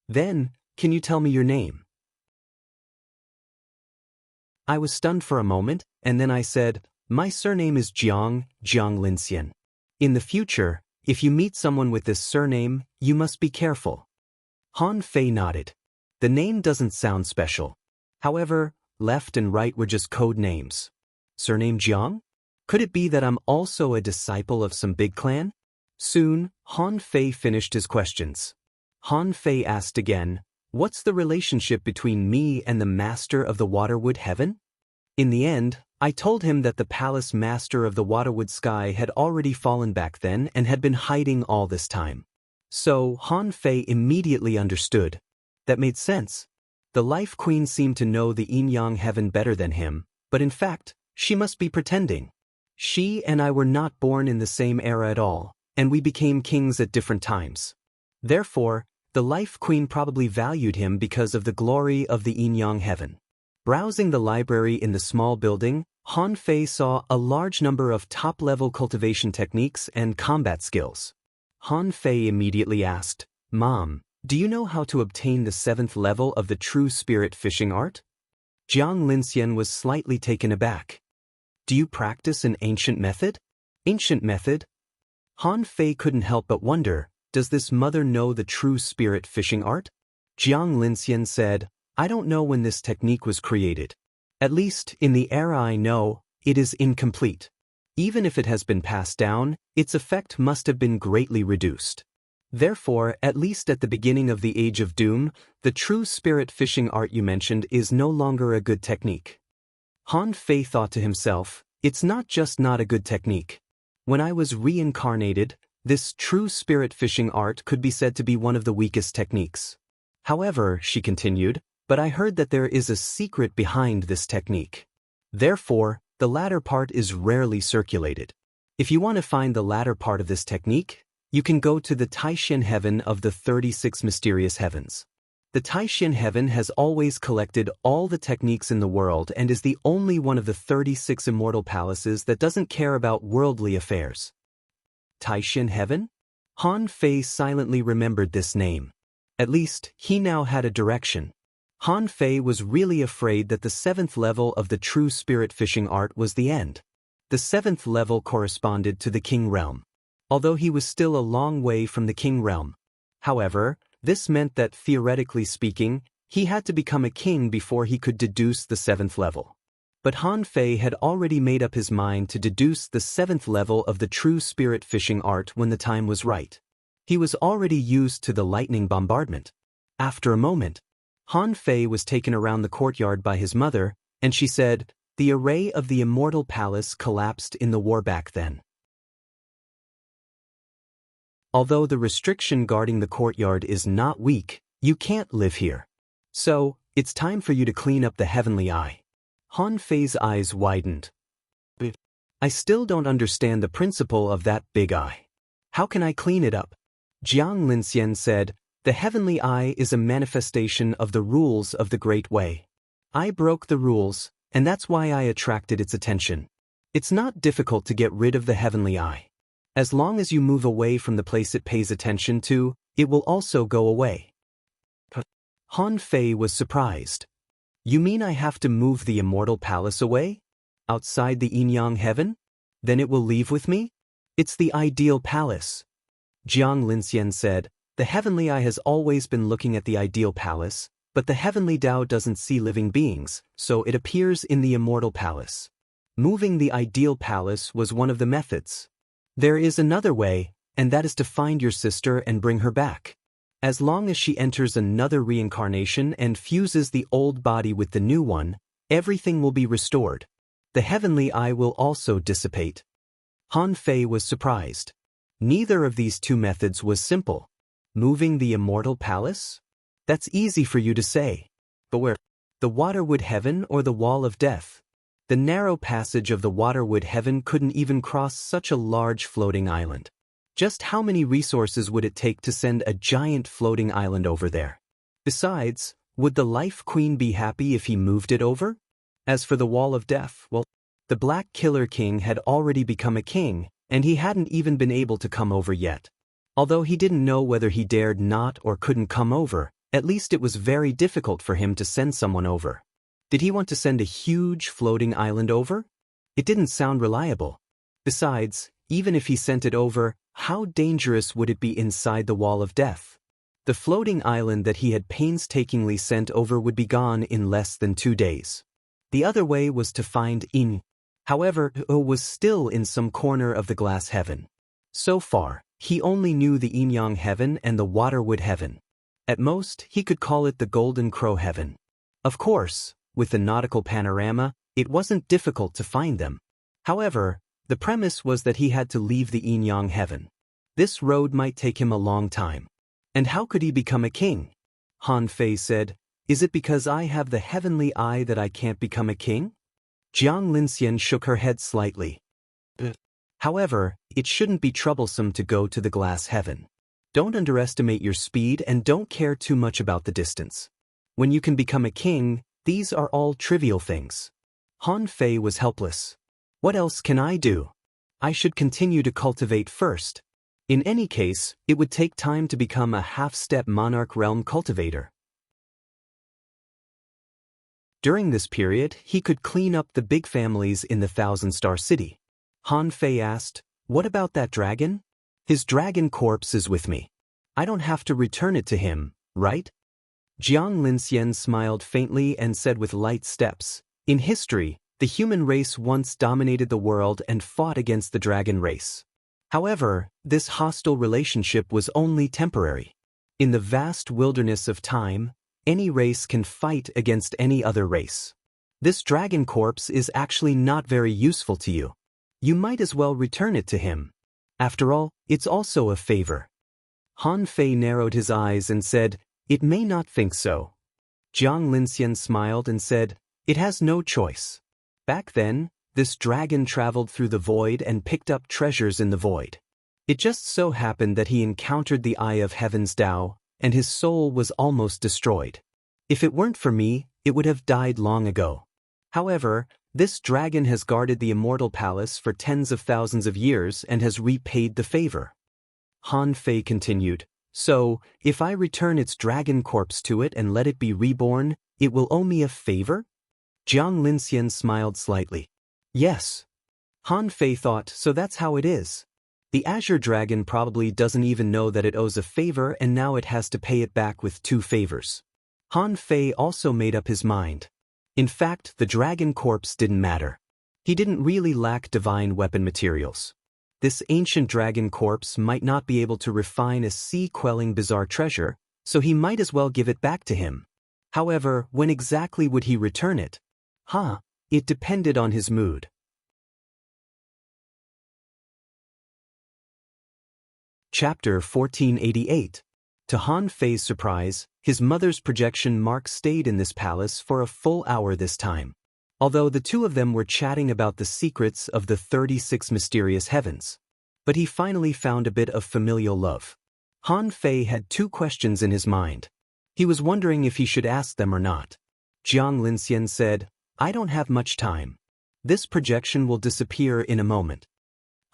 "Then, can you tell me your name?" I was stunned for a moment, and then I said, My surname is Jiang Linxian. In the future, if you meet someone with this surname, you must be careful. Han Fei nodded. The name doesn't sound special. However, left and right were just code names. Surname Jiang? Could it be that I'm also a disciple of some big clan? Soon, Han Fei finished his questions. Han Fei asked again, what's the relationship between me and the master of the Waterwood Heaven? In the end, I told him that the palace master of the Waterwood Sky had already fallen back then and had been hiding all this time. So, Han Fei immediately understood. That made sense. The Life Queen seemed to know the Yin-Yang Heaven better than him, but in fact, she must be pretending. She and I were not born in the same era at all, and we became kings at different times. Therefore, the Life Queen probably valued him because of the glory of the Yin-Yang Heaven. Browsing the library in the small building, Han Fei saw a large number of top-level cultivation techniques and combat skills. Han Fei immediately asked, Mom, do you know how to obtain the 7th level of the true spirit fishing art? Jiang Linxian was slightly taken aback. Do you practice an ancient method? Ancient method? Han Fei couldn't help but wonder, does this mother know the true spirit fishing art? Jiang Linxian said, I don't know when this technique was created. At least, in the era I know, it is incomplete. Even if it has been passed down, its effect must have been greatly reduced. Therefore, at least at the beginning of the Age of Doom, the true spirit fishing art you mentioned is no longer a good technique. Han Fei thought to himself, it's not just not a good technique. When I was reincarnated, this true spirit fishing art could be said to be one of the weakest techniques. However, she continued, but I heard that there is a secret behind this technique. Therefore, the latter part is rarely circulated. If you want to find the latter part of this technique, you can go to the Taishan Heaven of the 36 Mysterious Heavens. The Taishan Heaven has always collected all the techniques in the world and is the only one of the 36 immortal palaces that doesn't care about worldly affairs. Taishan Heaven? Han Fei silently remembered this name. At least, he now had a direction. Han Fei was really afraid that the 7th level of the true spirit fishing art was the end. The 7th level corresponded to the King Realm. Although he was still a long way from the King Realm. However, this meant that, theoretically speaking, he had to become a king before he could deduce the 7th level. But Han Fei had already made up his mind to deduce the 7th level of the true spirit fishing art when the time was right. He was already used to the lightning bombardment. After a moment, Han Fei was taken around the courtyard by his mother, and she said, the array of the immortal palace collapsed in the war back then. Although the restriction guarding the courtyard is not weak, you can't live here. So, it's time for you to clean up the heavenly eye. Han Fei's eyes widened. But I still don't understand the principle of that big eye. How can I clean it up? Jiang Linxian said, the heavenly eye is a manifestation of the rules of the Great Way. I broke the rules, and that's why I attracted its attention. It's not difficult to get rid of the heavenly eye. As long as you move away from the place it pays attention to, it will also go away. Han Fei was surprised. You mean I have to move the immortal palace away? Outside the Yin-Yang Heaven? Then it will leave with me? It's the ideal palace. Jiang Linxian said, the heavenly eye has always been looking at the ideal palace, but the heavenly Tao doesn't see living beings, so it appears in the immortal palace. Moving the ideal palace was one of the methods. There is another way, and that is to find your sister and bring her back. As long as she enters another reincarnation and fuses the old body with the new one, everything will be restored. The heavenly eye will also dissipate. Han Fei was surprised. Neither of these two methods was simple. Moving the immortal palace? That's easy for you to say. But where? The Waterwood Heaven or the Wall of Death? The narrow passage of the Waterwood Heaven couldn't even cross such a large floating island. Just how many resources would it take to send a giant floating island over there? Besides, would the Life Queen be happy if he moved it over? As for the Wall of Death, well, the Black Killer King had already become a king, and he hadn't even been able to come over yet. Although he didn't know whether he dared not or couldn't come over, at least it was very difficult for him to send someone over. Did he want to send a huge floating island over? It didn't sound reliable. Besides, even if he sent it over, how dangerous would it be inside the wall of death? The floating island that he had painstakingly sent over would be gone in less than 2 days. The other way was to find In. However, O was still in some corner of the glass heaven. So far, he only knew the Imyang heaven and the Waterwood heaven. At most, he could call it the Golden Crow heaven. Of course, with the nautical panorama, it wasn't difficult to find them. However, the premise was that he had to leave the Inyang heaven. This road might take him a long time. And how could he become a king? Han Fei said, "Is it because I have the heavenly eye that I can't become a king?" Jiang Linxian shook her head slightly. However, it shouldn't be troublesome to go to the glass heaven. Don't underestimate your speed and don't care too much about the distance. When you can become a king, these are all trivial things. Han Fei was helpless. What else can I do? I should continue to cultivate first. In any case, it would take time to become a half-step monarch realm cultivator. During this period, he could clean up the big families in the Thousand-Star City. Han Fei asked, "What about that dragon?" "His dragon corpse is with me. I don't have to return it to him, right?" Jiang Linxian smiled faintly and said with light steps, "In history, the human race once dominated the world and fought against the dragon race. However, this hostile relationship was only temporary. In the vast wilderness of time, any race can fight against any other race. This dragon corpse is actually not very useful to you. You might as well return it to him. After all, it's also a favor." Han Fei narrowed his eyes and said, "It may not think so." Jiang Linxian smiled and said, "It has no choice. Back then, this dragon traveled through the void and picked up treasures in the void. It just so happened that he encountered the Eye of Heaven's Tao, and his soul was almost destroyed. If it weren't for me, it would have died long ago. However, this dragon has guarded the immortal palace for tens of thousands of years and has repaid the favor." Han Fei continued, "So, if I return its dragon corpse to it and let it be reborn, it will owe me a favor?" Jiang Linxian smiled slightly. "Yes." Han Fei thought, so that's how it is. The Azure Dragon probably doesn't even know that it owes a favor and now it has to pay it back with 2 favors. Han Fei also made up his mind. In fact, the dragon corpse didn't matter. He didn't really lack divine weapon materials. This ancient dragon corpse might not be able to refine a sea-quelling bizarre treasure, so he might as well give it back to him. However, when exactly would he return it? It depended on his mood. Chapter 1488. To Han Fei's surprise, his mother's projection mark stayed in this palace for a full hour this time. Although the two of them were chatting about the secrets of the 36 mysterious heavens. But he finally found a bit of familial love. Han Fei had 2 questions in his mind. He was wondering if he should ask them or not. Jiang Linxian said, "I don't have much time. This projection will disappear in a moment."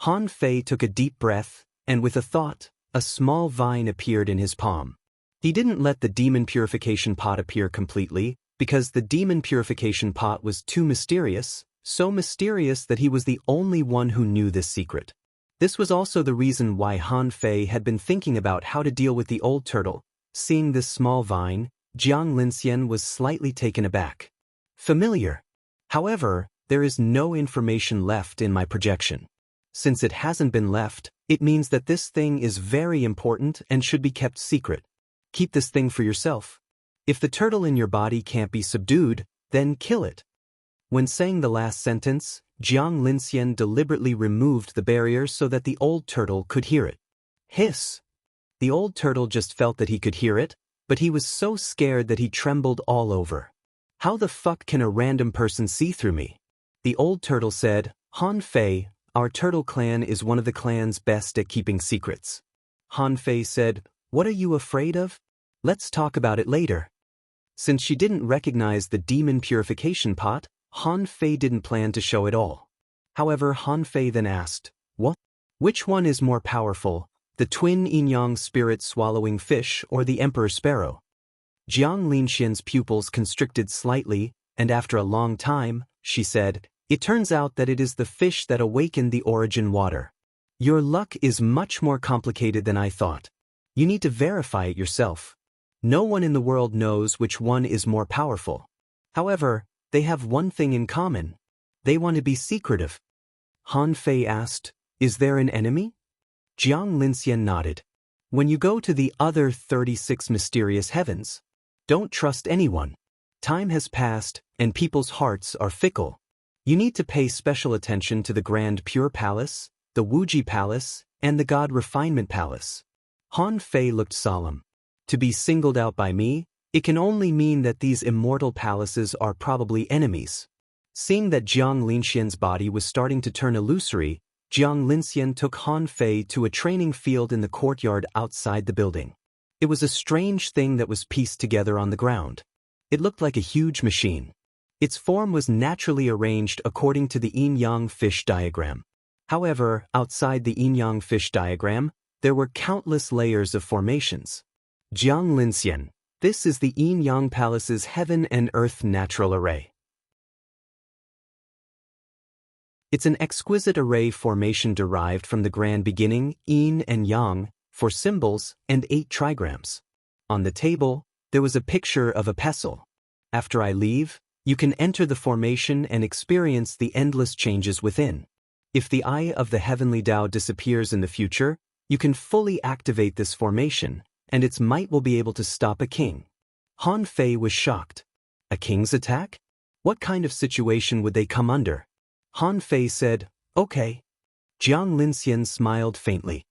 Han Fei took a deep breath, and with a thought, a small vine appeared in his palm. He didn't let the demon purification pot appear completely, because the demon purification pot was too mysterious, so mysterious that he was the only one who knew this secret. This was also the reason why Han Fei had been thinking about how to deal with the old turtle. Seeing this small vine, Jiang Linxian was slightly taken aback. Familiar. However, there is no information left in my projection. Since it hasn't been left, it means that this thing is very important and should be kept secret. Keep this thing for yourself. If the turtle in your body can't be subdued, then kill it. When saying the last sentence, Jiang Linxian deliberately removed the barrier so that the old turtle could hear it. Hiss! The old turtle just felt that he could hear it, but he was so scared that he trembled all over. "How the fuck can a random person see through me?" The old turtle said, "Han Fei, our turtle clan is one of the clans best at keeping secrets." Han Fei said, "What are you afraid of? Let's talk about it later." Since she didn't recognize the demon purification pot, Han Fei didn't plan to show it all. However, Han Fei then asked, "What? Which one is more powerful, the twin yin-yang spirit swallowing fish or the emperor sparrow?" Jiang Linxian's pupils constricted slightly, and after a long time, she said, It turns out that it is the fish that awakened the origin water. Your luck is much more complicated than I thought. You need to verify it yourself. No one in the world knows which one is more powerful. However, they have one thing in common. They want to be secretive. Han Fei asked, "Is there an enemy?" Jiang Linxian nodded. "When you go to the other 36 mysterious heavens, don't trust anyone. Time has passed, and people's hearts are fickle. You need to pay special attention to the Grand Pure Palace, the Wuji Palace, and the God Refinement Palace." Han Fei looked solemn. To be singled out by me, it can only mean that these immortal palaces are probably enemies. Seeing that Jiang Linxian's body was starting to turn illusory, Jiang Linxian took Han Fei to a training field in the courtyard outside the building. It was a strange thing that was pieced together on the ground. It looked like a huge machine. Its form was naturally arranged according to the yin-yang fish diagram. However, outside the yin-yang fish diagram, there were countless layers of formations. Jiang Linxian, this is the yin-yang palace's heaven and earth natural array. It's an exquisite array formation derived from the grand beginning, yin and yang, for symbols, and 8 trigrams. On the table, there was a picture of a pestle. After I leave, you can enter the formation and experience the endless changes within. If the eye of the heavenly Tao disappears in the future, you can fully activate this formation, and its might will be able to stop a king. Han Fei was shocked. A king's attack? What kind of situation would they come under? Han Fei said, "Okay." Jiang Linxian smiled faintly.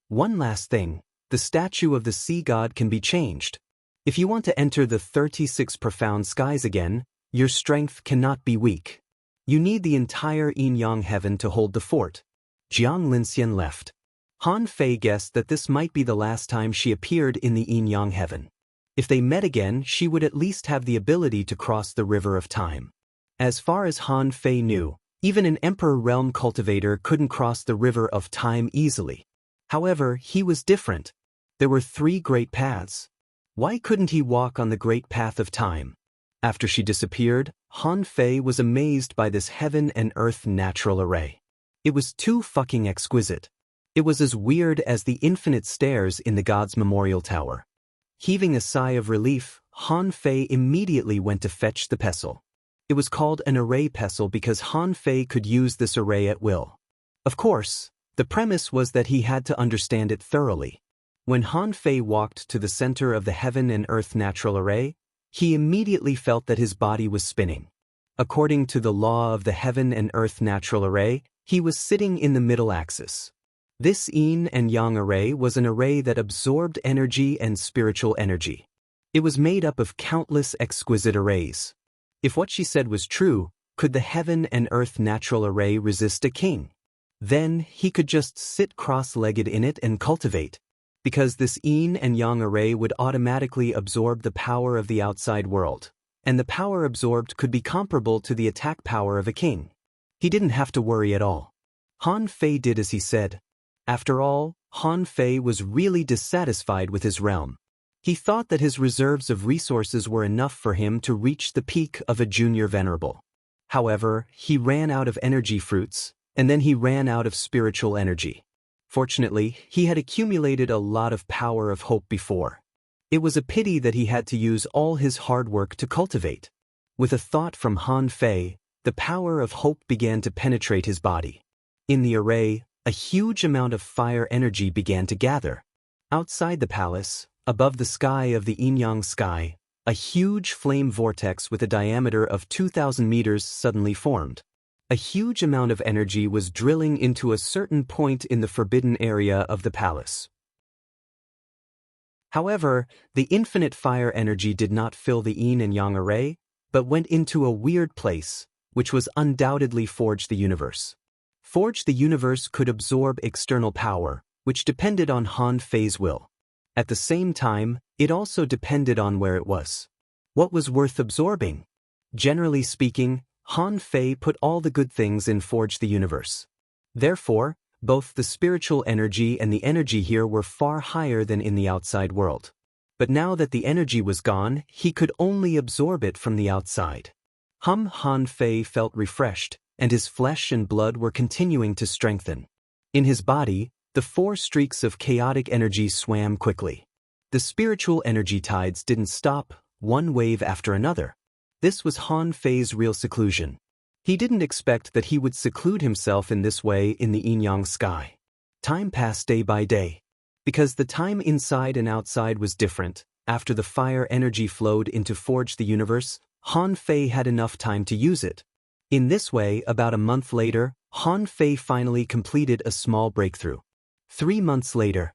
"One last thing, the statue of the sea god can be changed. If you want to enter the 36 profound skies again, your strength cannot be weak. You need the entire yin-yang heaven to hold the fort." Jiang Linxian left. Han Fei guessed that this might be the last time she appeared in the yin-yang heaven. If they met again, she would at least have the ability to cross the river of time. As far as Han Fei knew, even an Emperor Realm cultivator couldn't cross the river of time easily. However, he was different. There were 3 great paths. Why couldn't he walk on the great path of time? After she disappeared, Han Fei was amazed by this heaven and earth natural array. It was too fucking exquisite. It was as weird as the infinite stairs in the God's Memorial Tower. Heaving a sigh of relief, Han Fei immediately went to fetch the pestle. It was called an array pestle because Han Fei could use this array at will. Of course, the premise was that he had to understand it thoroughly. When Han Fei walked to the center of the heaven and earth natural array, he immediately felt that his body was spinning. According to the law of the heaven and earth natural array, he was sitting in the middle axis. This yin and yang array was an array that absorbed energy and spiritual energy. It was made up of countless exquisite arrays. If what she said was true, could the heaven and earth natural array resist a king? Then he could just sit cross-legged in it and cultivate, because this yin and yang array would automatically absorb the power of the outside world, and the power absorbed could be comparable to the attack power of a king. He didn't have to worry at all. Han Fei did as he said. After all, Han Fei was really dissatisfied with his realm. He thought that his reserves of resources were enough for him to reach the peak of a junior venerable. However, he ran out of energy fruits, and then he ran out of spiritual energy. Fortunately, he had accumulated a lot of power of hope before. It was a pity that he had to use all his hard work to cultivate. With a thought from Han Fei, the power of hope began to penetrate his body. In the array, a huge amount of fire energy began to gather. Outside the palace, above the sky of the yin-yang sky, a huge flame vortex with a diameter of 2,000 meters suddenly formed. A huge amount of energy was drilling into a certain point in the forbidden area of the palace. However, the infinite fire energy did not fill the yin and yang array, but went into a weird place, which was undoubtedly Forge the Universe. Forge the Universe could absorb external power, which depended on Han Fei's will. At the same time, it also depended on where it was. What was worth absorbing? Generally speaking, Han Fei put all the good things in Forge the Universe. Therefore, both the spiritual energy and the energy here were far higher than in the outside world. But now that the energy was gone, he could only absorb it from the outside. Han Fei felt refreshed, and his flesh and blood were continuing to strengthen. In his body, the 4 streaks of chaotic energy swam quickly. The spiritual energy tides didn't stop, one wave after another. This was Han Fei's real seclusion. He didn't expect that he would seclude himself in this way in the yin-yang sky. Time passed day by day. Because the time inside and outside was different, after the fire energy flowed into forge the universe, Han Fei had enough time to use it. In this way, about a month later, Han Fei finally completed a small breakthrough. 3 months later,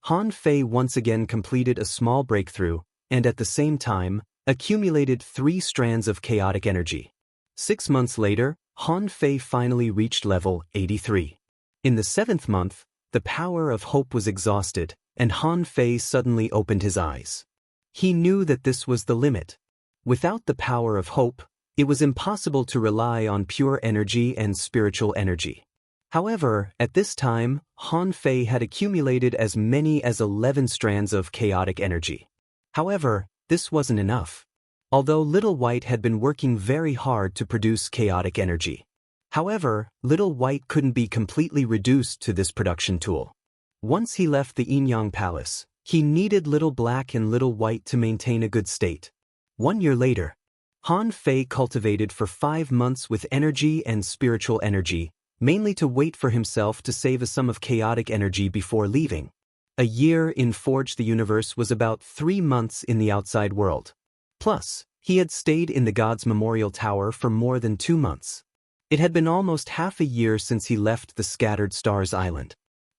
Han Fei once again completed a small breakthrough, and at the same time, accumulated 3 strands of chaotic energy. 6 months later, Han Fei finally reached level 83. In the 7th month, the power of hope was exhausted, and Han Fei suddenly opened his eyes. He knew that this was the limit. Without the power of hope, it was impossible to rely on pure energy and spiritual energy. However, at this time, Han Fei had accumulated as many as 11 strands of chaotic energy. However, this wasn't enough. Although Little White had been working very hard to produce chaotic energy. However, Little White couldn't be completely reduced to this production tool. Once he left the Yin-Yang Palace, he needed Little Black and Little White to maintain a good state. 1 year later, Han Fei cultivated for 5 months with energy and spiritual energy, mainly to wait for himself to save a sum of chaotic energy before leaving. A year in Forge the Universe was about 3 months in the outside world. Plus, he had stayed in the God's Memorial Tower for more than 2 months. It had been almost half a year since he left the Scattered Stars Island.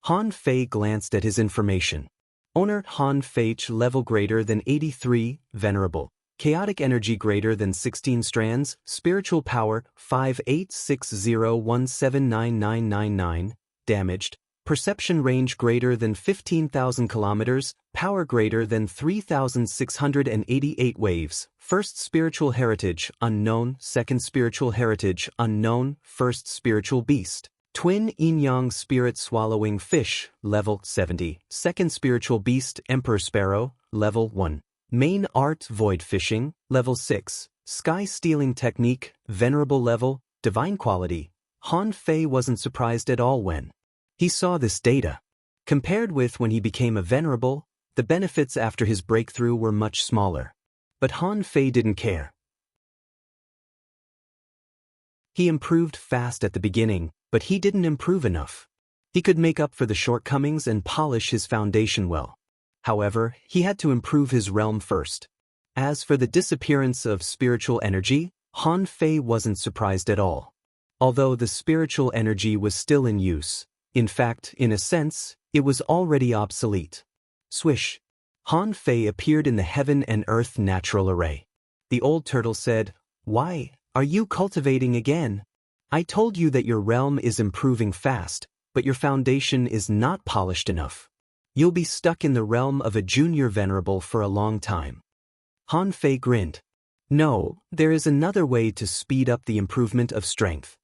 Han Fei glanced at his information. Owner Han Fei, level greater than 83, venerable. Chaotic energy greater than 16 strands, spiritual power 5860179999, damaged. Perception range greater than 15,000 kilometers, power greater than 3,688 waves. First spiritual heritage, unknown. Second spiritual heritage, unknown. First spiritual beast. Twin yin-yang spirit swallowing fish, level 70. Second spiritual beast, emperor sparrow, level 1. Main art void fishing, level 6. Sky stealing technique, venerable level, divine quality. Han Fei wasn't surprised at all when he saw this data. Compared with when he became a venerable, the benefits after his breakthrough were much smaller. But Han Fei didn't care. He improved fast at the beginning, but he didn't improve enough. He could make up for the shortcomings and polish his foundation well. However, he had to improve his realm first. As for the disappearance of spiritual energy, Han Fei wasn't surprised at all. Although the spiritual energy was still in use, in fact, in a sense, it was already obsolete. Swish! Han Fei appeared in the heaven and earth natural array. The old turtle said, "Why, are you cultivating again? I told you that your realm is improving fast, but your foundation is not polished enough. You'll be stuck in the realm of a junior venerable for a long time." Han Fei grinned. "No, there is another way to speed up the improvement of strength."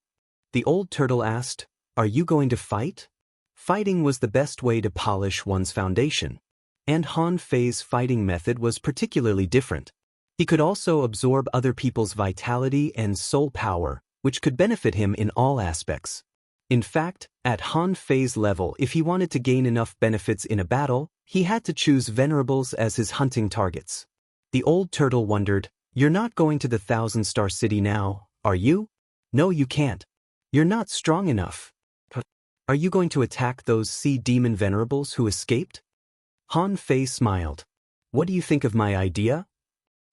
The old turtle asked, "Are you going to fight?" Fighting was the best way to polish one's foundation. And Han Fei's fighting method was particularly different. He could also absorb other people's vitality and soul power, which could benefit him in all aspects. In fact, at Han Fei's level, if he wanted to gain enough benefits in a battle, he had to choose venerables as his hunting targets. The old turtle wondered, "You're not going to the 1,000-star city now, are you?" "No, you can't. You're not strong enough." "Are you going to attack those sea demon venerables who escaped?" Han Fei smiled. "What do you think of my idea?"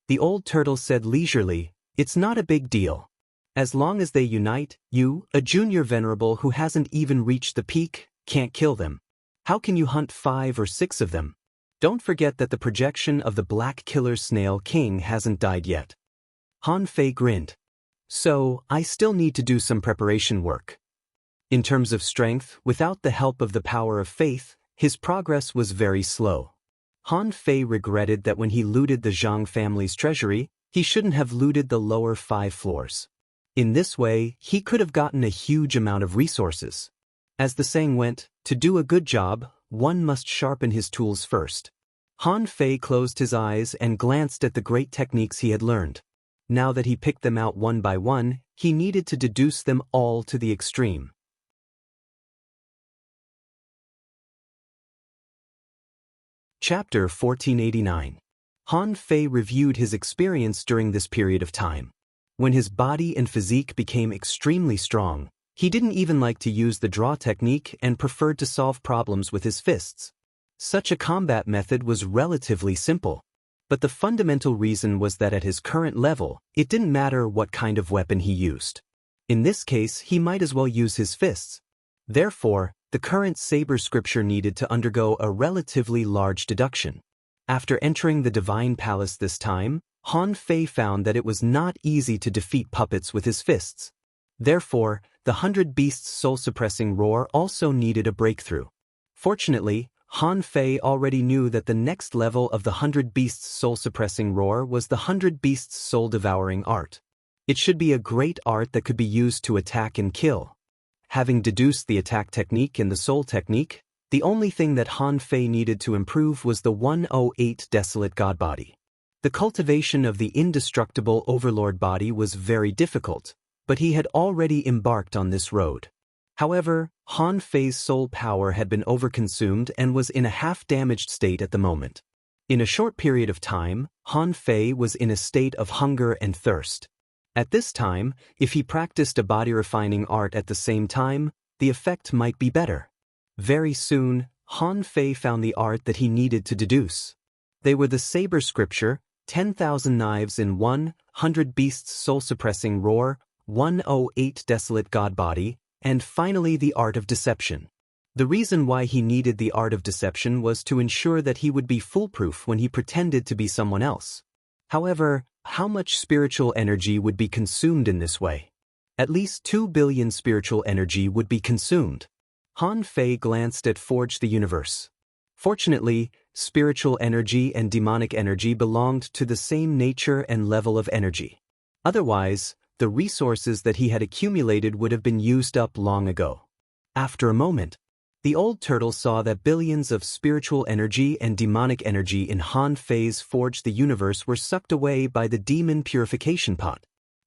The old turtle said leisurely, "It's not a big deal. As long as they unite, you, a junior venerable who hasn't even reached the peak, can't kill them. How can you hunt 5 or 6 of them? Don't forget that the projection of the Black Killer Snail King hasn't died yet." Han Fei grinned. "So, I still need to do some preparation work." In terms of strength, without the help of the power of faith, his progress was very slow. Han Fei regretted that when he looted the Zhang family's treasury, he shouldn't have looted the lower 5 floors. In this way, he could have gotten a huge amount of resources. As the saying went, to do a good job, one must sharpen his tools first. Han Fei closed his eyes and glanced at the great techniques he had learned. Now that he picked them out one by one, he needed to deduce them all to the extreme. Chapter 1489. Han Fei reviewed his experience during this period of time. When his body and physique became extremely strong, he didn't even like to use the draw technique and preferred to solve problems with his fists. Such a combat method was relatively simple. But the fundamental reason was that at his current level, it didn't matter what kind of weapon he used. In this case, he might as well use his fists. Therefore, the current saber scripture needed to undergo a relatively large deduction. After entering the Divine Palace this time, Han Fei found that it was not easy to defeat puppets with his fists. Therefore, the 100 Beasts soul-suppressing roar also needed a breakthrough. Fortunately, Han Fei already knew that the next level of the 100 Beasts soul-suppressing roar was the 100 Beasts soul-devouring art. It should be a great art that could be used to attack and kill. Having deduced the attack technique and the soul technique, the only thing that Han Fei needed to improve was the 108 Desolate God Body. The cultivation of the indestructible Overlord body was very difficult, but he had already embarked on this road. However, Han Fei's soul power had been overconsumed and was in a half-damaged state at the moment. In a short period of time, Han Fei was in a state of hunger and thirst. At this time, if he practiced a body-refining art at the same time, the effect might be better. Very soon, Han Fei found the art that he needed to deduce. They were the saber scripture, 10,000 knives in 100 beasts soul-suppressing roar, 108 desolate god body, and finally the art of deception. The reason why he needed the art of deception was to ensure that he would be foolproof when he pretended to be someone else. However, how much spiritual energy would be consumed in this way? At least 2 billion spiritual energy would be consumed. Han Fei glanced at Forge the Universe. Fortunately, spiritual energy and demonic energy belonged to the same nature and level of energy. Otherwise, the resources that he had accumulated would have been used up long ago. After a moment, the old turtle saw that billions of spiritual energy and demonic energy in Han Fei's Forge the Universe were sucked away by the demon purification pot.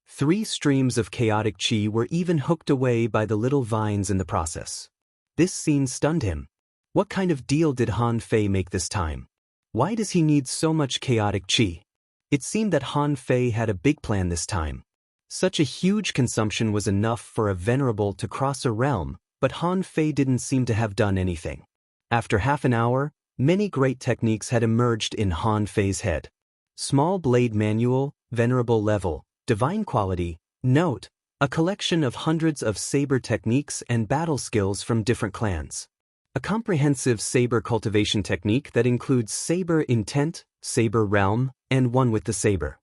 3 streams of chaotic chi were even hooked away by the little vines in the process. This scene stunned him. What kind of deal did Han Fei make this time? Why does he need so much chaotic chi? It seemed that Han Fei had a big plan this time. Such a huge consumption was enough for a venerable to cross a realm, but Han Fei didn't seem to have done anything. After half an hour, many great techniques had emerged in Han Fei's head. Small blade manual, venerable level, divine quality, note, a collection of hundreds of saber techniques and battle skills from different clans. A comprehensive saber cultivation technique that includes saber intent, saber realm, and one with the saber.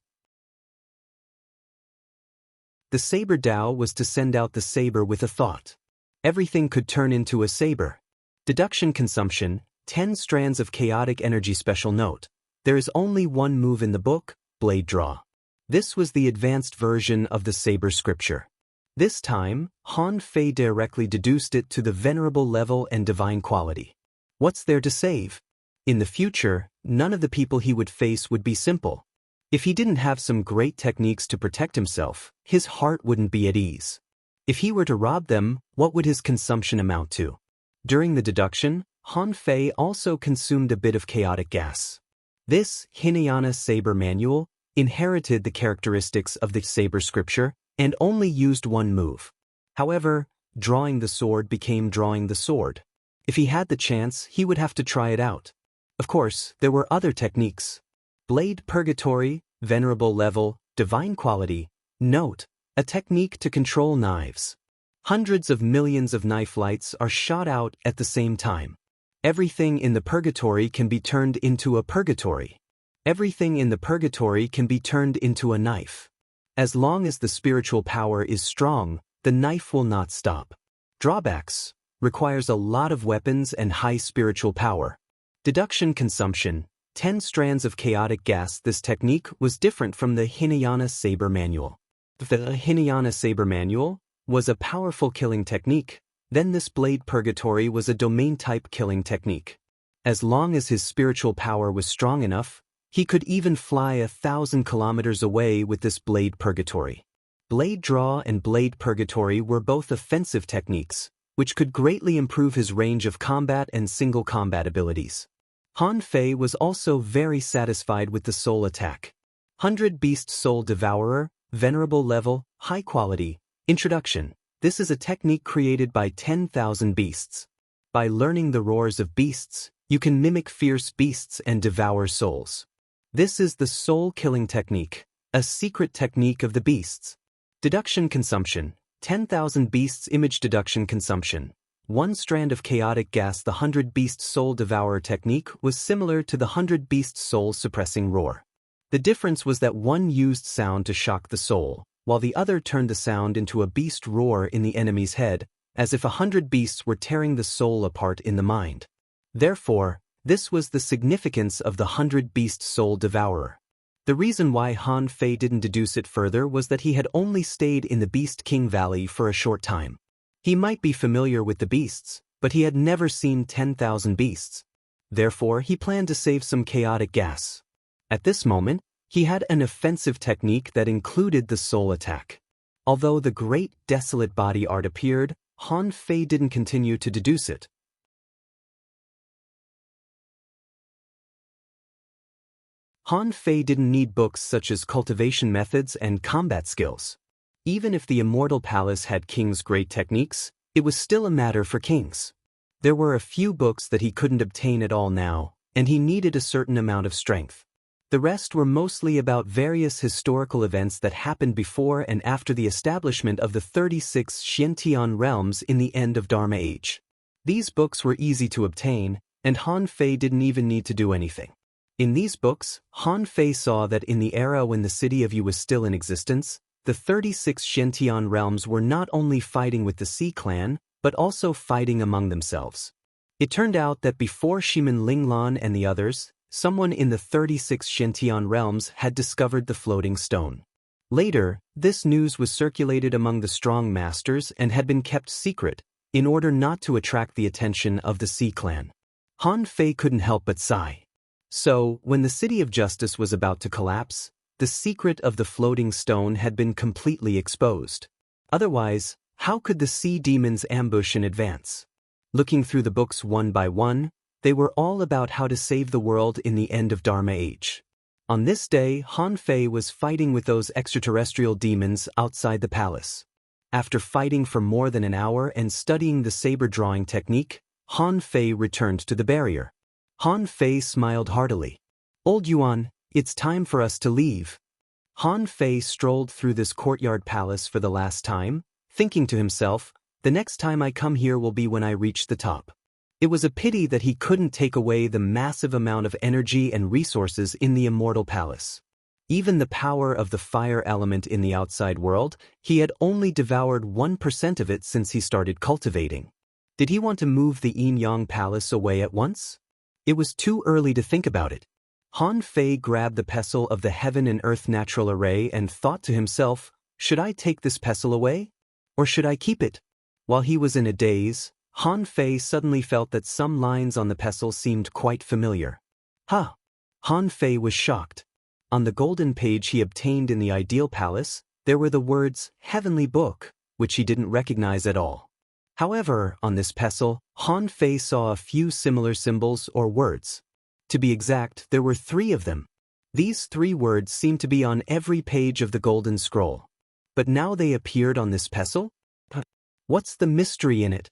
The saber Tao was to send out the saber with a thought. Everything could turn into a saber. Deduction consumption, 10 strands of chaotic energy. Special note, there is only one move in the book, blade draw. This was the advanced version of the saber scripture. This time, Han Fei directly deduced it to the venerable level and divine quality. What's there to save? In the future, none of the people he would face would be simple. If he didn't have some great techniques to protect himself, his heart wouldn't be at ease. If he were to rob them, what would his consumption amount to? During the deduction, Han Fei also consumed a bit of chaotic gas. This Hinayana Saber Manual inherited the characteristics of the saber scripture and only used one move. However, drawing the sword became drawing the sword. If he had the chance, he would have to try it out. Of course, there were other techniques. Blade Purgatory, venerable level, divine quality, note, a technique to control knives. Hundreds of millions of knife lights are shot out at the same time. Everything in the purgatory can be turned into a purgatory. Everything in the purgatory can be turned into a knife. As long as the spiritual power is strong, the knife will not stop. Drawbacks: requires a lot of weapons and high spiritual power. Deduction consumption, 10 strands of chaotic gas. This technique was different from the Hinayana Saber Manual. If the Hinayana Saber Manual was a powerful killing technique, then this Blade Purgatory was a domain-type killing technique. As long as his spiritual power was strong enough, he could even fly 1,000 kilometers away with this Blade Purgatory. Blade Draw and Blade Purgatory were both offensive techniques, which could greatly improve his range of combat and single combat abilities. Han Fei was also very satisfied with the Soul Attack. 100 Beast Soul Devourer, Venerable Level, High Quality. Introduction. This is a technique created by 10,000 beasts. By learning the roars of beasts, you can mimic fierce beasts and devour souls. This is the soul-killing technique, a secret technique of the beasts. Deduction Consumption. 10,000 beasts image deduction consumption. One strand of chaotic gas. The 100 Beast Soul Devourer technique was similar to the 100 Beast Soul Suppressing Roar. The difference was that one used sound to shock the soul, while the other turned the sound into a beast roar in the enemy's head, as if 100 beasts were tearing the soul apart in the mind. Therefore, this was the significance of the 100 Beast Soul Devourer. The reason why Han Fei didn't deduce it further was that he had only stayed in the Beast King Valley for a short time. He might be familiar with the beasts, but he had never seen 10,000 beasts. Therefore, he planned to save some chaotic gas. At this moment, he had an offensive technique that included the Soul Attack. Although the great desolate body art appeared, Han Fei didn't continue to deduce it. Han Fei didn't need books such as cultivation methods and combat skills. Even if the Immortal Palace had kings' great techniques, it was still a matter for kings. There were a few books that he couldn't obtain at all now, and he needed a certain amount of strength. The rest were mostly about various historical events that happened before and after the establishment of the 36 Xiantian realms in the end of Dharma Age. These books were easy to obtain, and Han Fei didn't even need to do anything. In these books, Han Fei saw that in the era when the city of Yu was still in existence, the 36 Xiantian realms were not only fighting with the Sea Clan, but also fighting among themselves. It turned out that before Shimin Linglan and the others, someone in the 36 Xiantian realms had discovered the floating stone. Later, this news was circulated among the strong masters and had been kept secret, in order not to attract the attention of the Sea Clan. Han Fei couldn't help but sigh. So, when the City of Justice was about to collapse, the secret of the floating stone had been completely exposed. Otherwise, how could the sea demons ambush in advance? Looking through the books one by one, they were all about how to save the world in the end of Dharma Age. On this day, Han Fei was fighting with those extraterrestrial demons outside the palace. After fighting for more than an hour and studying the saber drawing technique, Han Fei returned to the barrier. Han Fei smiled heartily. "Old Yuan, it's time for us to leave." Han Fei strolled through this courtyard palace for the last time, thinking to himself, the next time I come here will be when I reach the top. It was a pity that he couldn't take away the massive amount of energy and resources in the Immortal Palace. Even the power of the fire element in the outside world, he had only devoured 1% of it since he started cultivating. Did he want to move the Yin-Yang Palace away at once? It was too early to think about it. Han Fei grabbed the pestle of the Heaven and Earth Natural Array and thought to himself, should I take this pestle away? Or should I keep it? While he was in a daze, Han Fei suddenly felt that some lines on the pestle seemed quite familiar. Huh! Han Fei was shocked. On the golden page he obtained in the Ideal Palace, there were the words, Heavenly Book, which he didn't recognize at all. However, on this pestle, Han Fei saw a few similar symbols or words. To be exact, there were 3 of them. These 3 words seemed to be on every page of the golden scroll. But now they appeared on this pestle? What's the mystery in it?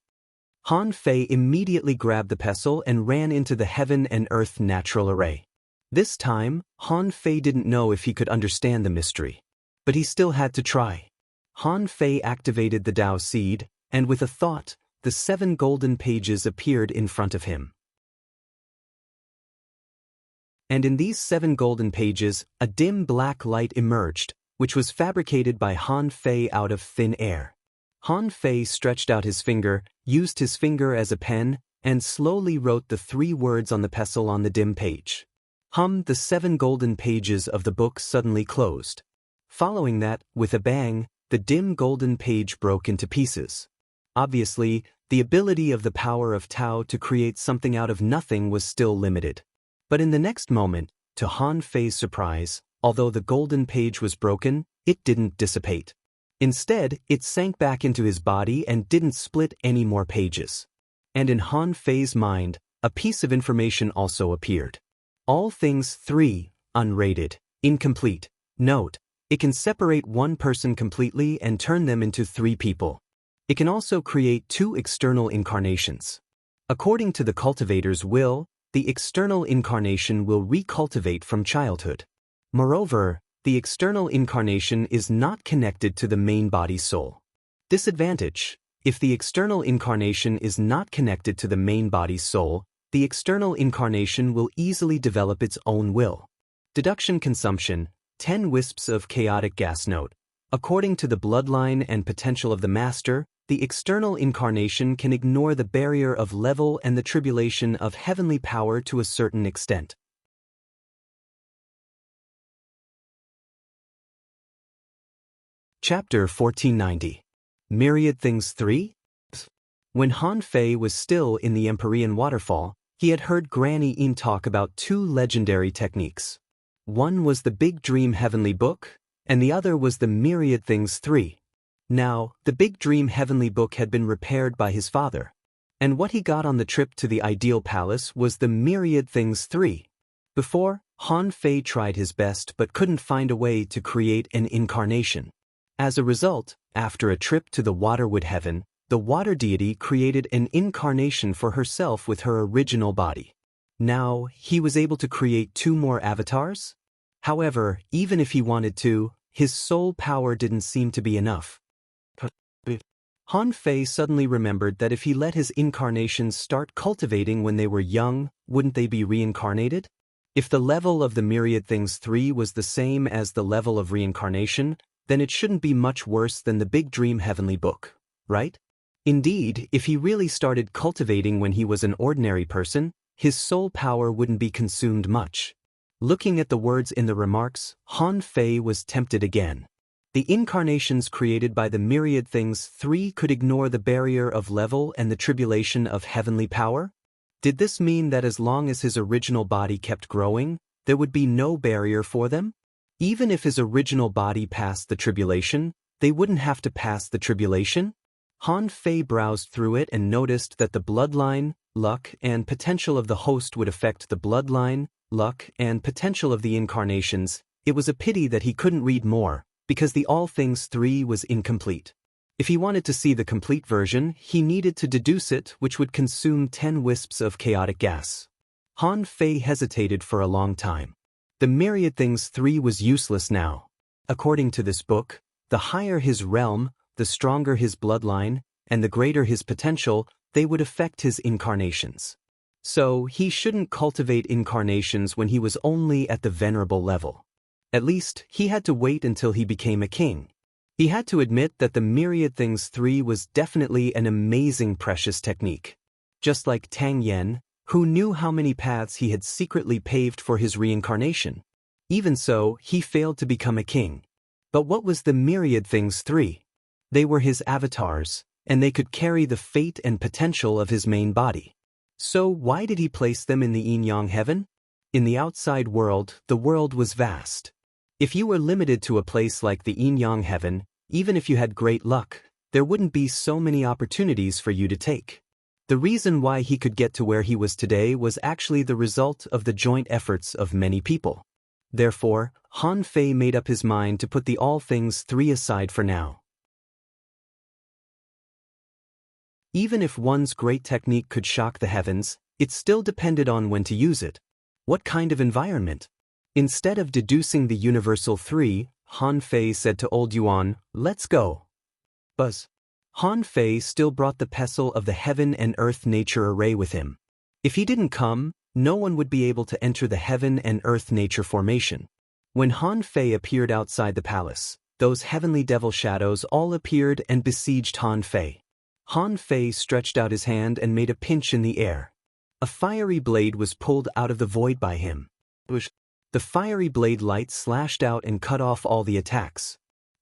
Han Fei immediately grabbed the pestle and ran into the Heaven and Earth Natural Array. This time, Han Fei didn't know if he could understand the mystery. But he still had to try. Han Fei activated the Tao Seed, and with a thought, the 7 golden pages appeared in front of him. And in these 7 golden pages, a dim black light emerged, which was fabricated by Han Fei out of thin air. Han Fei stretched out his finger, used his finger as a pen, and slowly wrote the 3 words on the pestle on the dim page. The 7 golden pages of the book suddenly closed. Following that, with a bang, the dim golden page broke into pieces. Obviously, the ability of the power of Tao to create something out of nothing was still limited. But in the next moment, to Han Fei's surprise, although the golden page was broken, it didn't dissipate. Instead, it sank back into his body and didn't split any more pages. And in Han Fei's mind, a piece of information also appeared. All things 3, unrated, incomplete. Note, it can separate one person completely and turn them into 3 people. It can also create 2 external incarnations. According to the cultivator's will, the external incarnation will recultivate from childhood. Moreover, the external incarnation is not connected to the main body soul. Disadvantage: if the external incarnation is not connected to the main body soul, the external incarnation will easily develop its own will. Deduction consumption, 10 wisps of chaotic gas. Note, according to the bloodline and potential of the master, the external incarnation can ignore the barrier of level and the tribulation of heavenly power to a certain extent. Chapter 1490. Myriad Things 3? When Han Fei was still in the Empyrean waterfall, he had heard Granny Yin talk about 2 legendary techniques. One was the Big Dream Heavenly Book, and the other was the Myriad Things 3. Now, the Big Dream Heavenly Book had been repaired by his father, and what he got on the trip to the Ideal Palace was the Myriad Things 3. Before, Han Fei tried his best but couldn't find a way to create an incarnation. As a result, after a trip to the Waterwood Heaven, the water deity created an incarnation for herself with her original body. Now, he was able to create 2 more avatars? However, even if he wanted to, his soul power didn't seem to be enough. Han Fei suddenly remembered that if he let his incarnations start cultivating when they were young, wouldn't they be reincarnated? If the level of the Myriad Things 3 was the same as the level of reincarnation, then it shouldn't be much worse than the Big Dream Heavenly Book, right? Indeed, if he really started cultivating when he was an ordinary person, his soul power wouldn't be consumed much. Looking at the words in the remarks, Han Fei was tempted again. The incarnations created by the Myriad Things 3 could ignore the barrier of level and the tribulation of heavenly power? Did this mean that as long as his original body kept growing, there would be no barrier for them? Even if his original body passed the tribulation, they wouldn't have to pass the tribulation? Han Fei browsed through it and noticed that the bloodline, luck, and potential of the host would affect the bloodline, luck, and potential of the incarnations. It was a pity that he couldn't read more, because the All Things 3 was incomplete. If he wanted to see the complete version, he needed to deduce it, which would consume 10 wisps of chaotic gas. Han Fei hesitated for a long time. The Myriad Things 3 was useless now. According to this book, the higher his realm, the stronger his bloodline, and the greater his potential, they would affect his incarnations. So, he shouldn't cultivate incarnations when he was only at the venerable level. At least, he had to wait until he became a king. He had to admit that the Myriad Things 3 was definitely an amazing precious technique. Just like Tang Yen, who knew how many paths he had secretly paved for his reincarnation. Even so, he failed to become a king. But what was the Myriad Things 3? They were his avatars, and they could carry the fate and potential of his main body. So why did he place them in the Yin-Yang heaven? In the outside world, the world was vast. If you were limited to a place like the Yin-Yang heaven, even if you had great luck, there wouldn't be so many opportunities for you to take. The reason why he could get to where he was today was actually the result of the joint efforts of many people. Therefore, Han Fei made up his mind to put the All Things 3 aside for now. Even if one's great technique could shock the heavens, it still depended on when to use it. What kind of environment? Instead of deducing the Universal 3, Han Fei said to Old Yuan, "Let's go." Buzz. Han Fei still brought the pestle of the heaven and earth nature array with him. If he didn't come, no one would be able to enter the heaven and earth nature formation. When Han Fei appeared outside the palace, those heavenly devil shadows all appeared and besieged Han Fei. Han Fei stretched out his hand and made a pinch in the air. A fiery blade was pulled out of the void by him. The fiery blade light slashed out and cut off all the attacks.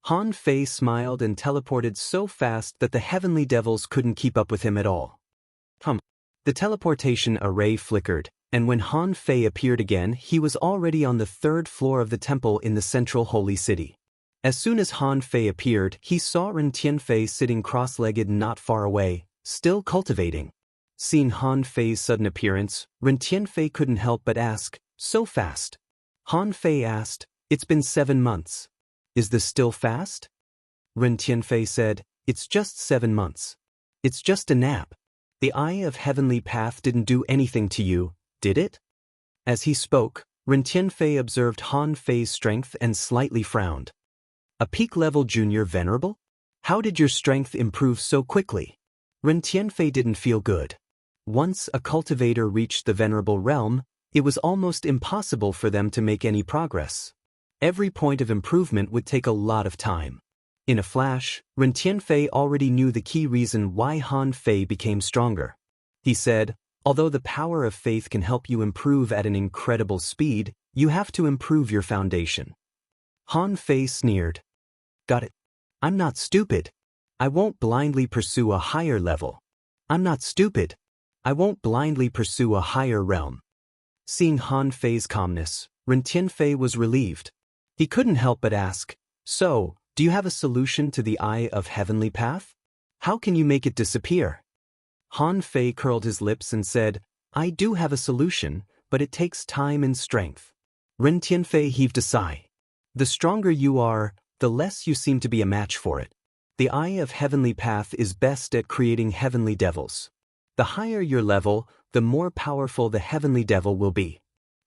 Han Fei smiled and teleported so fast that the heavenly devils couldn't keep up with him at all. The teleportation array flickered, and when Han Fei appeared again, he was already on the 3rd floor of the temple in the central holy city. As soon as Han Fei appeared, he saw Ren Tianfei sitting cross-legged not far away, still cultivating. Seeing Han Fei's sudden appearance, Ren Tianfei couldn't help but ask, "So fast?" Han Fei asked, "It's been 7 months. Is this still fast?" Ren Tianfei said, "It's just 7 months. It's just a nap. The Eye of Heavenly Path didn't do anything to you, did it?" As he spoke, Ren Tianfei observed Han Fei's strength and slightly frowned. "A peak-level junior venerable? How did your strength improve so quickly?" Ren Tianfei didn't feel good. Once a cultivator reached the venerable realm, it was almost impossible for them to make any progress. Every point of improvement would take a lot of time. In a flash, Ren Tianfei already knew the key reason why Han Fei became stronger. He said, "Although the power of faith can help you improve at an incredible speed, you have to improve your foundation." Han Fei sneered. "Got it. I'm not stupid. I won't blindly pursue a higher level. I'm not stupid. I won't blindly pursue a higher realm." Seeing Han Fei's calmness, Ren Tianfei was relieved. He couldn't help but ask, "So, do you have a solution to the Eye of Heavenly Path? How can you make it disappear?" Han Fei curled his lips and said, "I do have a solution, but it takes time and strength." Ren Tianfei heaved a sigh. "The stronger you are, the less you seem to be a match for it. The Eye of Heavenly Path is best at creating heavenly devils. The higher your level, the more powerful the heavenly devil will be.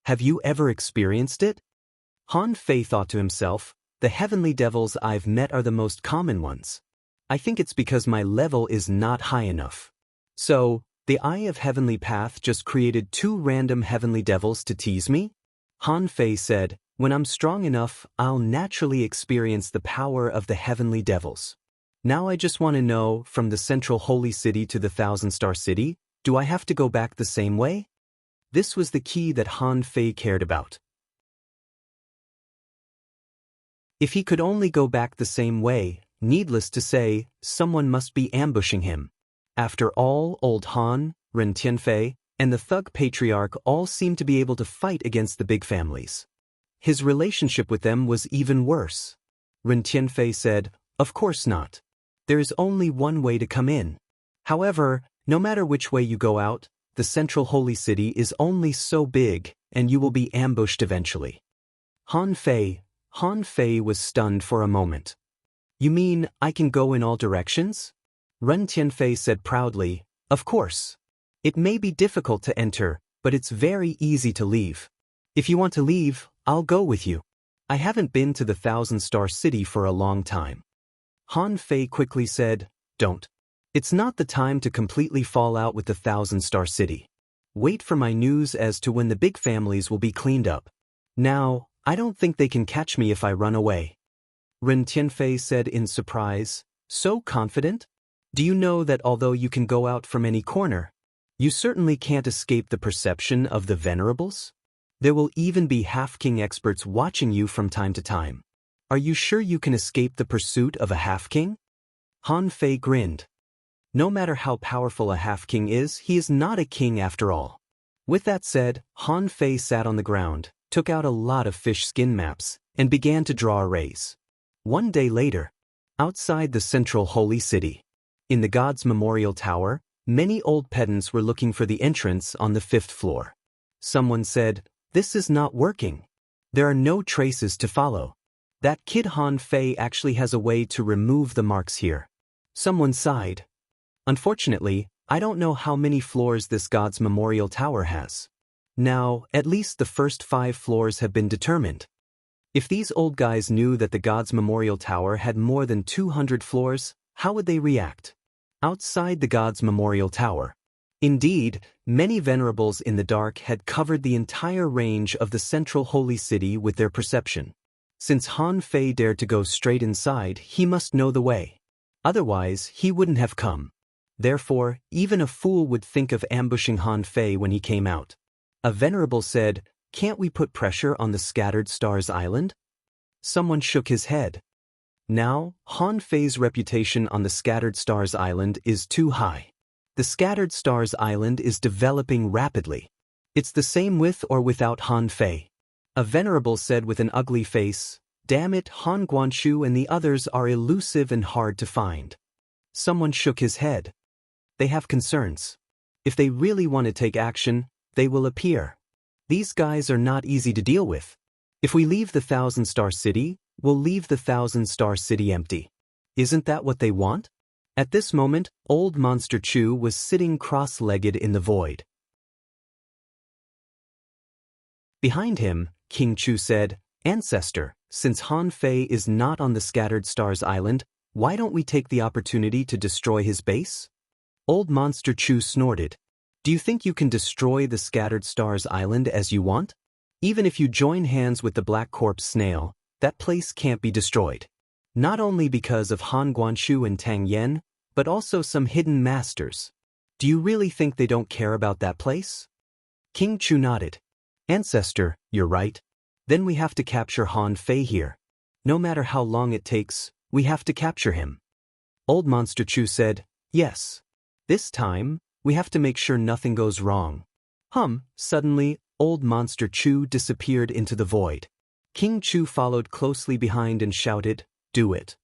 Have you ever experienced it?" Han Fei thought to himself, "The heavenly devils I've met are the most common ones. I think it's because my level is not high enough. So, the Eye of Heavenly Path just created 2 random heavenly devils to tease me?" Han Fei said, "When I'm strong enough, I'll naturally experience the power of the heavenly devils. Now I just want to know, from the central holy city to the thousand-star city, do I have to go back the same way?" This was the key that Han Fei cared about. If he could only go back the same way, needless to say, someone must be ambushing him. After all, old Han, Ren Tianfei, and the thug patriarch all seemed to be able to fight against the big families. His relationship with them was even worse. Ren Tianfei said, "Of course not. There is only one way to come in. However, no matter which way you go out, the central holy city is only so big, and you will be ambushed eventually." Han Fei was stunned for a moment. "You mean I can go in all directions?" Ren Tianfei said proudly, "Of course. It may be difficult to enter, but it's very easy to leave. If you want to leave, I'll go with you. I haven't been to the thousand-star city for a long time." Han Fei quickly said, "Don't. It's not the time to completely fall out with the thousand-star city. Wait for my news as to when the big families will be cleaned up. Now, I don't think they can catch me if I run away." Ren Tianfei said in surprise, "So confident? Do you know that although you can go out from any corner, you certainly can't escape the perception of the venerables? There will even be half-king experts watching you from time to time. Are you sure you can escape the pursuit of a half-king?" Han Fei grinned. No matter how powerful a half-king is, he is not a king after all. With that said, Han Fei sat on the ground, took out a lot of fish skin maps, and began to draw arrays. One day later, outside the central holy city, in the God's Memorial Tower, many old pedants were looking for the entrance on the 5th floor. Someone said, "This is not working. There are no traces to follow. That kid Han Fei actually has a way to remove the marks here." Someone sighed. "Unfortunately, I don't know how many floors this God's Memorial Tower has. Now, at least the first 5 floors have been determined." If these old guys knew that the God's Memorial Tower had more than 200 floors, how would they react? Outside the God's Memorial Tower, indeed, many venerables in the dark had covered the entire range of the central holy city with their perception. Since Han Fei dared to go straight inside, he must know the way. Otherwise, he wouldn't have come. Therefore, even a fool would think of ambushing Han Fei when he came out. A venerable said, "Can't we put pressure on the Scattered Stars Island?" Someone shook his head. Now, Han Fei's reputation on the Scattered Stars Island is too high. The Scattered Stars Island is developing rapidly. It's the same with or without Han Fei. A venerable said with an ugly face, Damn it, Han Guanshu and the others are elusive and hard to find. Someone shook his head. They have concerns. If they really want to take action, they will appear. These guys are not easy to deal with. If we leave the 1,000-star city, we'll leave the 1,000-star city empty. Isn't that what they want? At this moment, old Monster Chu was sitting cross-legged in the void. Behind him, King Chu said, "Ancestor, since Han Fei is not on the Scattered Stars Island, why don't we take the opportunity to destroy his base?" Old Monster Chu snorted. "Do you think you can destroy the Scattered Stars Island as you want? Even if you join hands with the Black Corpse Snail, that place can't be destroyed. Not only because of Han Guanshu and Tang Yen, but also some hidden masters. Do you really think they don't care about that place?" King Chu nodded. "Ancestor, you're right. Then we have to capture Han Fei here. No matter how long it takes, we have to capture him." Old Monster Chu said, "Yes. This time, we have to make sure nothing goes wrong." Suddenly, old Monster Chu disappeared into the void. King Chu followed closely behind and shouted, "Do it."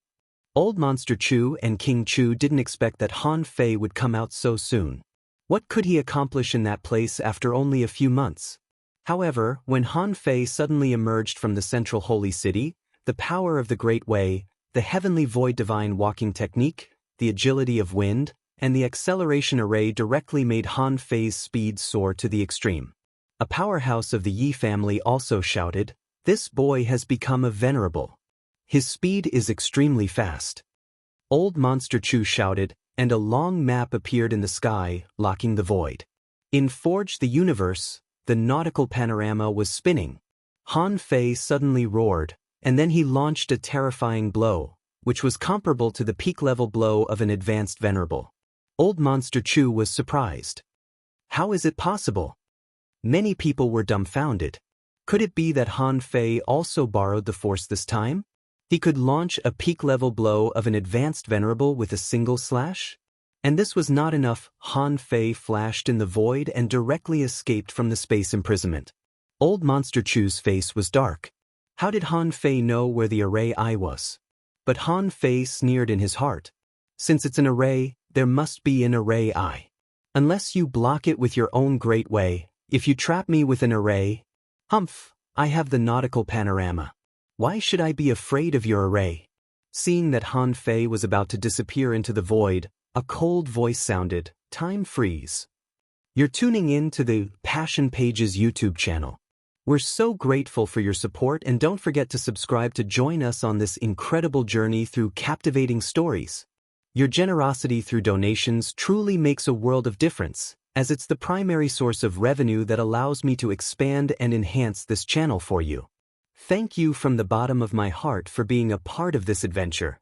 Old Monster Chu and King Chu didn't expect that Han Fei would come out so soon. What could he accomplish in that place after only a few months? However, when Han Fei suddenly emerged from the central holy city, the power of the Great Way, the heavenly void divine walking technique, the agility of wind, and the acceleration array directly made Han Fei's speed soar to the extreme. A powerhouse of the Yi family also shouted, "This boy has become a venerable. His speed is extremely fast." Old Monster Chu shouted, and a long map appeared in the sky, locking the void. In Forge the Universe, the nautical panorama was spinning. Han Fei suddenly roared, and then he launched a terrifying blow, which was comparable to the peak-level blow of an advanced venerable. Old Monster Chu was surprised. How is it possible? Many people were dumbfounded. Could it be that Han Fei also borrowed the Force this time? He could launch a peak-level blow of an advanced venerable with a single slash? And this was not enough. Han Fei flashed in the void and directly escaped from the space imprisonment. Old Monster Chu's face was dark. How did Han Fei know where the array eye was? But Han Fei sneered in his heart. Since it's an array, there must be an array eye. Unless you block it with your own great way, if you trap me with an array, I have the nautical panorama. Why should I be afraid of your array? Seeing that Han Fei was about to disappear into the void, a cold voice sounded, "Time freeze." You're tuning in to the Passion Pages YouTube channel. We're so grateful for your support, and don't forget to subscribe to join us on this incredible journey through captivating stories. Your generosity through donations truly makes a world of difference, as it's the primary source of revenue that allows me to expand and enhance this channel for you. Thank you from the bottom of my heart for being a part of this adventure.